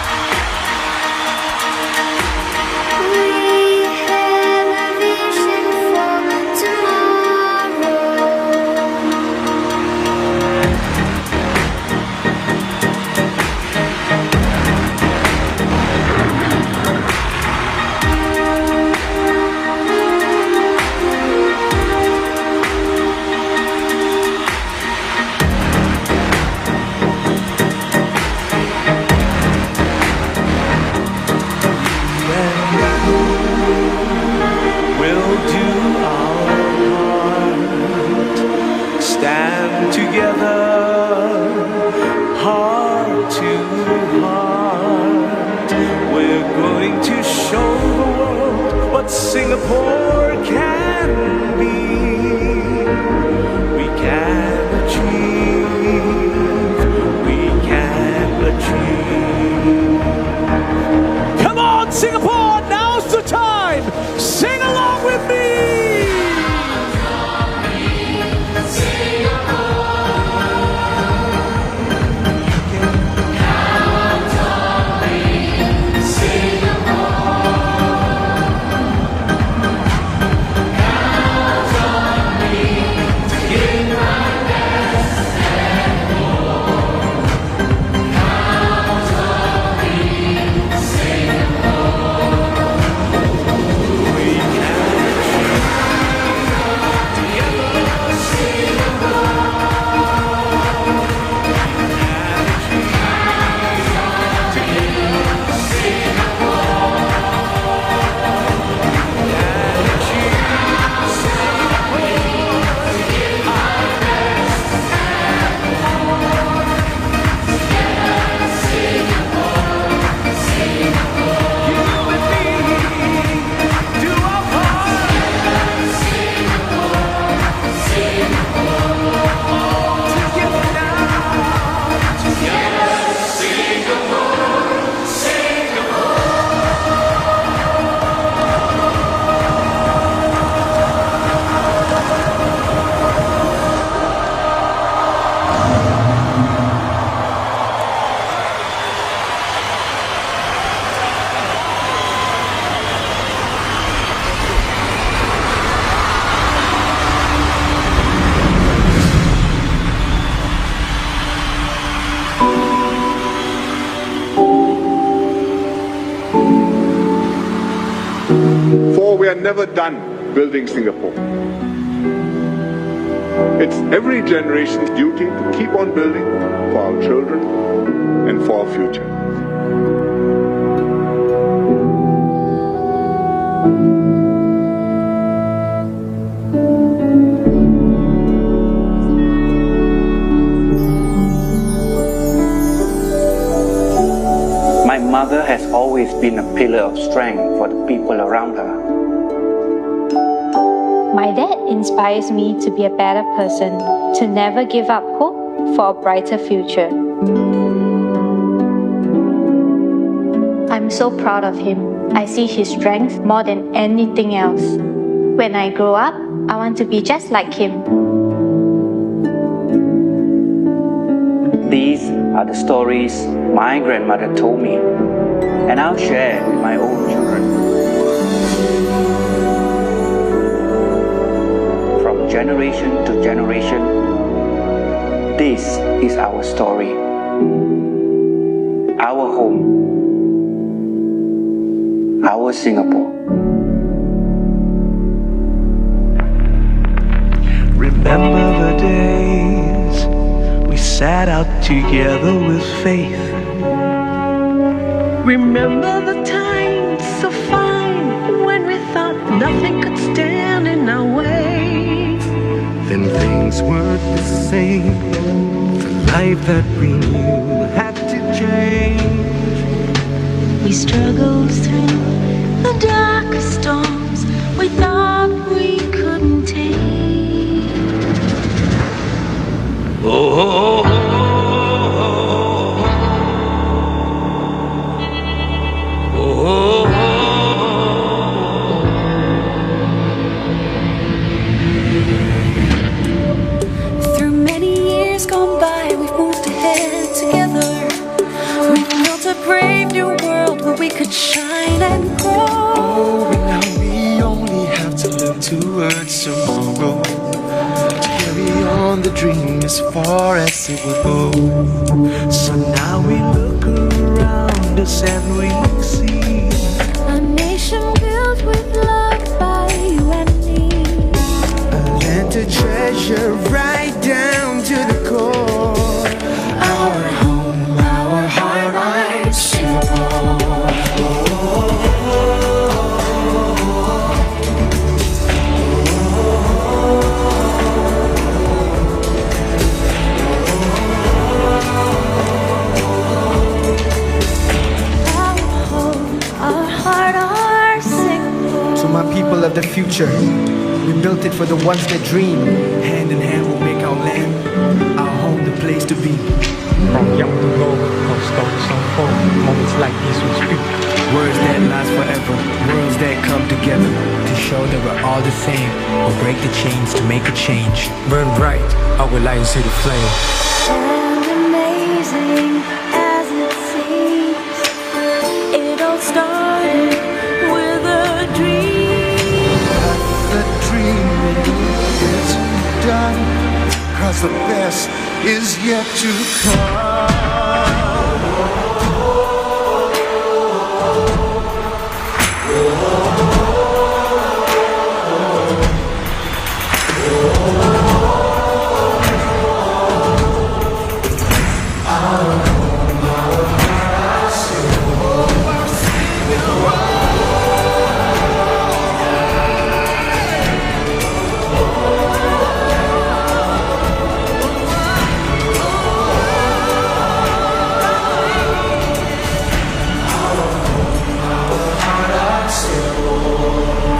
Speaker 2: Singapore can be. We can achieve. We can achieve. Come on, Singapore! Now's the time! Sing along with me!
Speaker 11: We are never done building Singapore. It's every generation's duty to keep on building for our children and for our future.
Speaker 1: My mother has always been a pillar of strength for the people around her.
Speaker 10: My dad inspires me to be a better person, to never give up hope for a brighter future. I'm so proud of him. I see his strength more than anything else. When I grow up, I want to be just like him.
Speaker 1: These are the stories my grandmother told me, and I'll share with my own children. From generation to generation, this is our story, our home, our Singapore.
Speaker 2: Remember the days we sat out together with faith. Remember the times so fine when we thought nothing could stand in our way. Then things weren't the same. The life that we knew had to change.
Speaker 10: We struggled through the darkest storms
Speaker 2: we thought we couldn't take.
Speaker 20: Oh,
Speaker 2: Through many years gone by, we've moved ahead together. We've built a brave new world where we could shine and grow.
Speaker 20: oh, and now we only have to live towards tomorrow. To carry on the dream as far as it will go. So now we look around us and we see
Speaker 2: A nation built with love by you and me.
Speaker 20: a land to treasure right down to the core. Our home, our heart, our Singapore.
Speaker 2: Our heart, our Singapore.
Speaker 13: To my people of the future, we built it for the ones that dream. Hand in hand we'll make our land, our home, the place to be.
Speaker 17: From young to old, our stories unfold. Moments like these we speak.
Speaker 13: Words that last forever, worlds that come together to show that we're all the same. Or break the chains to make a change.
Speaker 17: Burn bright, our light see the flame.
Speaker 2: And amazing as it seems, it all started with a dream.
Speaker 20: The dream isn't done, 'cause the best is yet to come.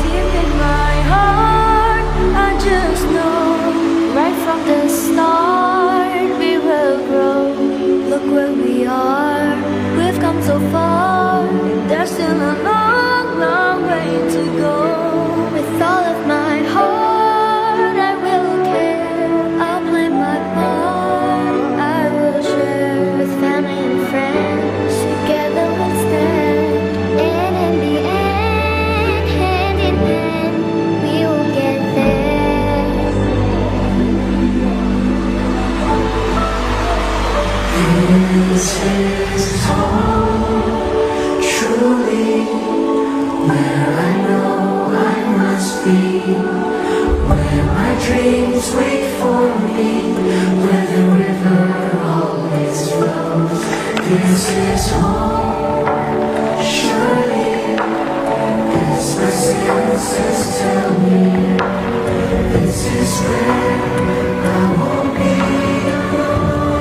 Speaker 2: Deep in my heart, I just know, right from the start, we will grow. Look where we are, we've come so far. There's still a long, long way to go. With all of my heart, I will care. I'll play my part, I will share. With family and friends, together we'll stand. And in the end, hand in hand, we will get there.
Speaker 20: This is home, truly, where I know I must be, where my dreams wait for me, where the river always flows. This is home, surely, as my senses tell me, this is where I won't be alone.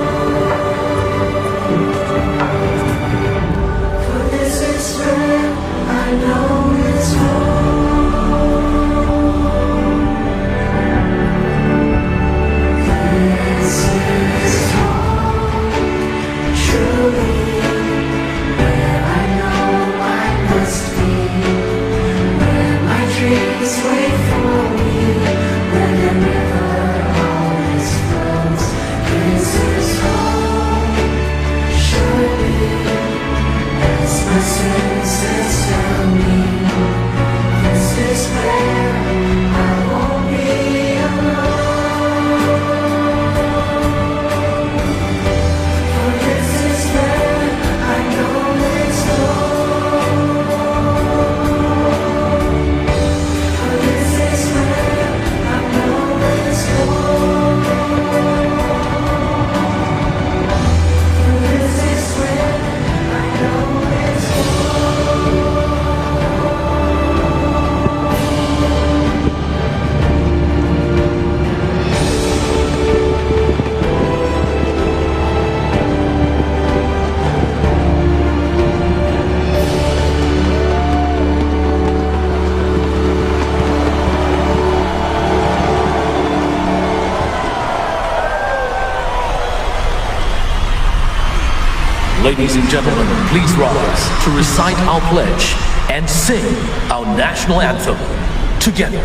Speaker 20: For this is where I know it's home. This is home, truly, where I know I must be, where my dreams wait for me, where the river
Speaker 3: Ladies and gentlemen, please rise to recite our pledge and sing our national anthem together.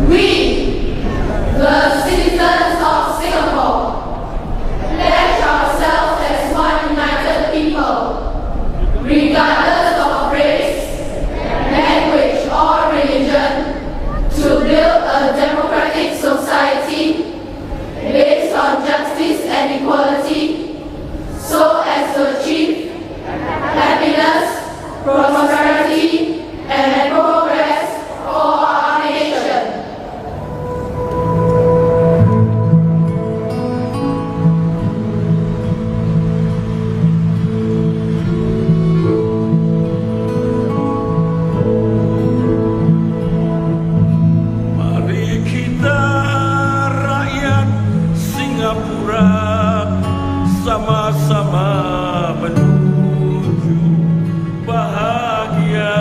Speaker 22: We, the citizens of Singapore, pledge ourselves as one united people, regardless of race, language, or religion, to build a democratic society based on justice and equality, so as to achieve happiness, prosperity, and progress for our nation.
Speaker 20: Mari kita rakyat Singapura sama-sama menuju bahagia.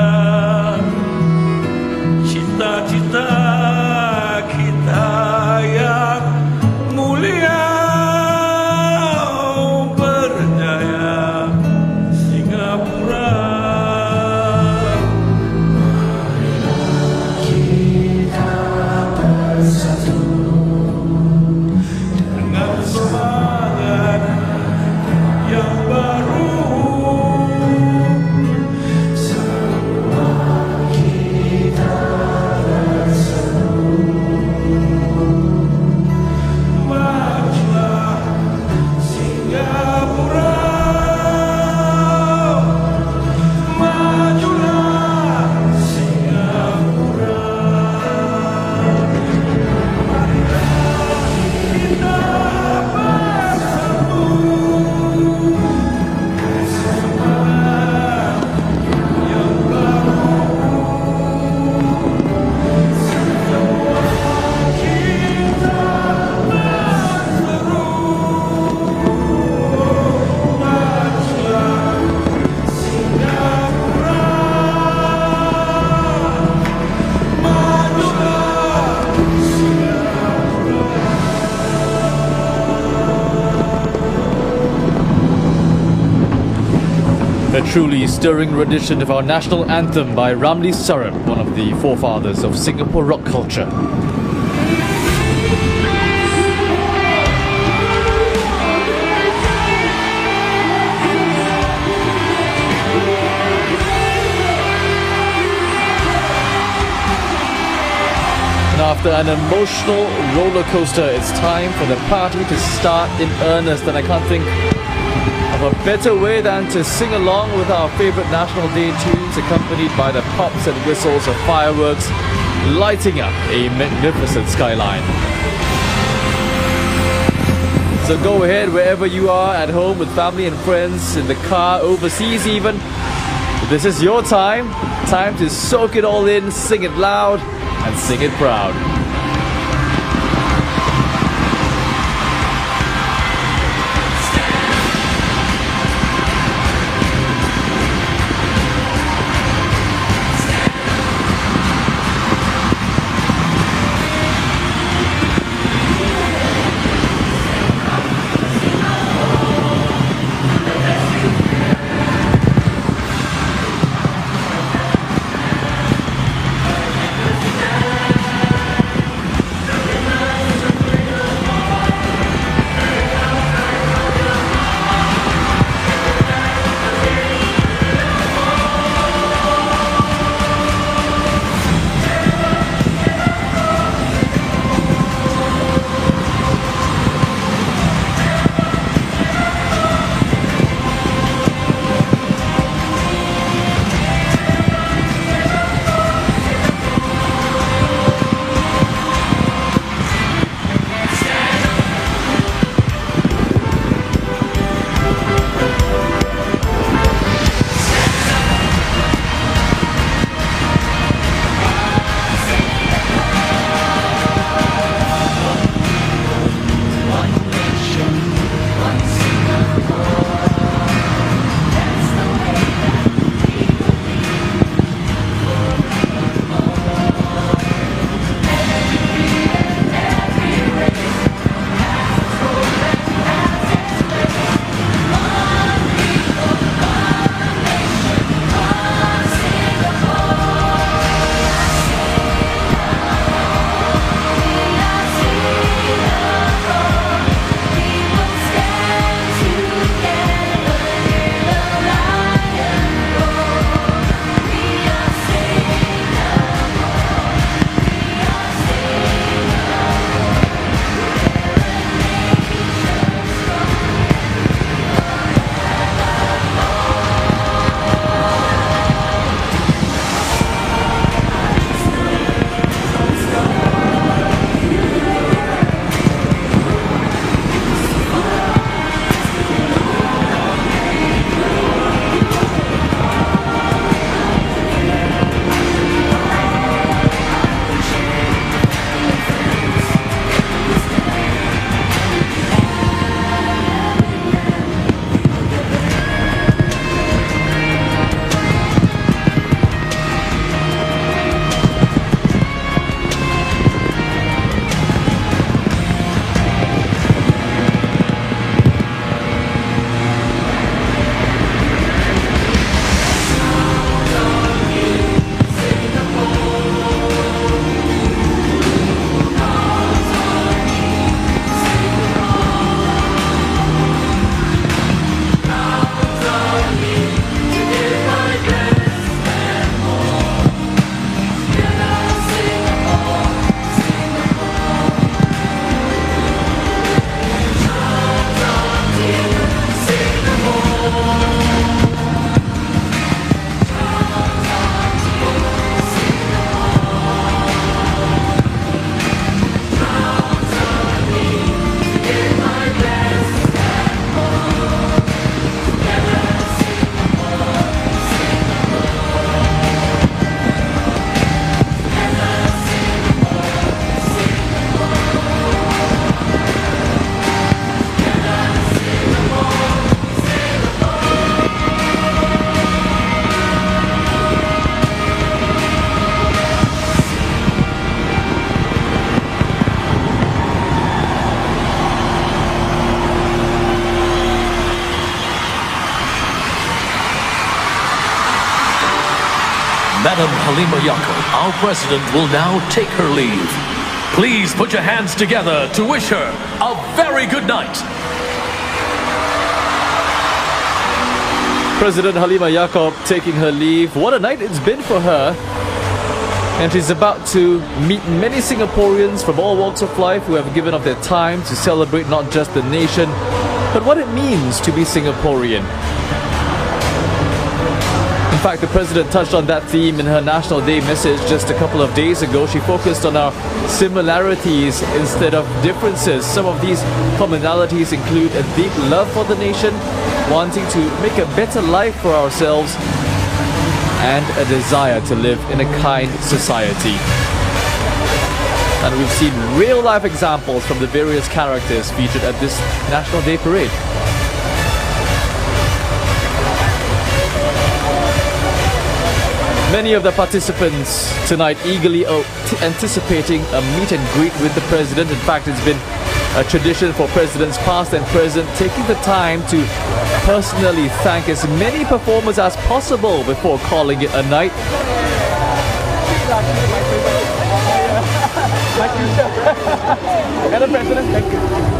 Speaker 20: Cita-cita kita yang mulia berjaya Singapura. Kita bersatu dengan semangat yang baru. Semua kita bersatu. Majulah Singapura. Majulah Singapura. Kita bersatu. Semangat yang baru. Semua kita berseru. Majulah Singapura. Majulah
Speaker 18: A truly stirring rendition of our national anthem by Ramli Sarip, one of the forefathers of Singapore rock culture. And after an emotional roller coaster, it's time for the party to start in earnest, and I can't think of a better way than to sing along with our favorite National Day tunes, accompanied by the pops and whistles of fireworks lighting up a magnificent skyline. So go ahead wherever you are, at home with family and friends, in the car, overseas even. This is your time to soak it all in, sing it loud and sing it proud.
Speaker 3: Madam Halima Yacob, our president, will now take her leave. Please put your hands together to wish her a very good night.
Speaker 18: President Halima Yacob taking her leave. What a night it's been for her. And she's about to meet many Singaporeans from all walks of life who have given up their time to celebrate not just the nation, but what it means to be Singaporean. In fact, the President touched on that theme in her National Day message just a couple of days ago. She focused on our similarities instead of differences. Some of these commonalities include a deep love for the nation, wanting to make a better life for ourselves, and a desire to live in a kind society. And we've seen real-life examples from the various characters featured at this National Day Parade. Many of the participants tonight eagerly anticipating a meet and greet with the President. In fact, it's been a tradition for presidents past and present taking the time to personally thank as many performers as possible before calling it a night.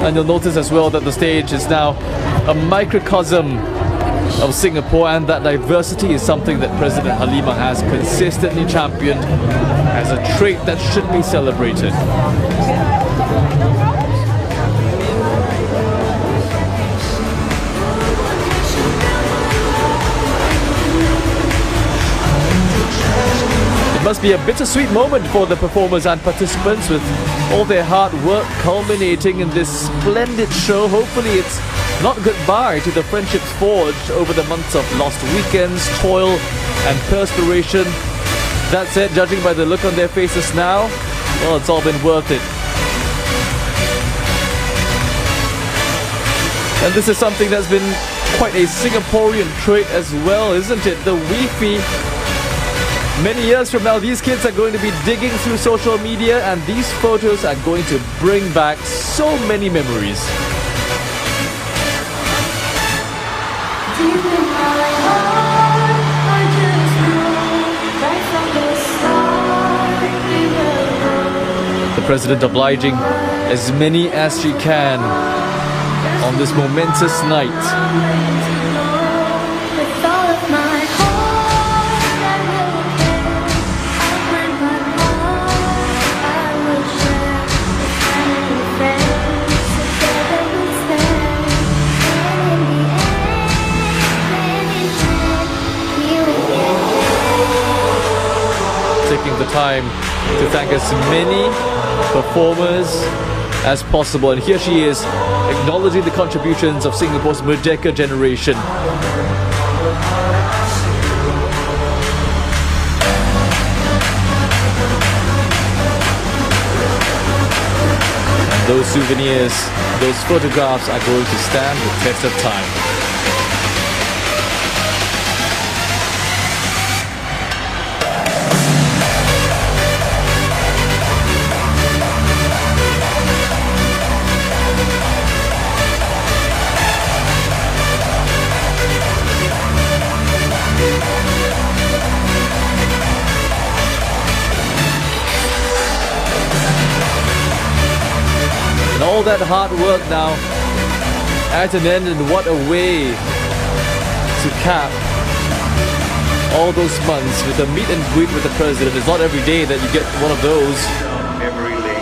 Speaker 18: And you'll notice as well that the stage is now a microcosm of Singapore, and that diversity is something that President Halima has consistently championed as a trait that should be celebrated. It must be a bittersweet moment for the performers and participants, with all their hard work culminating in this splendid show. Hopefully it's not goodbye to the friendships forged over the months of lost weekends, toil and perspiration. That said, judging by the look on their faces now, well, it's all been worth it. And this is something that's been quite a Singaporean trait as well, isn't it? The Wi-Fi. Many years from now, these kids are going to be digging through social media, and these photos are going to bring back so many memories. The President obliging as many as she can on this momentous night. Taking the time to thank as many performers as possible. And here she is, acknowledging the contributions of Singapore's Merdeka generation. And those souvenirs, those photographs are going to stand the test of time. All that hard work now at an end, and what a way to cap all those months with a meet and greet with the President. It's not every day that you get one of those.
Speaker 2: Memory lane.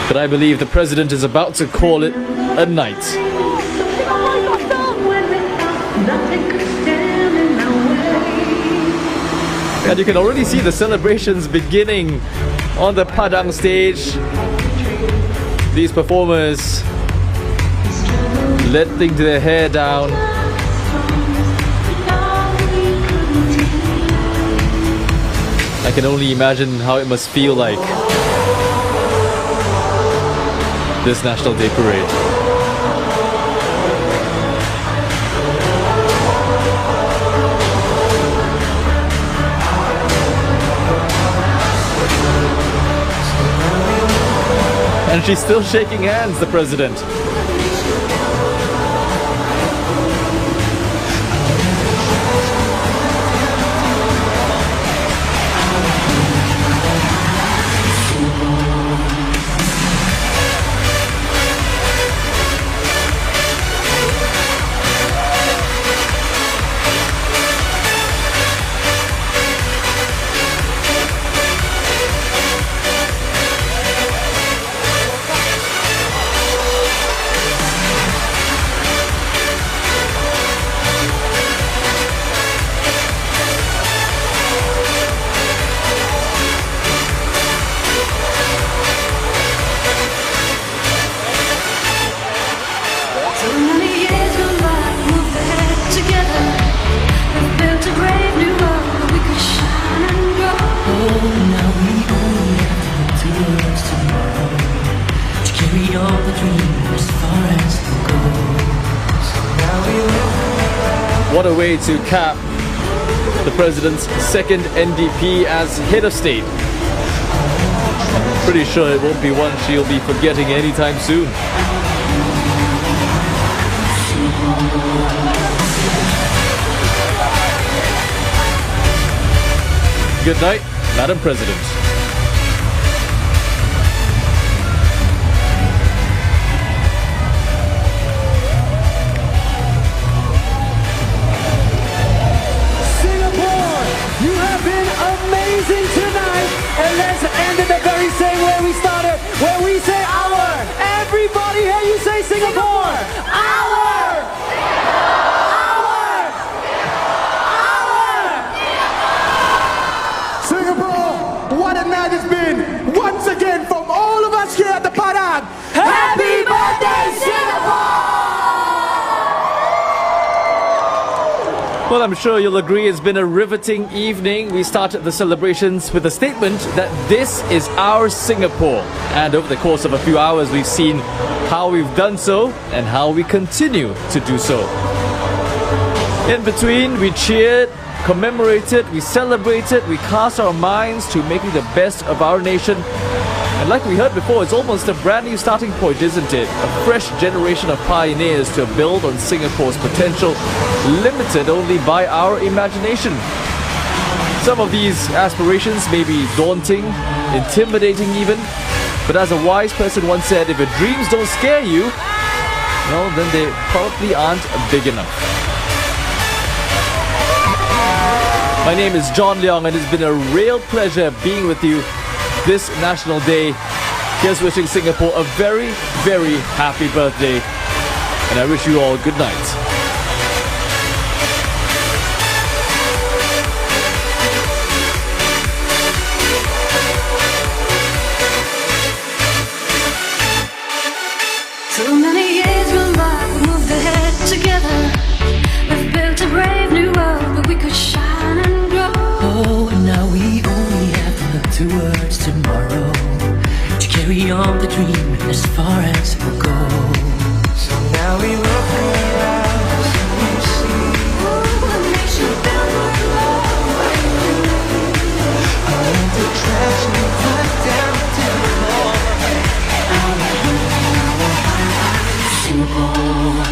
Speaker 18: But I believe the President is about to call it a night. And you can already see the celebrations beginning on the Padang stage. These performers letting their hair down. I can only imagine how it must feel like this National Day Parade. And she's still shaking hands, the President. What a way to cap the president's second NDP as head of state. Pretty sure it won't be one she'll be forgetting anytime soon. Good night, Madam President.
Speaker 12: You have been amazing tonight, and let's end it the very same way we started, where we say our. Everybody here, you say Singapore. Our.
Speaker 14: Singapore, what a night it's been. Once again, from all of us here at the Padang,
Speaker 12: Happy birthday, Singapore!
Speaker 18: Well, I'm sure you'll agree it's been a riveting evening. We started the celebrations with a statement that this is our Singapore. And over the course of a few hours, we've seen how we've done so and how we continue to do so. In between, we cheered, commemorated, we celebrated, we cast our minds to making the best of our nation. And like we heard before, it's almost a brand new starting point, isn't it? A fresh generation of pioneers to build on Singapore's potential, limited only by our imagination. Some of these aspirations may be daunting, intimidating even, but as a wise person once said, if your dreams don't scare you, well, then they probably aren't big enough. My name is John Leong, and it's been a real pleasure being with you this National Day. Here's wishing Singapore a very, very happy birthday, and I wish you all good night.
Speaker 22: So many years run by, we moved ahead together. We've built a brave new world where we could shine and grow.
Speaker 15: Oh, and now we only have to look towards tomorrow to carry on the dream as far as it will go.
Speaker 12: So now we look around and we see
Speaker 22: a nation built with love.
Speaker 12: all the trash we put down to the floor.
Speaker 22: Singapore.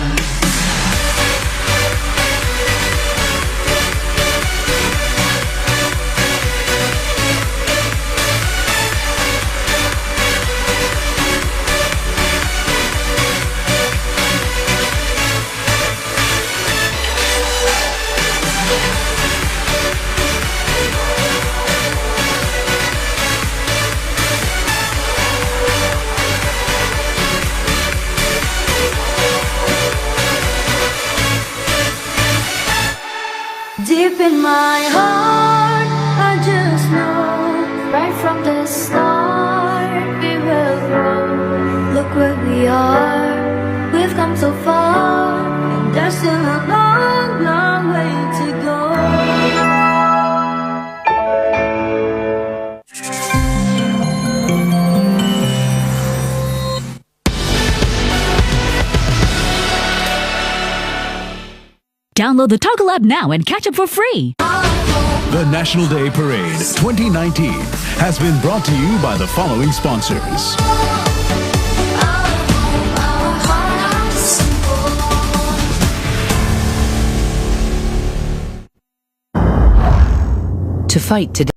Speaker 22: Deep in my heart, I just know, right from the start, we will grow. Look where we are, we've come so far, and there's still a long, long way to go.
Speaker 16: Download the Toggle app now and catch up for free.
Speaker 25: The National Day Parade 2019 has been brought to you by the following sponsors.
Speaker 16: To fight today.